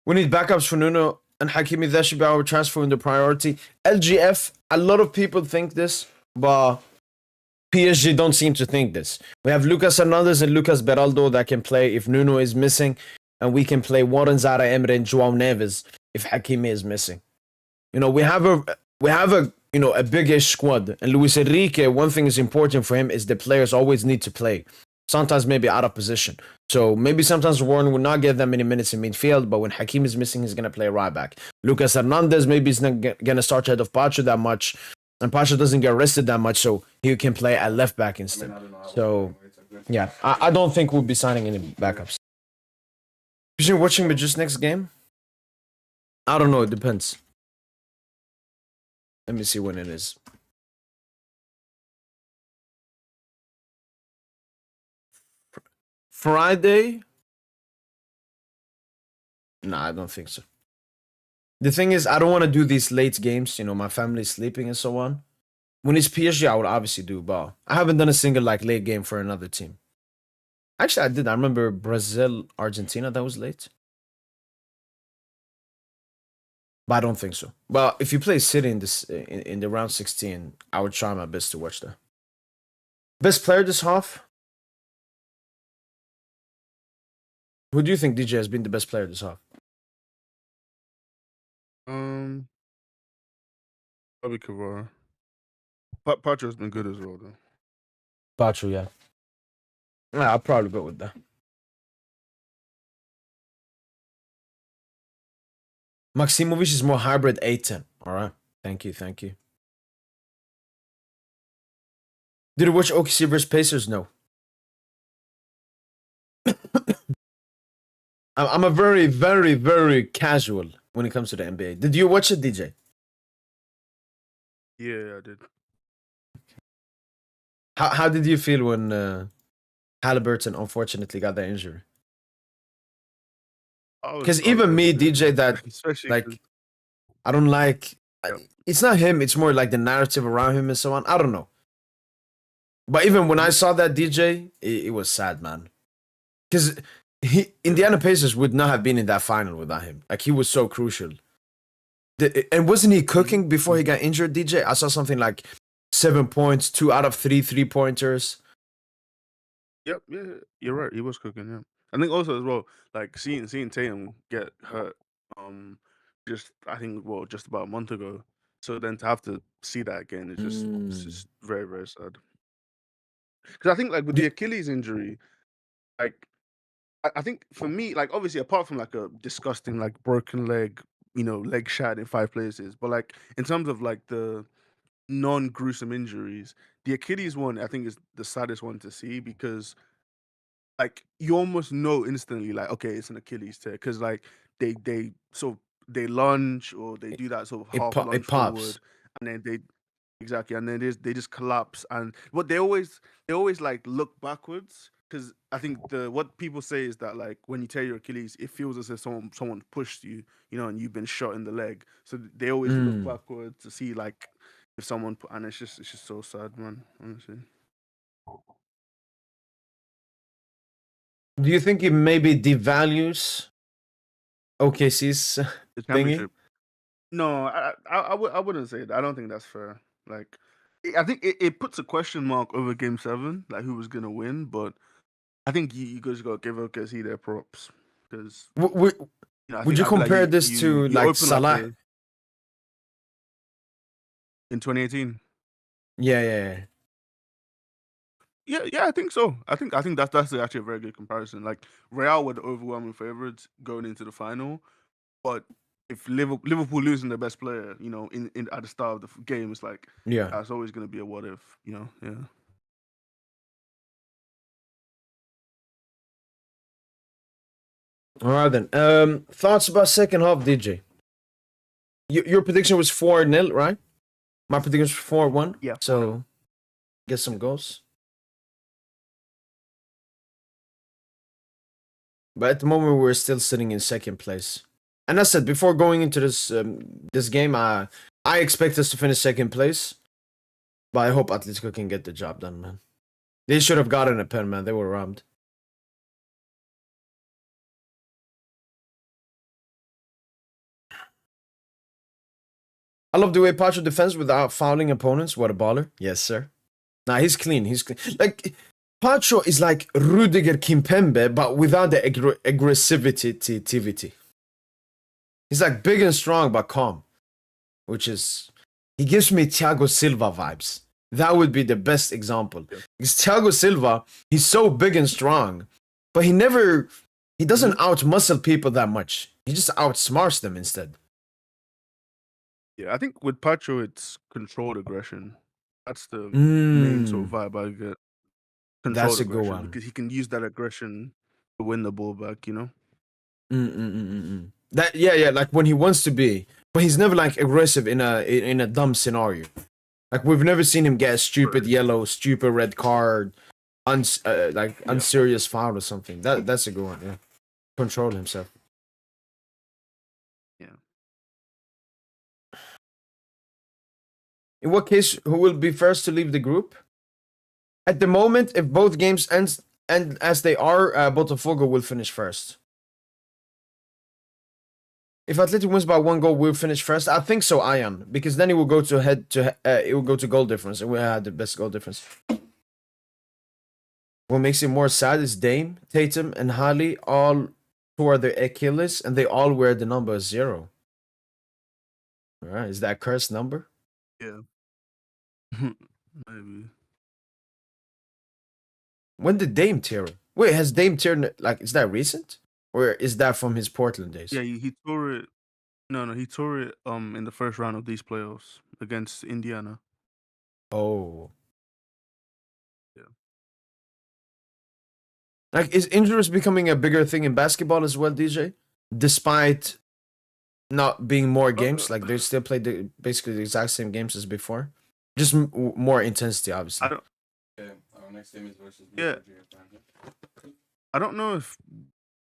We need backups for Nuno and Hakimi. That should be our transfer window priority. LGF, a lot of people think this, but PSG don't seem to think this. We have Lucas Hernandez and Lucas Beraldo that can play if Nuno is missing, and we can play Warren Zara Emre and Joao Neves if Hakimi is missing. You know, we have a a big-ish squad, and Luis Enrique, one thing is important for him is the players always need to play. Sometimes maybe out of position. So maybe sometimes Warren will not get that many minutes in midfield, but when Hakim is missing, he's going to play right back. Lucas Hernandez maybe is not going to start ahead of Pacho that much, and Pacho doesn't get rested that much, so he can play at left back instead. So, yeah, I don't think we'll be signing any backups. You're watching just next game? I don't know, it depends. Let me see when it is. Friday? Nah, I don't think so. The thing is, I don't want to do these late games. You know, my family's sleeping and so on. When it's PSG, I would obviously do ball. I haven't done a single late game for another team. Actually, I did. I remember Brazil, Argentina. That was late. But I don't think so. But if you play City in the round 16, I would try my best to watch that. Best player this half? Who do you think DJ has been the best player this half? Probably Kvara. Pacho's been good as well, though. Pacho, yeah. Yeah, I'll probably go with that. Maximovic is more hybrid 8-10. All right. Thank you. Thank you. Did you watch OKC vs Pacers? No. I'm a very, very, very casual when it comes to the NBA. Did you watch it, DJ? Yeah, I did. How did you feel when Halliburton unfortunately got that injury? Because even me, DJ, that especially like I don't like. Yeah. It's not him. It's more like the narrative around him and so on. I don't know. But even when I saw that DJ, it was sad, man. Because Indiana Pacers would not have been in that final without him. Like, he was so crucial. And wasn't he cooking before he got injured, DJ? I saw something like 7 points, 2 out of 3 3-pointers. Yep, yeah, you're right. He was cooking, yeah. I think also as well, like seeing Tatum get hurt, just I think just about a month ago. So then to have to see that again is it's Mm. just very very sad. Because I think like with the Achilles injury, like I think for me, like obviously apart from like a disgusting like broken leg, leg shattered in 5 places, but like in terms of like the non-gruesome injuries, the Achilles one I think is the saddest one to see because like you almost know instantly like okay it's an Achilles tear because like they sort of they lunge or they do that sort of half lunge It pops. forward and then exactly and then they just collapse and what they always like look backwards because I think the what people say is that like when you tear your Achilles it feels as if someone pushed you and you've been shot in the leg so they always look Mm. backwards to see like if someone and it's just so sad man honestly. Do you think it maybe devalues OKC's The thingy? championship. No, I wouldn't say that. I don't think that's fair. Like, I think it puts a question mark over Game 7, like who was gonna win. But I think you guys got to give OKC their props because W- would you I feel like compare this to you like open like Salah? a in 2018. Yeah, yeah, yeah. Yeah, I think so. I think that's actually a very good comparison. Like Real were the overwhelming favorites going into the final, but if Liverpool losing their best player, in at the start of the game, it's like Yeah. that's always going to be a what if, yeah. All right then. Thoughts about second half, DJ? Your prediction was 4-0, right? My prediction was 4-1. Yeah, 4-0. So get some goals. But at the moment, we're still sitting in second place. And as I said before going into this game, I expect us to finish second place. But I hope Atletico can get the job done, man. They should have gotten a pen, man. They were robbed. I love the way Pacho defends without fouling opponents. What a baller. Yes, sir. Nah, he's clean. He's clean. Like, Pacho is like Rudiger Kimpembe, but without the aggressivity. He's like big and strong, but calm. Which is, he gives me Thiago Silva vibes. That would be the best example. Yeah. Because Thiago Silva, he's so big and strong, but he doesn't out muscle people that much. He just outsmarts them instead. Yeah, I think with Pacho, it's controlled aggression. That's the main sort of Mm, vibe I get. that's Controlled a good aggression one. because he can use that aggression to win the ball back. That yeah, like when he wants to be, but he's never like aggressive in a dumb scenario. Like we've never seen him get a stupid Right. yellow, stupid red card, like Yeah. unserious foul or something. That's a good one. Yeah, control himself. Yeah. In what case, who will be first to leave the group? At the moment, if both games end as they are, Botafogo will finish first. If Atletico wins by 1 goal, we'll finish first. I think so, Ian, because then it will go to it will go to goal difference, and we had the best goal difference. What makes it more sad is Dame, Tatum, and Hali all tore their Achilles, and they all wear the number 0. All right, is that a cursed number? Yeah. Maybe. When did Dame tear it? Wait, has Dame teared like? Is that recent, or is that from his Portland days? Yeah, he tore it. No, he tore it in the first round of these playoffs against Indiana. Oh, Yeah. like is injuries becoming a bigger thing in basketball as well, DJ? Despite not being more games, like they still play basically the exact same games as before, just more intensity, I obviously. don't. Yeah, our next game is versus Yeah. PSG. Apparently. I don't know if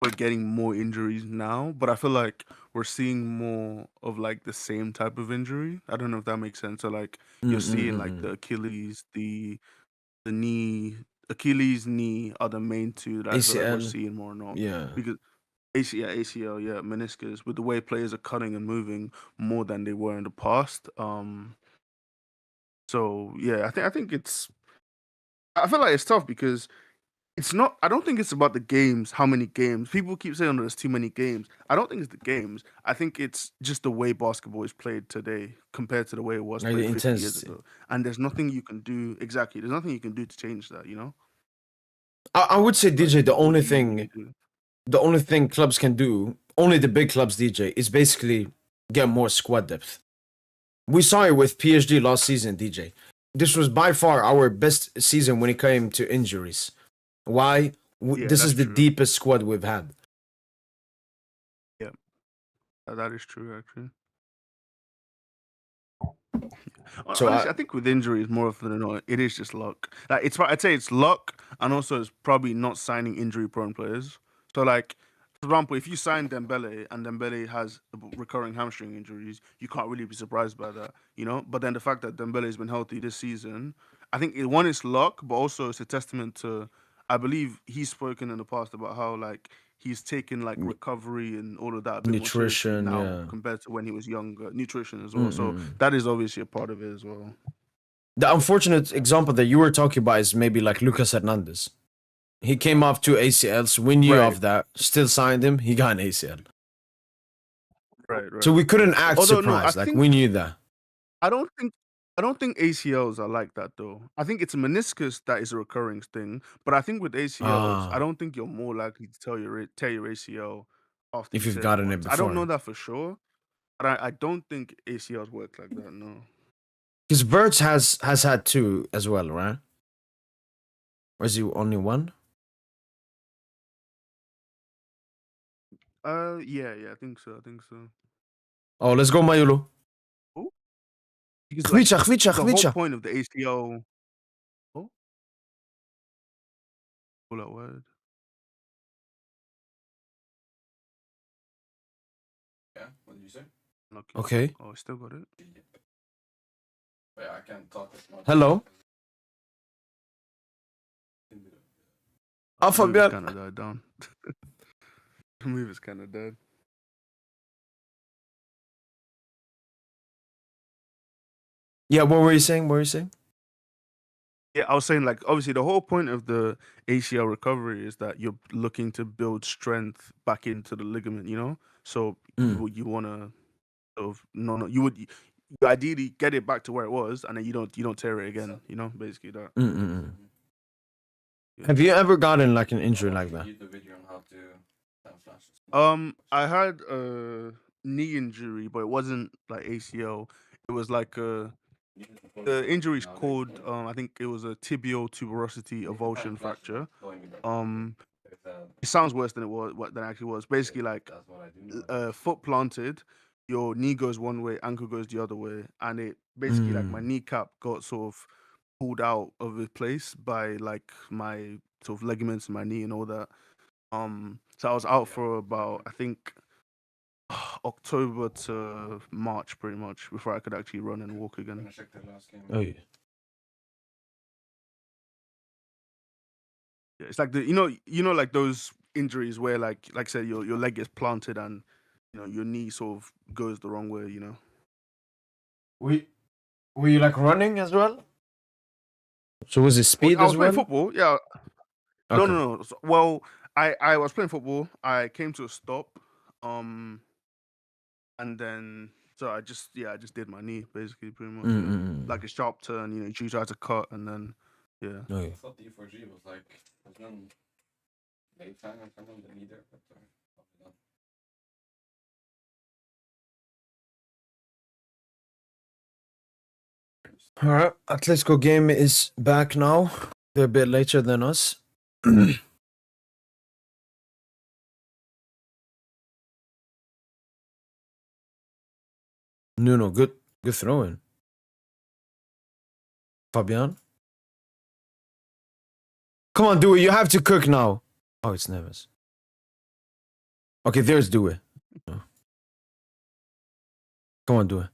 we're getting more injuries now, but I feel like we're seeing more of like the same type of injury. I don't know if that makes sense. So like you're seeing like the Achilles, the knee, Achilles, knee are the main two that I feel like we're ACL, seeing more now yeah. because ACL, yeah, meniscus with the way players are cutting and moving more than they were in the past. So yeah, I think it's. I feel like it's tough because It's not. I don't think it's about the games. How many games? People keep saying there's too many games. I don't think it's the games. I think it's just the way basketball is played today compared to the way it was Like the played 50 years intensity. ago. And there's nothing you can do. Exactly. There's nothing you can do to change that. I would say Like, DJ. what do you really do? The only thing clubs can do, only the big clubs, DJ, is basically get more squad depth. We saw it with PSG last season, DJ. This was by far our best season when it came to injuries. Why? Yeah, This that's is the true. deepest squad we've had. Yeah, that is true. Actually, So honestly, I think with injuries more often than not, it is just luck. Like I'd say it's luck, and also it's probably not signing injury-prone players. So, like, for example, if you sign Dembele and Dembele has recurring hamstring injuries, you can't really be surprised by that. But then the fact that Dembele has been healthy this season, I think one is luck, but also it's a testament to. I believe he's spoken in the past about how like he's taken like recovery and all of that a bit more seriously nutrition, now yeah. compared to when he was younger. Nutrition as well. So Mm-mm. that is obviously a part of it as well. The unfortunate example that you were talking about is maybe like Lucas Hernandez. He came off two ACLs. We knew Right, of that. Still signed him. He got an ACL. right, So right. we couldn't act Although no, surprised. Like we knew that. I don't think I don't think ACLs are like that though. I think it's a meniscus that is a recurring thing. But I think with ACLs, I Ah, don't think you're more likely to tear your ACL after if you you've tear it gotten it once. I don't know before. that for sure, but I don't think ACLs work like that. No. Because Verts has had two as well, right? Or is he only one? Yeah, I think so. I think so. Oh, let's go, Mayulu. Oh, because like Chwicha, chwicha, the whole chwicha. point of the ACL. Oh, pull that word. Yeah, what did you say? Lucky. Okay. Oh, I still got it. But yeah, I can't talk as much. Hello. Ah, The move is Fabian. kind of died down. The move is kind of dead. Yeah, what were you saying? What were you saying? Yeah, I was saying like obviously the whole point of the ACL recovery is that you're looking to build strength back into the ligament. So Mm. you want to sort of no you ideally get it back to where it was, and then you don't tear it again. Basically that. Mm-mm. Yeah. Have you ever gotten like an I injury like watched a that? YouTube video on how to time flashes. I had a knee injury, but it wasn't like ACL. It was like the injury is called I think it was a tibial tuberosity avulsion fracture. It sounds worse than it actually was. Basically, like That's what I do now. foot planted, your knee goes one way, ankle goes the other way, and it basically like my Mm. kneecap got sort of pulled out of its place by like my sort of ligaments in my knee and all that. So I was out for about I think October to March pretty much before I could actually run and walk I'm again. gonna check the last game. Oh yeah. Yeah, it's like like those injuries where like I said, your leg gets planted and your knee sort of goes the wrong way. We were you like running as well? So was it Well, speed I as was playing well? football. Yeah, no, Okay. no, no. Well, I was playing football. I came to a stop, um, and then so I just did my knee basically pretty much. Yeah, Mm-mm. like a sharp turn. You try to cut and then yeah. Oh I yeah. thought D4G was like was none big fan or something the leader, but probably not. All right. Atletico game is back now. They're a bit later than us. Nuno, good throwing. Fabian. Come on, do it. You have to cook now. Oh, it's Neves. Okay, there's do it. Come on, do it.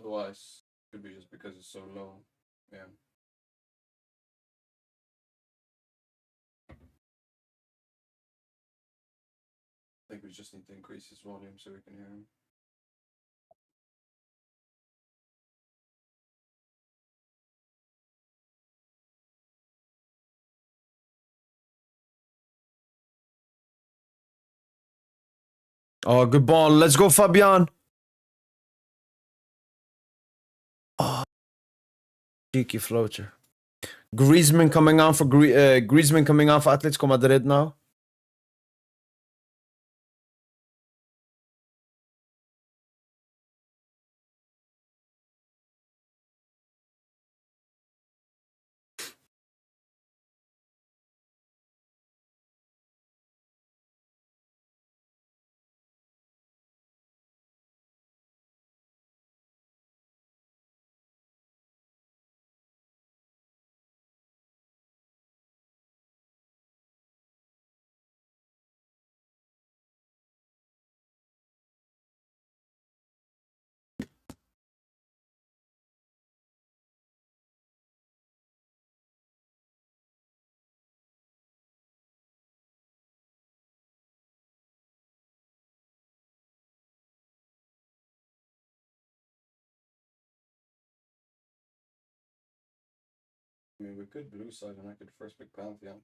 Otherwise, could be just because it's so low. Yeah. I think we just need to increase his volume so we can hear him. Oh, good ball. Let's go, Fabian. Oh, cheeky floater. Griezmann coming on for Griezmann coming on for Atletico Madrid now. I mean, we could blue side and I could first pick Pantheon.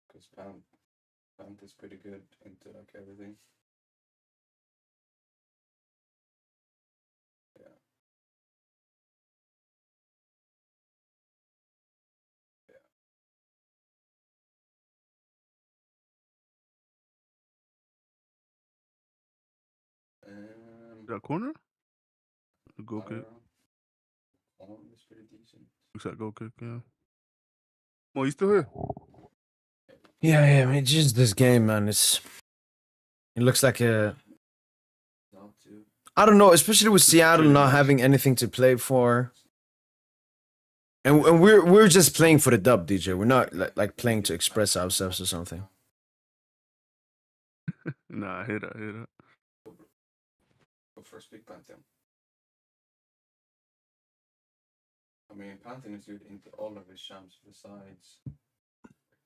Because Panth is pretty good into like everything. Yeah. That corner? The goal kick. It's pretty decent. Looks like goal kick, yeah. Oh, you still here? Yeah, I mean, just this game, man. It looks like a. Not too. I don't know, especially with Seattle not having anything to play for. And we're just playing for the dub, DJ. We're not like playing to express ourselves or something. Nah, I hear that, I hear that. Go first pick Pantheon. I mean, Pantheon is good into all of his champs besides.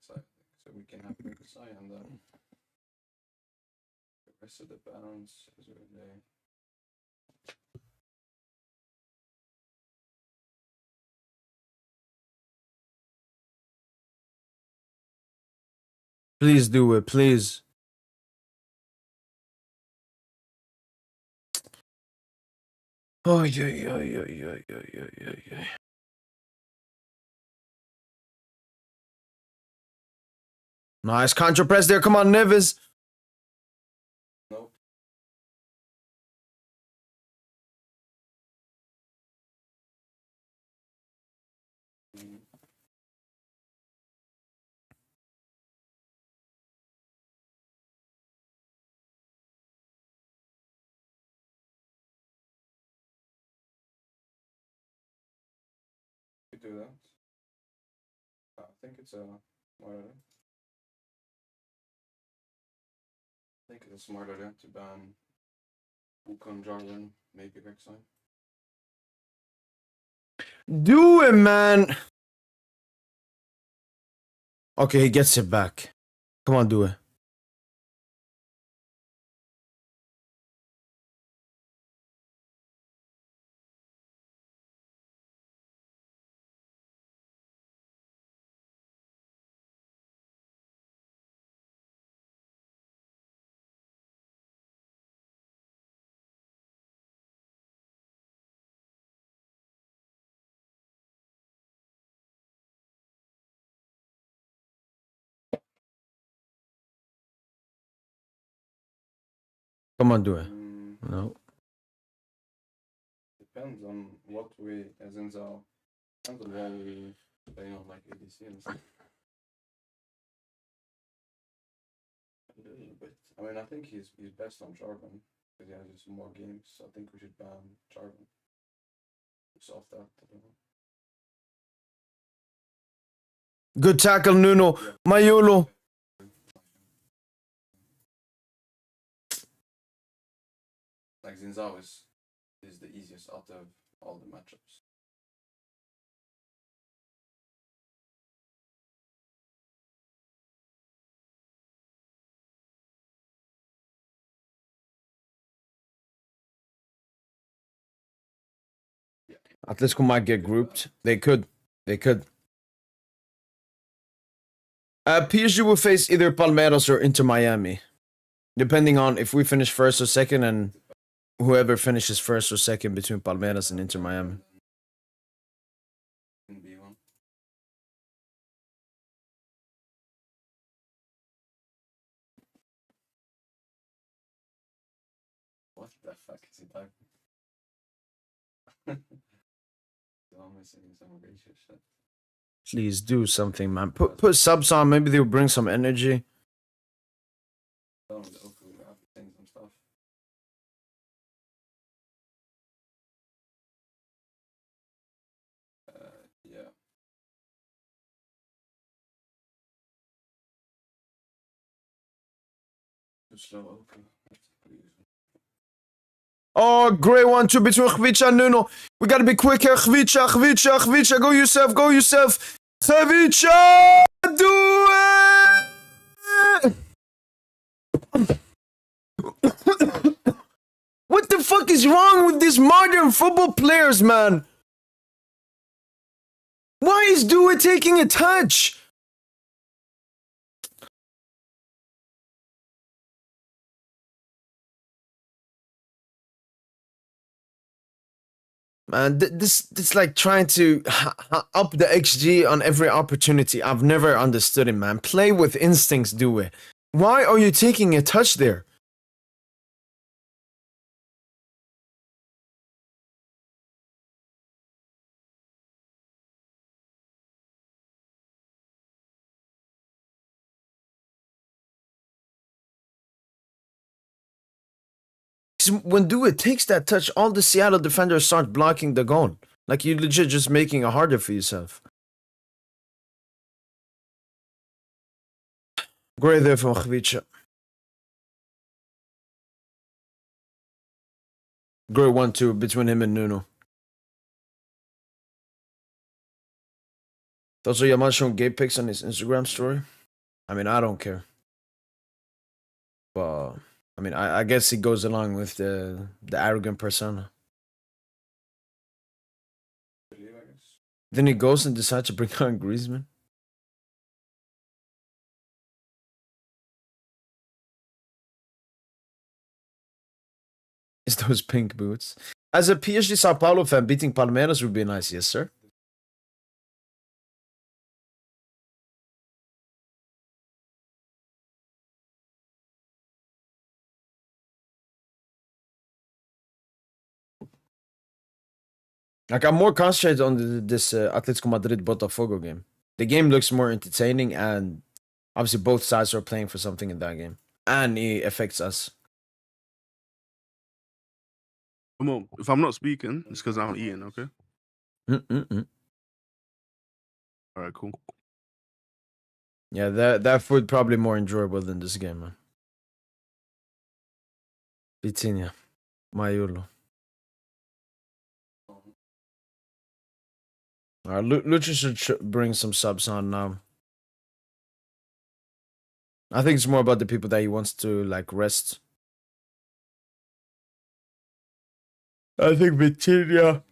So we can have Murkusai and then the rest of the bounce is really there. Please do it, please. Oh, yeah. Nice contra press there. Come on, Neves. Nope. You do that. I think it's a smarter. I think it's smarter to ban Wukong Jarvan, maybe Rek'Sai. Do it, man. Okay, he gets it back. Come on, do it. Come on, do it. No. Depends on what way, as in so, depends on what we play on like ADC and stuff. A little bit. I mean, I think he's best on Jarvan because he has just more games. So I think we should ban Jarvan. Solve that. I don't know. Good tackle, Nuno. Yeah. Mayolo. Like Zinzao is is the easiest out of all the matchups. Atletico might get grouped. They could. They could. PSG will face either Palmeiras or Inter Miami, depending on if we finish first or second, and whoever finishes first or second between Palmeiras and Inter Miami. In B1. What the fuck is he typing? I'm missing some racist shit. Please do something, man. Put subs on. Maybe they'll bring some energy. Down with Oku, we have to sing some stuff. Yeah. Too slow, Oku. Oh, great 1-2 between Khvicha and Nuno. We gotta be quicker. Khvicha. Go yourself. Khvicha, do it! What the fuck is wrong with these modern football players, man? Why is Due taking a touch? Man, this like trying to up the XG on every opportunity. I've never understood it, man. Play with instincts, Due. Why are you taking a touch there? When Due takes that touch, all the Seattle defenders start blocking the goal. Like you legit just making it harder for yourself. Great there from Khvicha. Great 1-2 between him and Nuno. Also, Yamal showing gay pics on his Instagram story. I mean, I don't care. But I mean, I guess he goes along with the arrogant persona. Then he goes and decides to bring on Griezmann. It's those pink boots. As a PSG Sao Paulo fan, beating Palmeiras would be nice, yes, sir. Like, I'm more concentrated on this Atletico Madrid Botafogo game. The game looks more entertaining, and obviously both sides are playing for something in that game. And it affects us. Well, if I'm not speaking, it's because I'm eating, okay? All right, cool. Yeah, that food probably more enjoyable than this game, man. Vitinha. Mayulo. Alright, Lucha should bring some subs on now. I think it's more about the people that he wants to, like, rest. I think Vitinha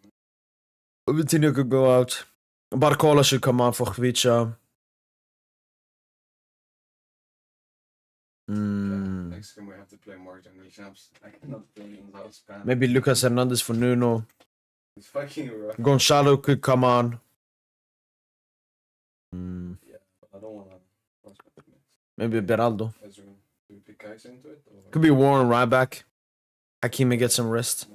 could go out. Barcola should come on for Khvicha. Next game we have to play more German champs. I cannot play without spam. Maybe Lucas Hernandez for Nuno. It's fucking rough. Gonzalo could come on. Yeah, but I don't wanna. Maybe Beraldo. Do we pick guys into it? Or? Could be Warren Ryback. Hakimi get some rest.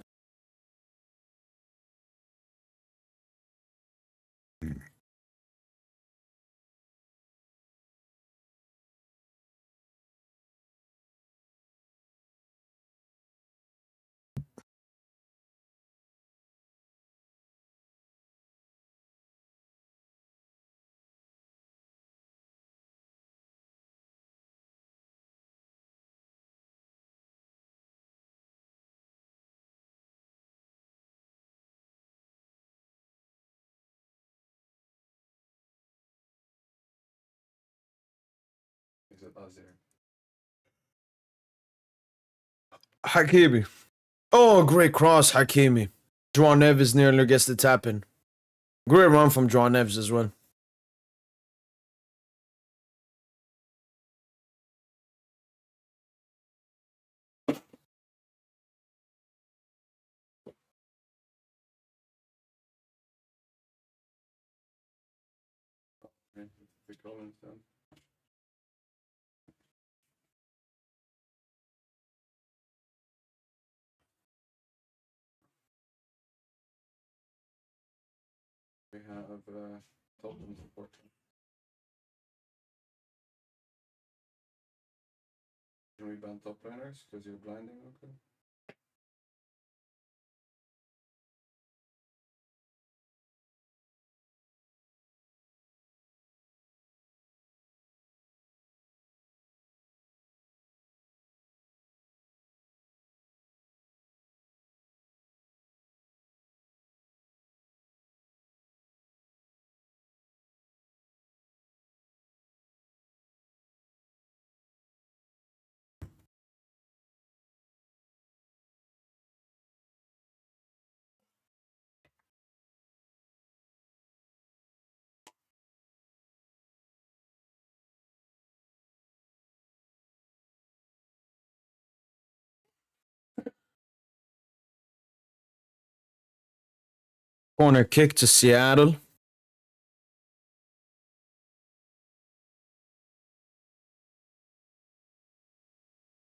Azir. Hakimi. Oh, great cross, Hakimi. Joao Neves nearly gets the tap in. Great run from Joao Neves as well. The goal instead. We have Tottenham supporting. Can we ban top laners because you're blinding? Okay. Corner kick to Seattle.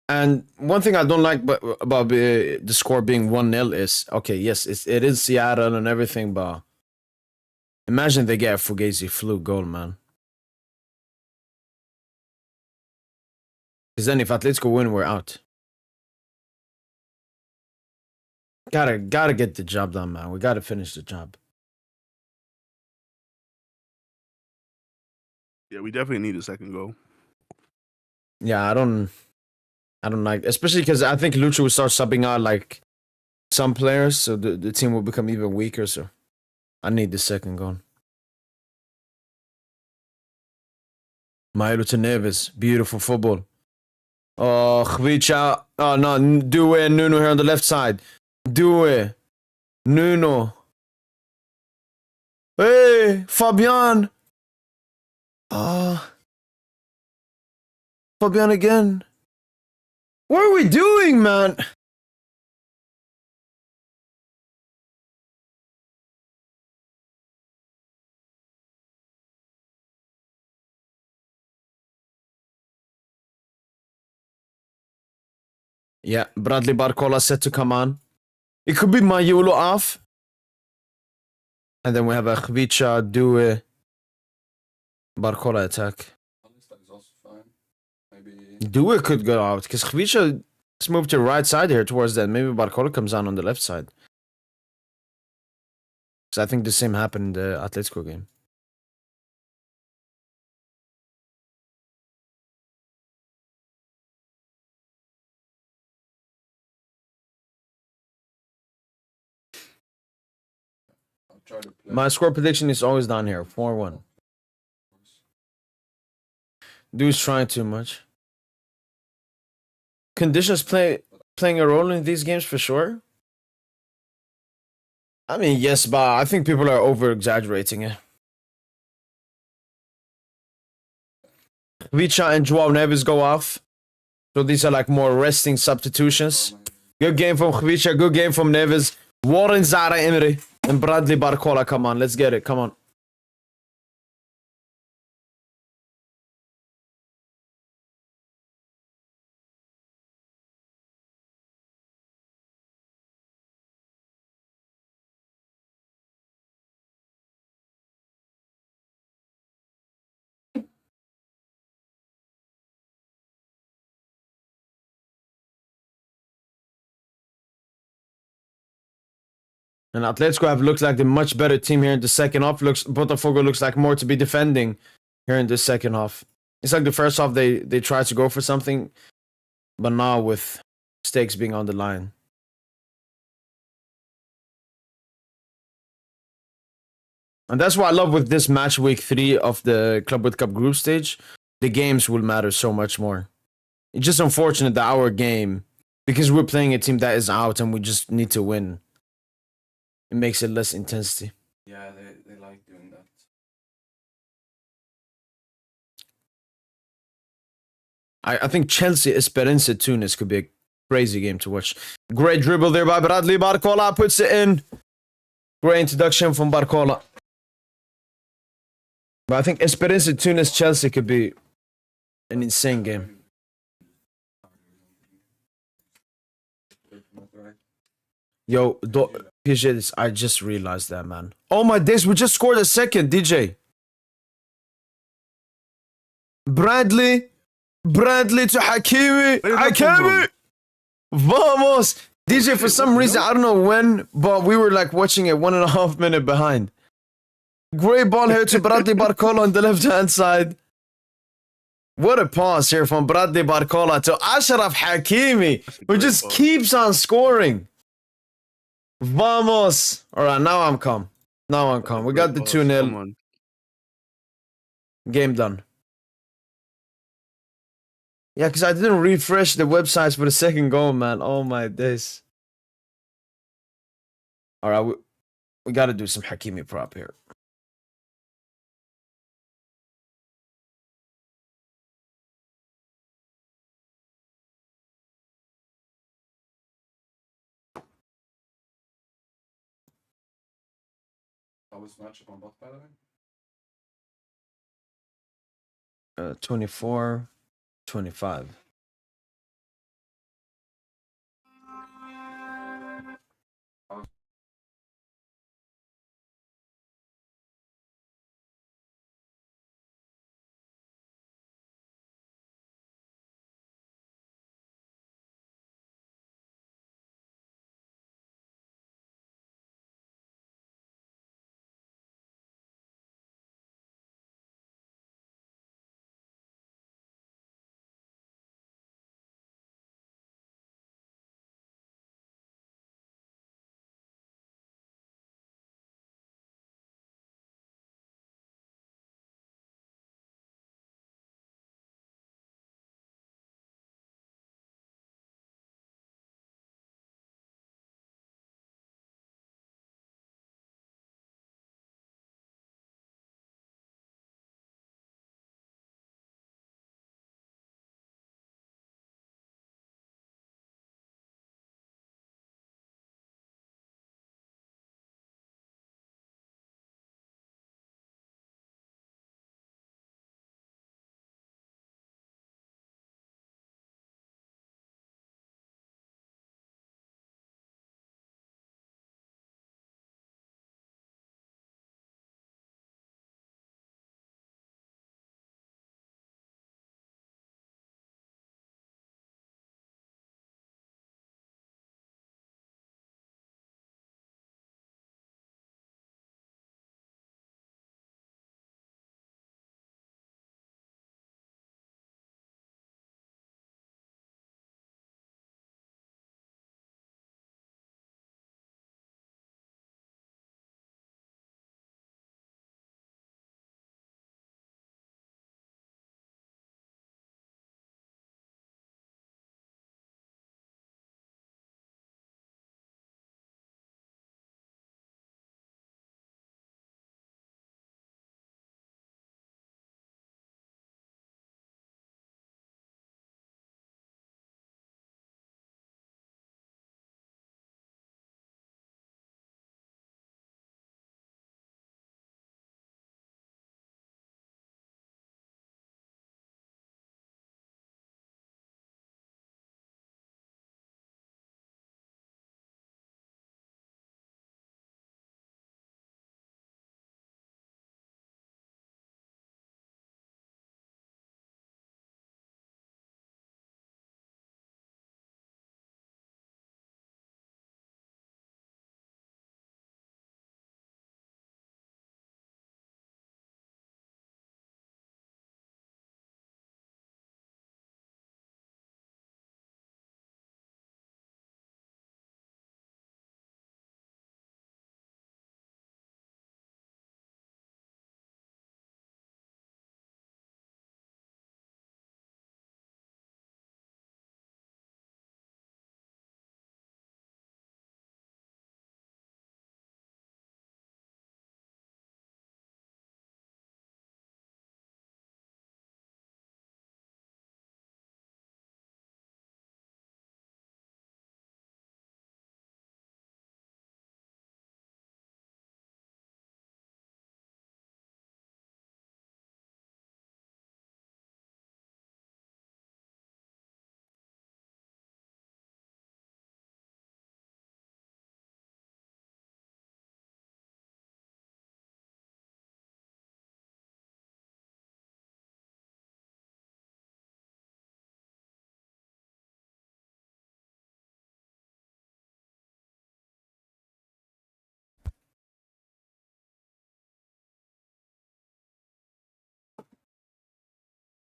And one thing I don't like about the score being 1-0 is, okay, yes, it is Seattle and everything, but imagine they get a Fugazi fluke goal, man. Because then if Atletico win, we're out. Gotta get the job done, man. We gotta finish the job. Yeah, we definitely need a second goal. Yeah, I don't like, especially because I think Lucho will start subbing out like some players, so the team will become even weaker. So I need the second goal. Maelo to Neves, beautiful football. Oh, Khvicha. Oh no, Due and Nuno here on the left side. Due, Nuno. Hey, Fabian. Fabian again. What are we doing, man? Yeah, Bradley Barcola set to come on. It could be Mayolo off. And then we have a Khvicha, Due, Barcola attack. That is also fine. Maybe. Due could go out because Khvicha is moved to the right side here towards that. Maybe Barcola comes on the left side. Because I think the same happened in the Atletico game. I'll try to play. My score prediction is always down here, 4-1. Dude's trying too much. Conditions playing a role in these games for sure. I mean, yes, but I think people are over exaggerating it. Vicha and Joao Neves go off. So these are like more resting substitutions. Good game from Khvicha, good game from Neves. Warren Zara Emery and Bradley Barcola. Come on, let's get it. Come on. And Atletico have looked like the much better team here in the second half. Botafogo looks like more to be defending here in the second half. It's like the first half they tried to go for something, but now with stakes being on the line. And that's what I love with this match week 3 of the Club World Cup group stage. the games will matter so much more. It's just unfortunate that our game, because we're playing a team that is out and we just need to win, it makes it less intensity. Yeah, they like doing that. I think Chelsea Esperance Tunis could be a crazy game to watch. Great dribble there by Bradley Barcola, puts it in. Great introduction from Barcola. But I think Esperance Tunis Chelsea could be an insane game. Yo, PSG, I just realized that, man. Oh my days, we just scored a second, DJ. Bradley to Hakimi. Hakimi! Vamos! DJ, for some reason, I don't know when, but we were like watching it 1.5 minute behind. Great ball here to Bradley Barcola on the left-hand side. What a pass here from Bradley Barcola to Ashraf Hakimi, who just keeps on scoring. Vamos! Alright, now I'm calm. We got the 2-0. Game done. Yeah, because I didn't refresh the websites for the second goal, man. Oh my days. Alright, we got to do some Hakimi prop here. How was matchup on bot, by the way? 24-25.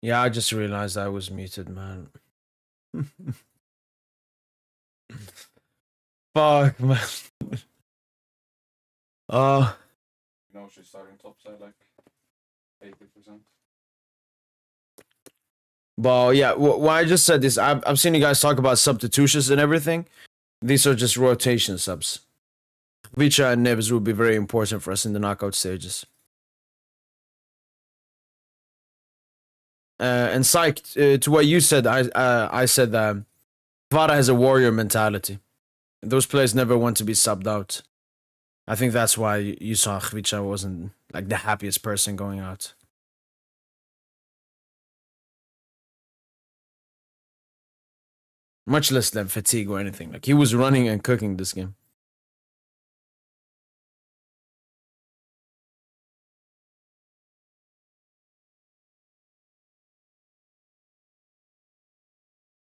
Yeah, I just realized I was muted, man. Fuck, man. You know, she's starting topside like 80%. But yeah, what I just said is I've seen you guys talk about substitutions and everything. These are just rotation subs. Vicha and Nibs will be very important for us in the knockout stages. And Psych, to what you said, I said that Vara has a warrior mentality. Those players never want to be subbed out. I think that's why you saw Khvicha wasn't like the happiest person going out. Much less than fatigue or anything. Like he was running and cooking this game.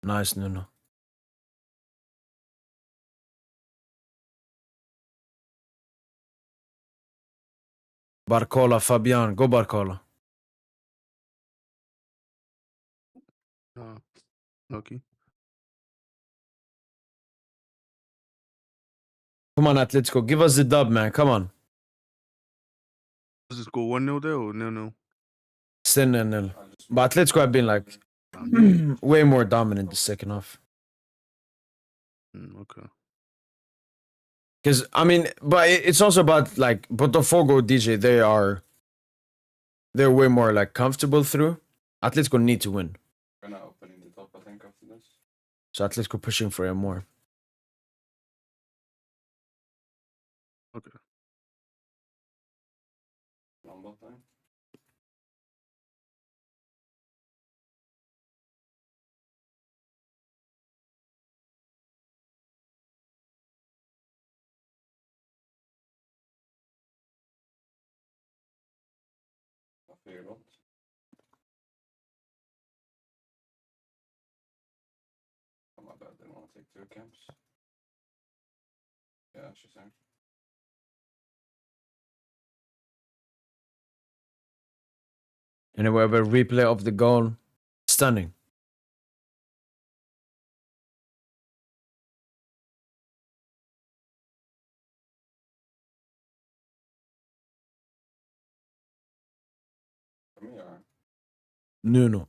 Nice, Nuno. Barcola, Fabian, go Barcola. Okay. Come on, Atletico, give us the dub, man. Come on. Does it go 1-0 there or 0-0? Still 0-0. But Atletico have been like way more dominant the second half. Okay. Because I mean, but it's also about like Botafogo, DJ. They're way more like comfortable through. Atletico need to win, We're not opening the top, I think, after this. so Atletico pushing for it more. Okay. Number time. I figured out. Oh my bad, didn't want to take 2 camps. Yeah, she's saying. And we have a replay of the goal. Stunning. For me, are. No.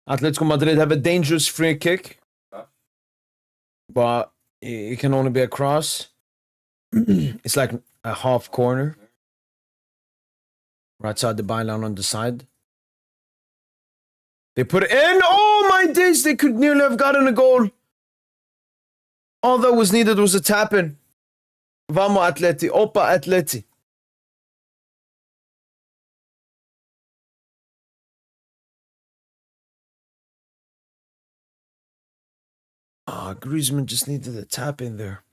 Atletico Madrid have a dangerous free kick, but it can only be a cross. It's like a half corner, right side the byline on the side. They put it in. Oh my days! They could nearly have gotten a goal. All that was needed was a tap in. Vamos Atleti, Opa Atleti. Griezmann just needed a tap in there.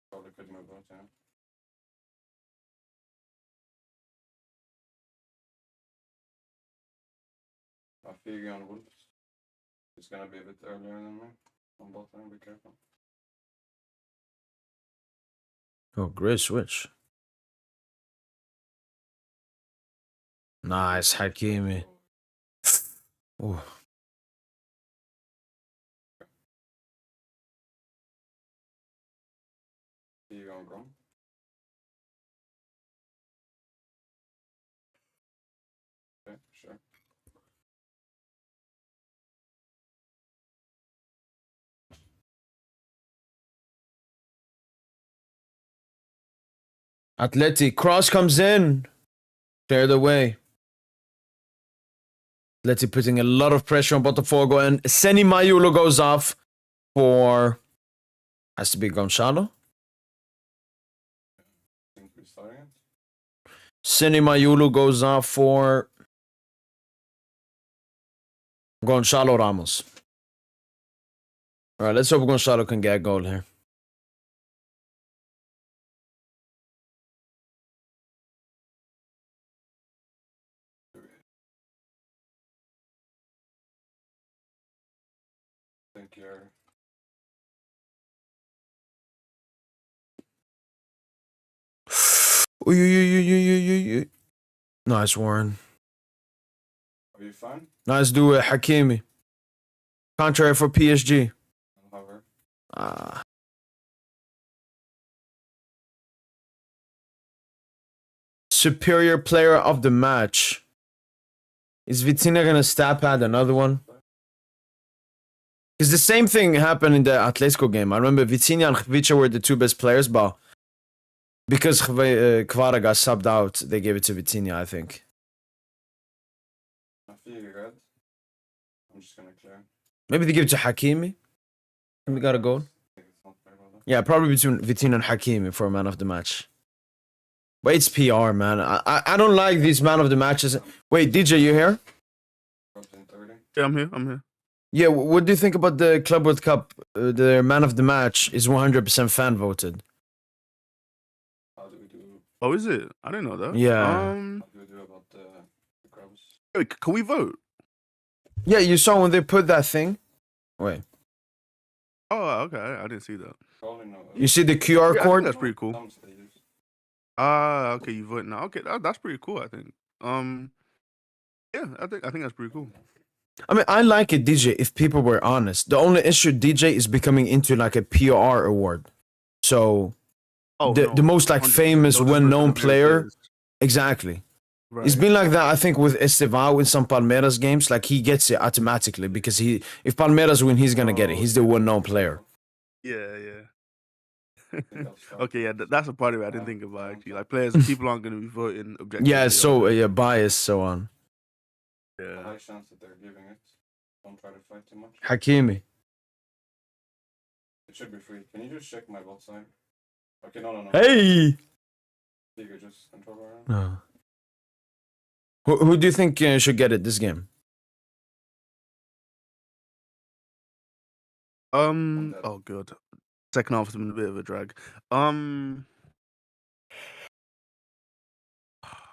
Probably could move out, yeah. I figure on Wolves. It's gonna be a bit earlier than me. On bot lane, be careful. Oh, great switch. Nice, Hakimi. Oh. Figure on Grom. Okay, sure. Atleti, cross comes in. Cleared away. Atleti putting a lot of pressure on Botafogo, and Seni Mayulo goes off for. Has to be Gonzalo. I think we're starting it. Seni Mayulo goes off for Gonzalo Ramos. All right, let's hope Gonzalo can get a goal here. think you're. Nice, Warren. Are you fine? Nice do it, Hakimi. Contrary for PSG. However, Superior player of the match. Is Vitinha gonna stat pad another one? Because the same thing happened in the Atletico game. I remember Vitinha and Khvicha were the two best players, but because Kvara got subbed out, they gave it to Vitinha, I think. I feel you're good. I'm just gonna clear. Maybe they give it to Hakimi. We got a goal. I think it's not fair about that. Yeah, probably between Vitinha and Hakimi for a man of the match. But it's PR, man. I don't like these man of the matches. Wait, DJ, you here? Drops in 30. Yeah, I'm here. I'm here. Yeah, what do you think about the Club World Cup? The man of the match is 100% fan voted. How do we do? Oh, is it? I didn't know that. Yeah. How do we do about the crabs? Wait, can we vote? Yeah, you saw when they put that thing? Wait. Oh, okay. I didn't see that. Probably no. You see the QR Yeah, I think code? that's pretty cool. Some stages. Ah, okay. You vote now. Okay, that's pretty cool. I think. Yeah, I think that's pretty cool. I mean, I like it, DJ, if people were honest. The only issue, DJ, is becoming into like a PR award. So, Oh, the most like 100%. famous, They'll just well-known vote for the very player. players. Exactly. Right. It's been like that, I think, with Estevao in some Palmeiras games. Like, he gets it automatically because if Palmeiras win, he's going to get it. He's the well-known player. Yeah, yeah. I think I'll start. Okay, yeah, that's a part of it I didn't think about actually. Like players, people aren't going to be voting objectively. Yeah, so, on it. bias, so on. A Yeah. high chance that they're giving it. Don't try to fight too much. Hakimi. It should be free. Can you just check my bot side? Okay, no. Hey! You could just control around. No. Who do you think should get it this game? Oh god. Second half has been a bit of a drag.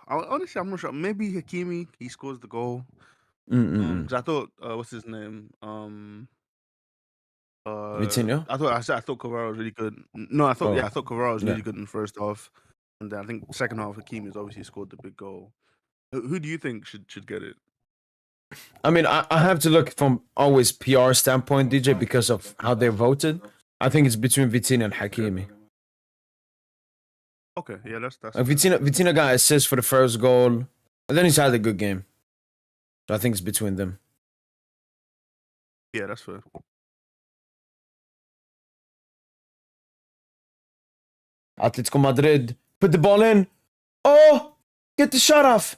Honestly, I'm not sure. Maybe Hakimi, he scores the goal. Because I thought, what's his name? Vitinha? I thought Cavara was really good. No, I thought Oh. I thought Cavara was really Yeah. good in the first half, and then I think second half Hakimi has obviously scored the big goal. Who do you think should get it? I mean, I have to look from always PR standpoint, DJ, because of how they voted. I think it's between Vitinha and Hakimi. Okay, yeah, that's Vitinha got assists for the first goal, and then he's had a good game. So I think it's between them. yeah, that's fair. Atletico Madrid put the ball in. Oh, get the shot off.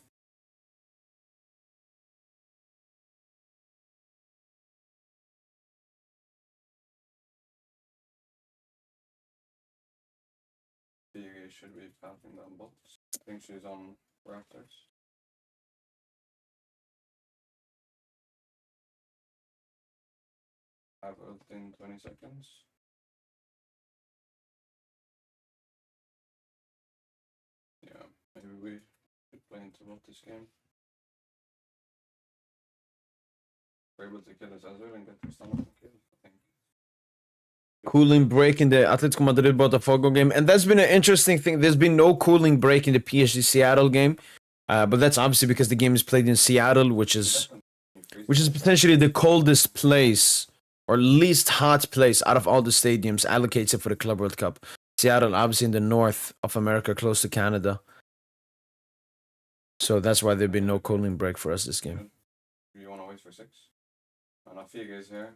You should be passing down bots. I think she's on rafters. Have ult in 20 seconds. Yeah, maybe we should play into bot this game. We're able to kill this Azure and get the stomach kill, I think. Cooling break in the Atletico Madrid Botafogo game, and that's been an interesting thing. There's been no cooling break in the PSG Seattle game, but that's obviously because the game is played in Seattle, which is potentially the coldest place or least hot place out of all the stadiums allocated for the Club World Cup. Seattle, obviously in the north of America, close to Canada. So that's why there've been no cooling break for us this game. You want to wait for 6? And Afiga is here.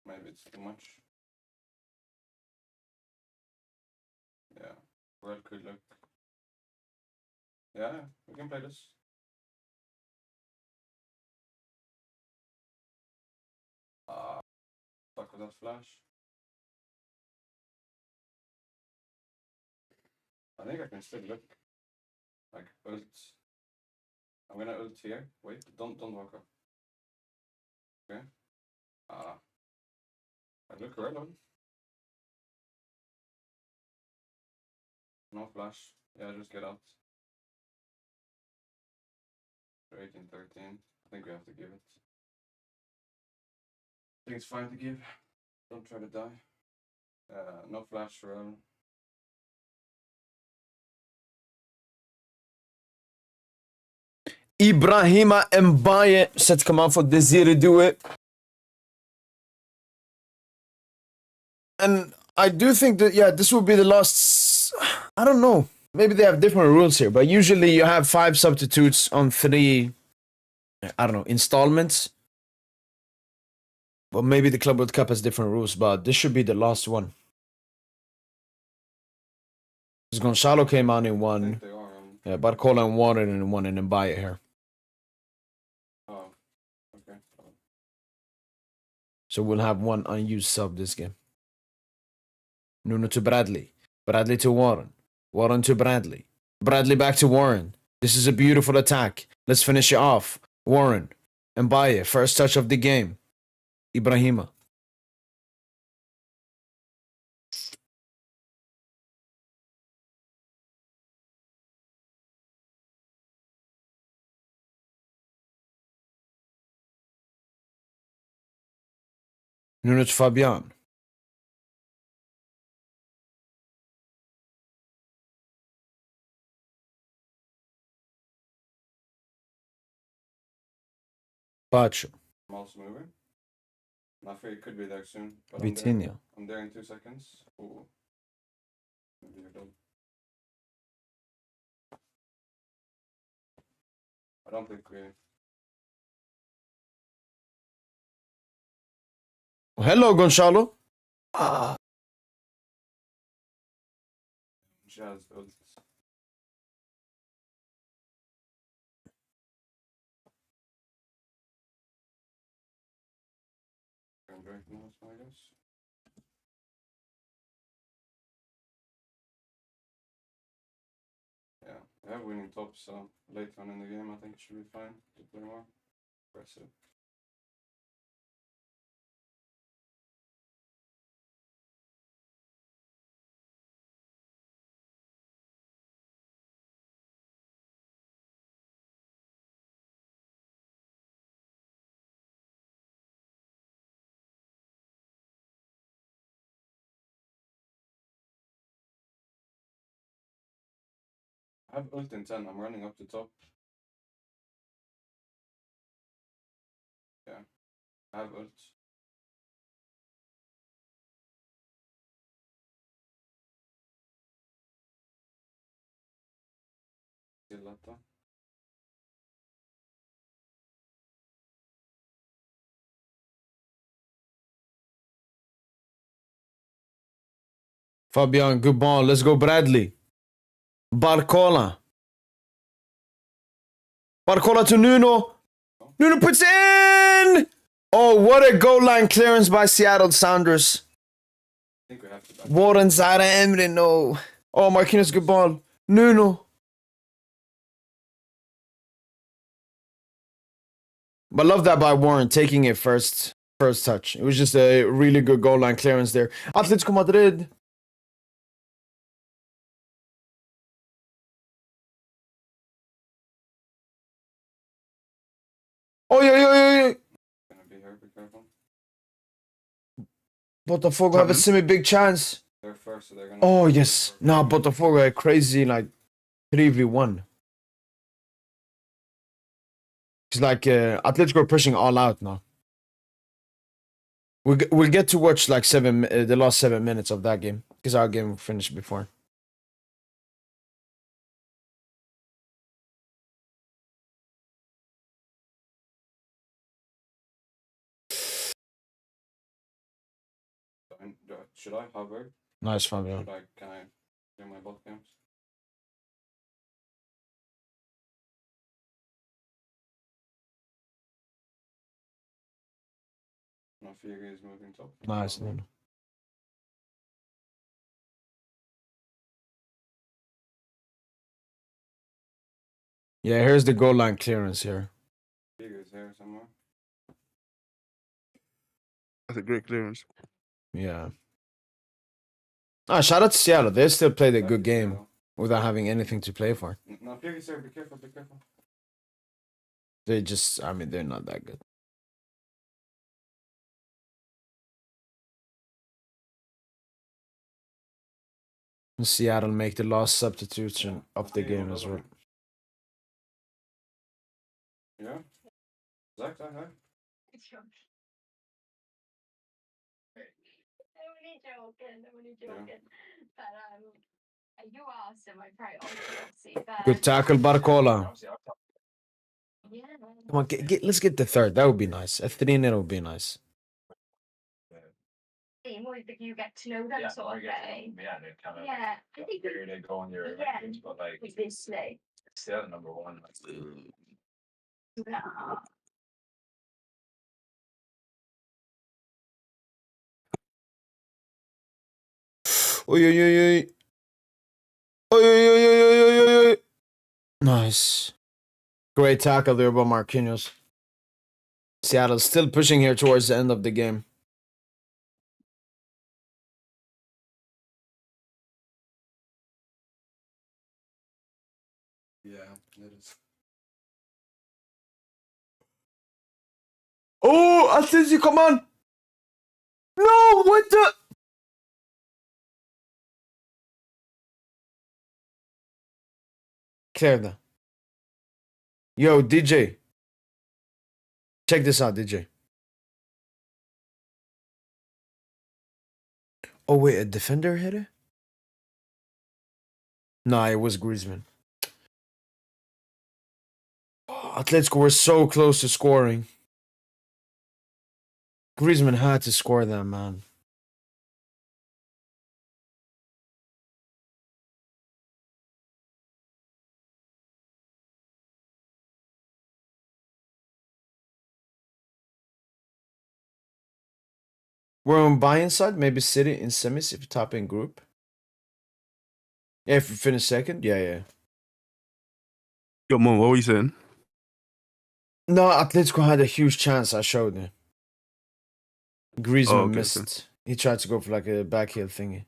Maybe it's too much. Yeah, world could look. Yeah, we can play this. Fuck with that flash. I think I can still look. Like ult. I'm gonna ult here. Wait, don't walk up. Okay. I look right. No flash. Yeah, just get out. 18-13. I think we have to give it. think it's fine to give. Don't try to die. No flash for Ibrahima Mbaye set to come out for Desire do it. And I do think that, yeah, this will be the last. I don't know. Maybe they have different rules here, but usually you have 5 substitutes on 3, I don't know, installments. Well, maybe the Club World Cup has different rules, but this should be the last one. Because Gonzalo came on in one. they are. Yeah, Barcola and Warren in one, and then Mbaye here. Oh, okay. So we'll have one unused sub this game. Nuno to Bradley. Bradley to Warren. Warren to Bradley. Bradley back to Warren. This is a beautiful attack. Let's finish it off. Warren. Mbaye. First touch of the game. Ibrahima. Nuno to Fabian. Pacho. I'm also moving. I'm afraid it could be there soon. But Vitinha. I'm there in 2 seconds. Ooh. Maybe you're done. I don't think we. Hello, Gonzalo. Jazz ult. Break now, I guess. Yeah, we have winning top, so later on in the game, I think it should be fine to play more aggressive. I have ult in 10, I'm running up the top. Yeah, I have ult. Silata. Fabian, good ball. Let's go, Bradley. Barcola. Barcola to Nuno. Nuno puts in! Oh, what a goal line clearance by Seattle Sounders. I think we have to back. Warren Zara Emre, no. Oh, Marquinhos, good ball. Nuno. But love that by Warren, taking it first touch. It was just a really good goal line clearance there. Atletico Madrid. Oh, yeah. Gonna be here, be careful. Botafogo have a semi-big chance. They're first, so they're gonna. Oh, yes. Nah, Botafogo are crazy, like 3v1. It's like Atletico are pushing all out now. We'll get to watch like the last 7 minutes of that game because our game finished before. Should I hover? Nice, Fabio. Can I do my both games? No, Fieri is moving top. Nice, man. Yeah, here's the goal line clearance here. Fieri is here somewhere. That's a great clearance. Yeah. Ah, shout out to Seattle. They still played a good game without having anything to play for. No, Fieri's here. Be careful, be careful. They just, I mean, they're not that good. Seattle make the last substitution of the game as well. Yeah. Zach, hi. I'm only joking. But you asked him, I obviously. Good tackle, Barcola. Yeah. Come on, let's get the third. That would be nice. A 3-0 would be nice. More that you get to know them sort of thing. Yeah, they kind of Yeah, I think figure they go on your yeah. rankings, but like Obviously. still number one. Yeah. Oi, oi, oi, oi. Oi, oi, oi, oi, oi, oi, oi. Nice. Great tackle there by Marquinhos. Seattle's still pushing here towards the end of the game. Yeah, it is. Oh, Atleti, come on! No, what the? Clear that. Yo, DJ. Check this out, DJ. Oh, wait, a defender hit it? Nah, it was Griezmann. Oh, Atletico were so close to scoring. Griezmann had to score that, man. We're on buy-in side, maybe City in semis if you top in group. Yeah, if we finish second, yeah. Yo, Mo, what were you saying? No, Atletico had a huge chance, I showed you. Griezmann okay, missed. okay. He tried to go for like a backheel thingy.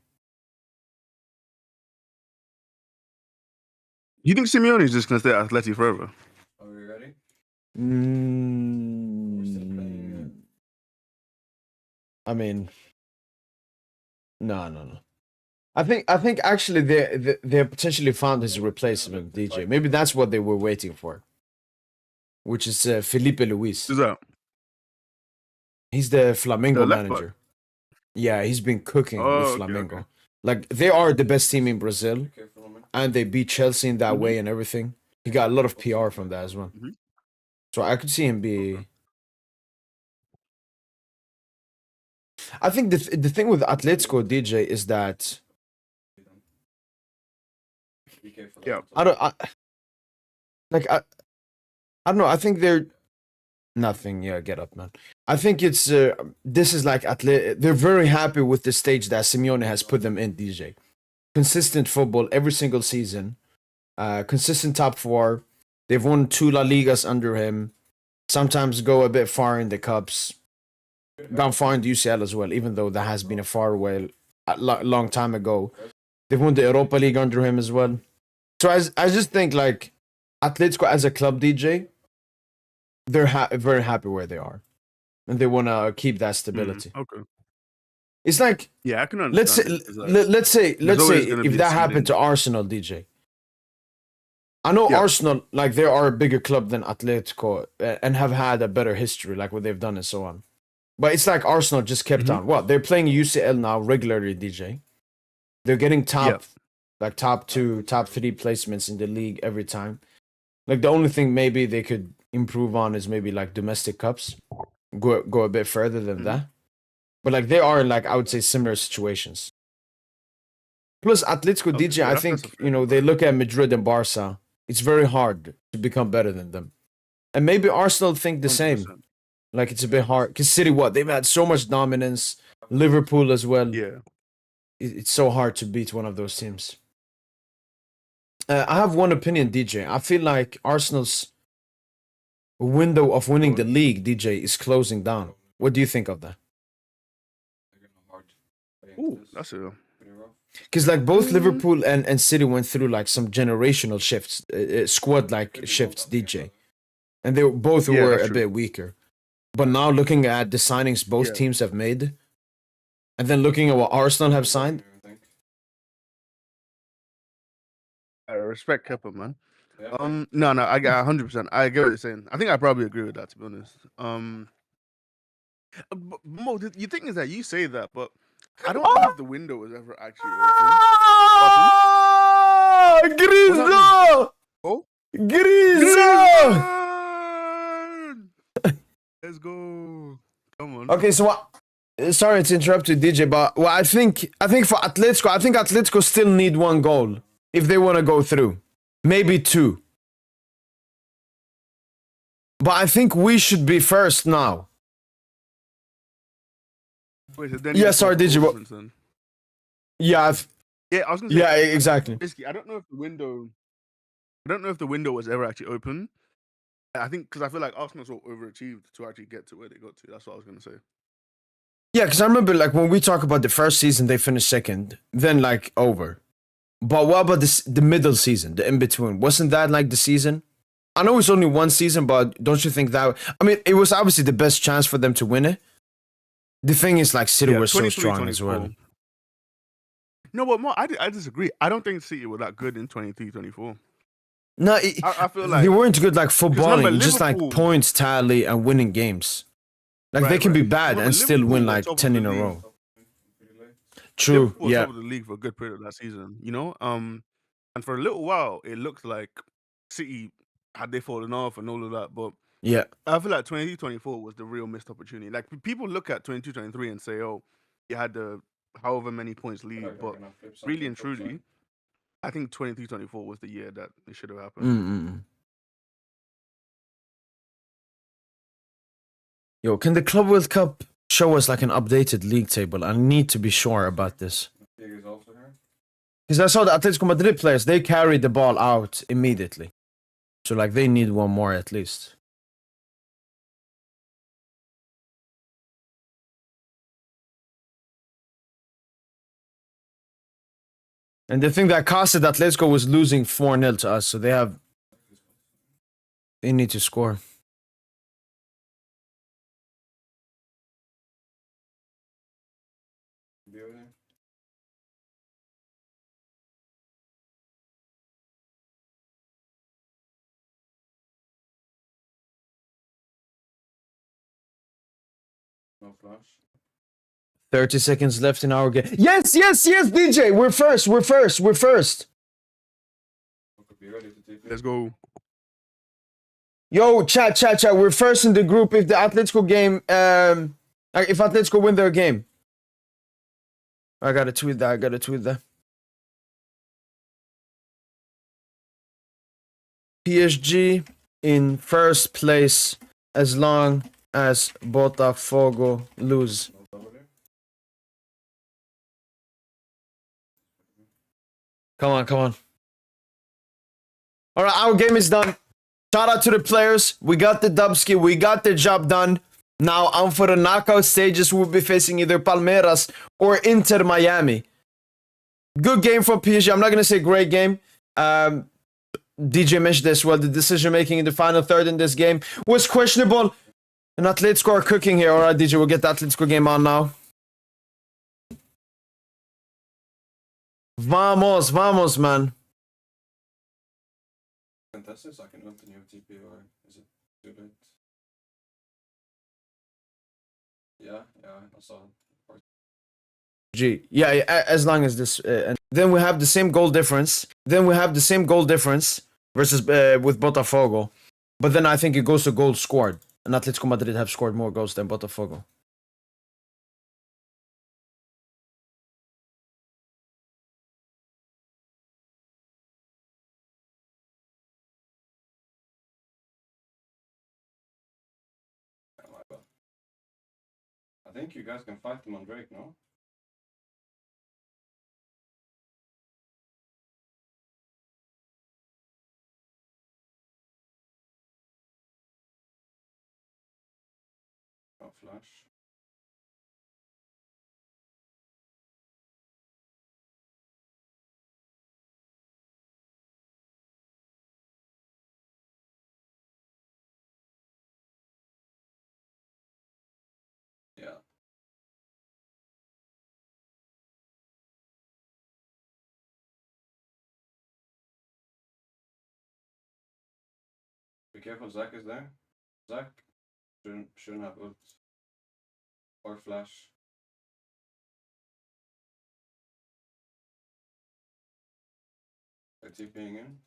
You think Simeone is just gonna stay at Atleti forever? Are we ready? Mm, I mean, no. I think actually they potentially found his replacement, DJ. Maybe that's what they were waiting for, which is Felipe Luis. Who's that? He's the Flamengo The left back? manager. Yeah, he's been cooking Oh, with okay, Flamengo. okay. Like they are the best team in Brazil, Okay, for a moment. and they beat Chelsea in that Mhm. way and everything. He got a lot of PR from that as well. Mhm. So I could see him be. Okay. I think the thing with Atletico DJ is that Be careful. Yeah. I don't know. I think they're nothing. Yeah, get up, man. I think it's this is like they're very happy with the stage that Simeone has put them in. DJ, consistent football every single season, consistent top four. They've won 2 La Ligas under him. Sometimes go a bit far in the cups. Gone far in the UCL as well, even though that has been a far away, long time ago. They've won the Europa League under him as well. So I just think like Atletico as a club, DJ, they're very happy where they are, and they want to keep that stability. Okay. It's like Yeah, I can let's say understand. It's like, let's say always gonna if be a that seed happened in. to Arsenal, DJ. I know Yeah. Arsenal, like they are a bigger club than Atletico and have had a better history, like what they've done and so on. But it's like Arsenal just kept Mhm. on. What they're playing UCL now regularly, DJ. They're getting top, like top 2, top 3 placements in the league every time. Like the only thing maybe they could improve on is maybe like domestic cups, go a bit further than Mhm. that. But like they are in like I would say similar situations. Plus Atletico Okay, DJ, yeah, I that's a think fair they look at Madrid and Barca. It's very hard to become better than them, and maybe Arsenal think the same. 100%. Like it's a bit hard because City, what they've had so much dominance. Liverpool as well. Yeah. It's so hard to beat one of those teams. I have one opinion, DJ. I feel like Arsenal's window of winning the league, DJ, is closing down. What do you think of that? They're gonna hard play into Ooh, this. that's a Pretty rough. Because like both Liverpool and City went through like some generational shifts, squad like shifts, DJ, and they both Yeah, were that's a true. bit weaker. But now looking at the signings both Yeah. teams have made, and then looking at what Arsenal have signed, I respect Kepa, man. Yeah, No, I get 100%. I get what you're saying. I think I probably agree with that, to be honest. But Mo, the thing is that you say that, but I don't know if the window was ever actually open. Ah! What's Griezmann! Oh, Griezmann! Griezmann! Let's go. Come on. Okay, so what? Sorry to interrupt you, DJ, but well, I think for Atletico, I think Atletico still need one goal if they want to go through, maybe two. But I think we should be first now. Wait, so then Yeah, you sorry, goal DJ, but difference then. yeah, Yeah, I was gonna say. yeah, exactly. Basically, I don't know if the window was ever actually open. I think because I feel like Arsenal sort of overachieved to actually get to where they got to. That's what I was gonna say. Yeah, because I remember like when we talk about the first season, they finished second, then like over. But what about the middle season, the in between? Wasn't that like the season? I know it's only one season, but don't you think that? I mean, it was obviously the best chance for them to win it. The thing is, like City was so 23, strong as well. 24. No, but more, I disagree. I don't think City were that good in 23-24. No, I feel like they weren't good like footballing, remember, just like Liverpool- points tally and winning games. Like they Right, can be right. bad Remember, and still Liverpool win were like top of 10 the in a league. row. True, Liverpool were yeah. top of the league for a good period of that season, you know. And for a little while, it looked like City had they fallen off and all of that. But Yeah. I feel like 23-24 was the real missed opportunity. Like people look at 22-23 and say, "Oh, you had the however many points lead," but really and truly, I think 23-24 was the year that it should have happened. Mm-mm. Yo, can the Club World Cup show us like an updated league table? I need to be sure about this. Big is also here. Because I saw the Atletico Madrid players, they carried the ball out immediately. So like they need one more at least. And the thing that costed Atletico was losing 4-0 to us, so they need to score. Be with him. No flash. 30 seconds left in our game. Yes, DJ. We're first. Okay, be ready to take it. Let's go. Yo, chat. We're first in the group if the Atletico game, if Atletico win their game. I gotta tweet that. PSG in first place as long as Botafogo lose. No double here. Come on. All right, our game is done. Shout out to the players. We got the dubski. We got the job done. Now on for the knockout stages. We'll be facing either Palmeiras or Inter Miami. Good game for PSG. I'm not gonna say great game. DJ mentioned as well. The decision making in the final third in this game was questionable. And Atletico are cooking here. All right, DJ, we'll get the Atletico game on now. Vamos, man. Contest this, I can ult in your TP, or is it too late? Yeah, I saw it. G. Yeah, as long as this. And then we have the same goal difference. Versus with Botafogo. But then I think it goes to goals scored. And Atletico Madrid have scored more goals than Botafogo. Yeah, my bad. I think you guys can fight them on Drake, no? No flash. Yeah. Be careful, Zach is there. Zach shouldn't have ult. Or flash. They're TPing in.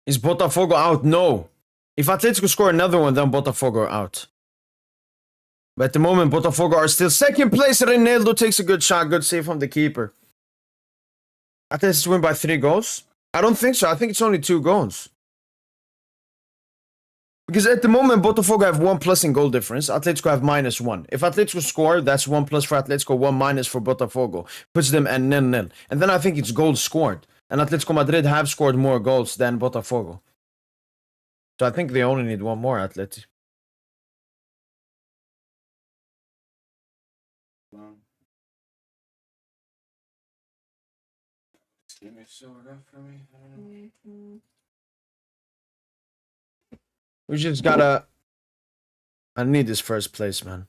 Is Botafogo out? No. If Atletico score another one, then Botafogo are out. But at the moment, Botafogo are still second place. Reinaldo takes a good shot. Good save from the keeper. Atletico win by 3 goals. I don't think so. I think it's only 2 goals. Because at the moment, Botafogo have 1+ in goal difference. Atletico have -1. If Atletico score, that's 1+ for Atletico, 1- for Botafogo. Puts them at 0-0. And then I think it's goals scored. And Atletico Madrid have scored more goals than Botafogo. So I think they only need 1 more, Atleti. This game is so rough for me. I don't know. We just gotta... I need this first place, man.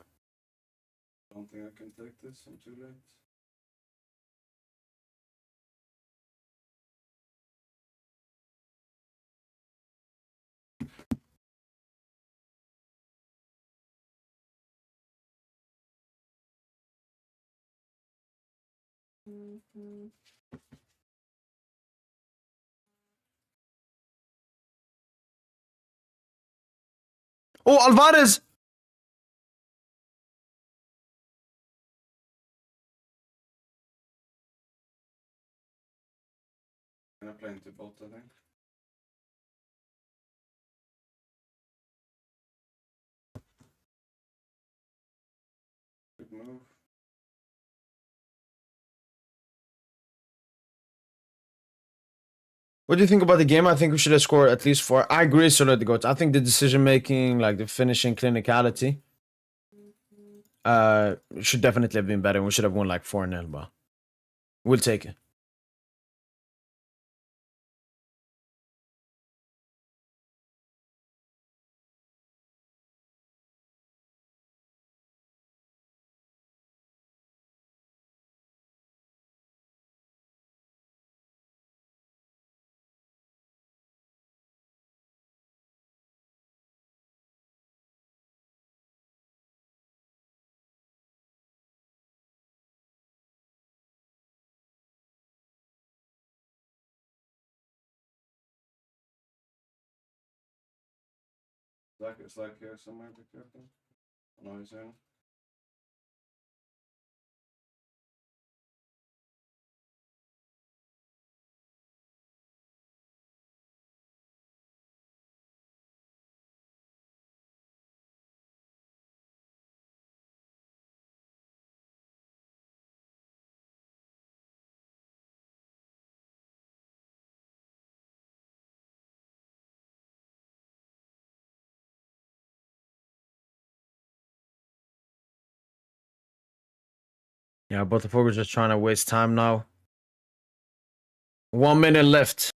I don't think I can take this. I'm too late. Oh, Alvarez! I'm gonna play into both, I think. Good move. What do you think about the game? I think we should have scored at least 4. I agree, so let the goats. I think the decision making, like the finishing clinicality, should definitely have been better. We should have won like 4-0, but we'll take it. It's like here somewhere, be careful. No, he's in. Yeah, Botafogo's just trying to waste time now. 1 minute left.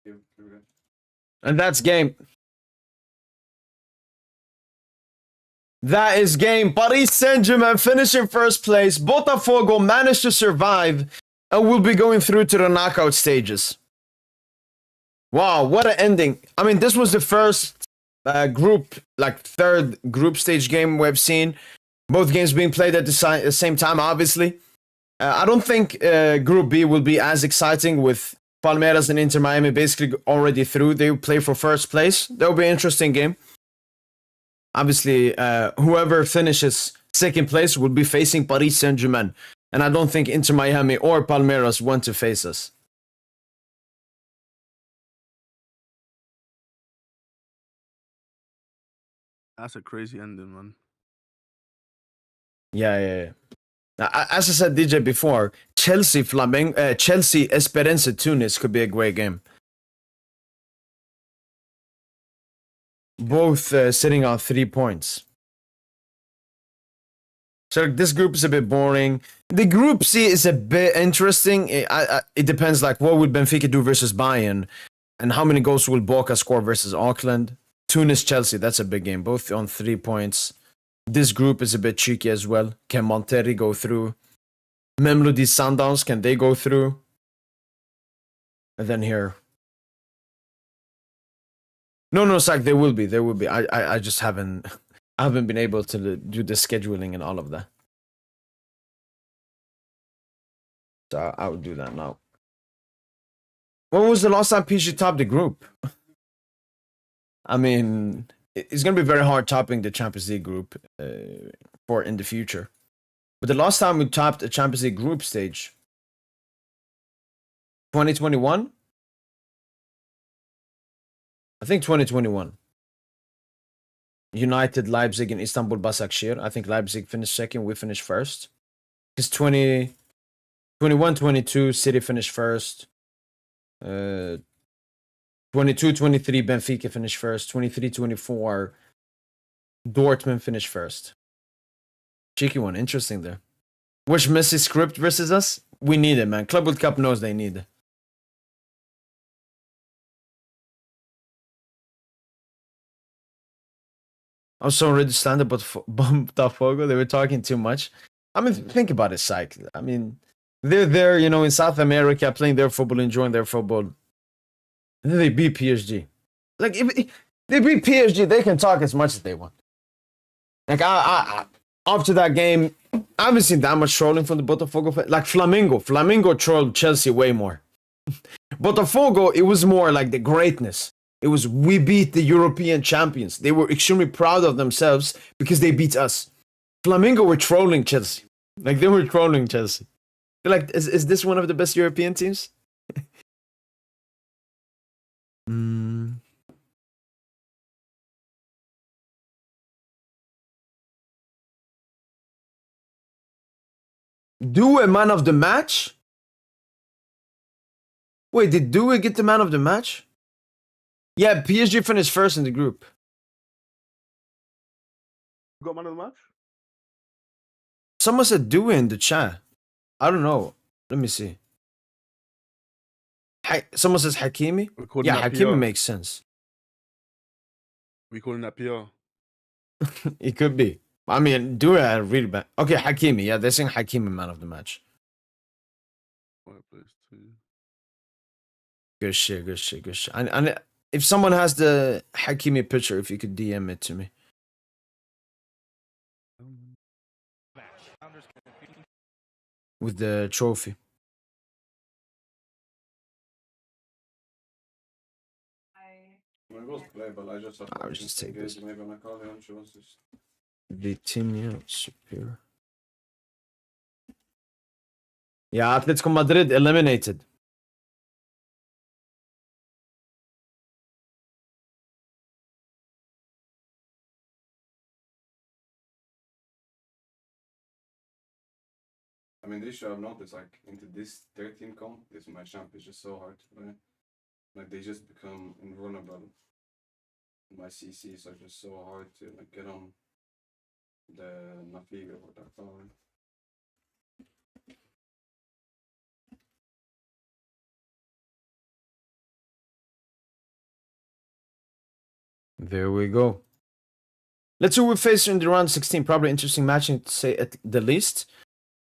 Here we go. And that's game. That is game. Paris Saint-Germain finishing first place. Botafogo managed to survive and will be going through to the knockout stages. Wow, what an ending. I mean, this was the first third group stage game we've seen. Both games being played at the same time, obviously. I don't think Group B will be as exciting with Palmeiras and Inter Miami basically already through. They play for first place. That'll be an interesting game. Obviously, whoever finishes second place will be facing Paris Saint-Germain. And I don't think Inter Miami or Palmeiras want to face us. That's a crazy ending, man. Yeah. As I said, DJ, before, Chelsea Esperance Tunis could be a great game. Both sitting on 3 points. So this group is a bit boring. The Group C is a bit interesting. It depends, like, what would Benfica do versus Bayern, and how many goals will Boca score versus Auckland. Tunis Chelsea, that's a big game. Both on 3 points. This group is a bit tricky as well. Can Monterrey go through? Mamelodi Sundowns, can they go through? And then here. No, Zach, they will be. They will be. I just haven't been able to do the scheduling and all of that. So I would do that now. When was the last time PSG topped the group? I mean, it's going to be very hard topping the Champions League group for in the future. But the last time we topped a Champions League group stage, 2021? I think 2021. United, Leipzig, and Istanbul Başakşehir. I think Leipzig finished second, we finished first. Because 21, 22, City finished first. 22, 23, Benfica finished first. 23, 24, Dortmund finished first. Cheeky one, interesting there. Which Messi script versus us? We need it, man. Club World Cup knows they need it. I was so ready to stand up, but Botafogo, they were talking too much. I mean, think about it, Psych. I mean, they're there, you know, in South America, playing their football, enjoying their football. And then they beat PSG. Like, if they beat PSG, they can talk as much as they want. Like, after that game, I haven't seen that much trolling from the Botafogo. Like, Flamengo trolled Chelsea way more. Botafogo, it was more like the greatness. It was, we beat the European champions. They were extremely proud of themselves because they beat us. Flamengo were trolling Chelsea. Like, they were trolling Chelsea. They're like, is this one of the best European teams? Do a man of the match? Wait, did Due get the man of the match? Yeah, PSG finished first in the group. You got man of the match? Someone said Due in the chat. I don't know. Let me see. Someone says Hakimi? Yeah, Hakimi makes sense. We calling that PR? It could be. I mean, Due had really bad. Okay, Hakimi. Yeah, they're saying Hakimi man of the match. Good shit. And if someone has the Hakimi picture, if you could DM it to me. With the trophy. I'm gonna go play, but I just have I would just take this. Maybe I'm call him. She wants to. Vitinha Superior. Yeah, Atletico Madrid eliminated. I mean, this should have noticed, like, into this 13 comp, this match champ is just so hard to play. Like, they just become invulnerable. My CCs are just so hard to, like, get on the Nafiga or that power. There we go. Let's see who we face in the round 16. Probably interesting matching to say at the least.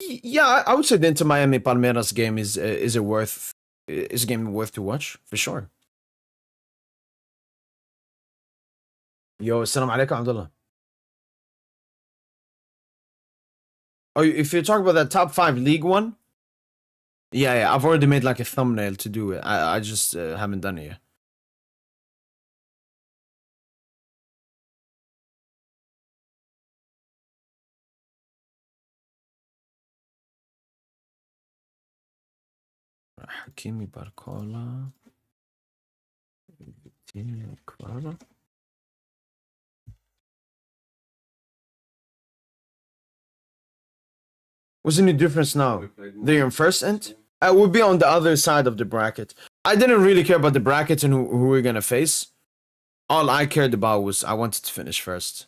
Yeah, I would say the Inter Miami Palmeiras game is a game worth to watch for sure. Yo, assalamu alaikum, Abdullah. Oh, if you're talking about that top 5 League One, yeah, I've already made like a thumbnail to do it. I just haven't done it yet. Hakimi Barcola. Quara. What's the new difference now? We played more They're in than first this end? game. I would be on the other side of the bracket. I didn't really care about the bracket and who we're gonna face. All I cared about was I wanted to finish first.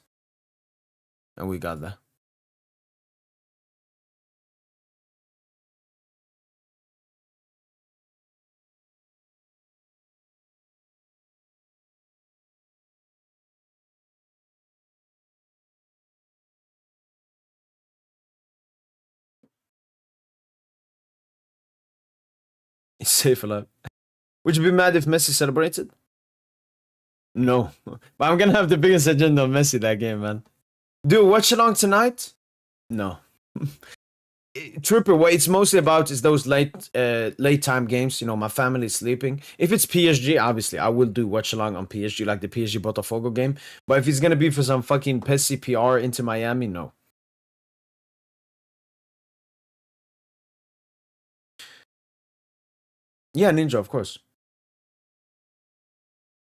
And we got that. He's safe alive. Would you be mad if Messi celebrated? No. But I'm gonna have the biggest agenda on Messi that game, man. Do Watchalong tonight? No. Trooper, what it's mostly about is those late time games. You know, my family's sleeping. If it's PSG, obviously, I will do Watchalong on PSG, like the PSG Botafogo game. But if it's gonna be for some fucking PESI PR into Miami, no. Yeah, Ninja, of course.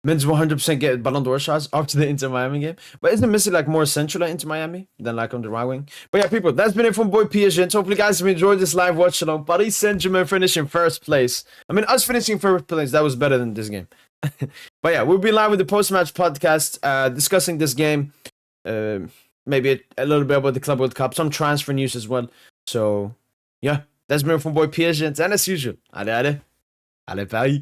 Men's 100% get Ballon d'Or shots after the Inter Miami game. But isn't Messi like more central at Inter Miami than like on the right wing? But yeah, people, that's been it from boy PSG. Hopefully, guys, have enjoyed this live watch along. Paris Saint-Germain finishing first place. I mean, us finishing first place, that was better than this game. But yeah, we'll be live with the post-match podcast discussing this game. Maybe a little bit about the Club World Cup, some transfer news as well. So yeah, that's been it from boy PSG. And as usual, allez, Paris.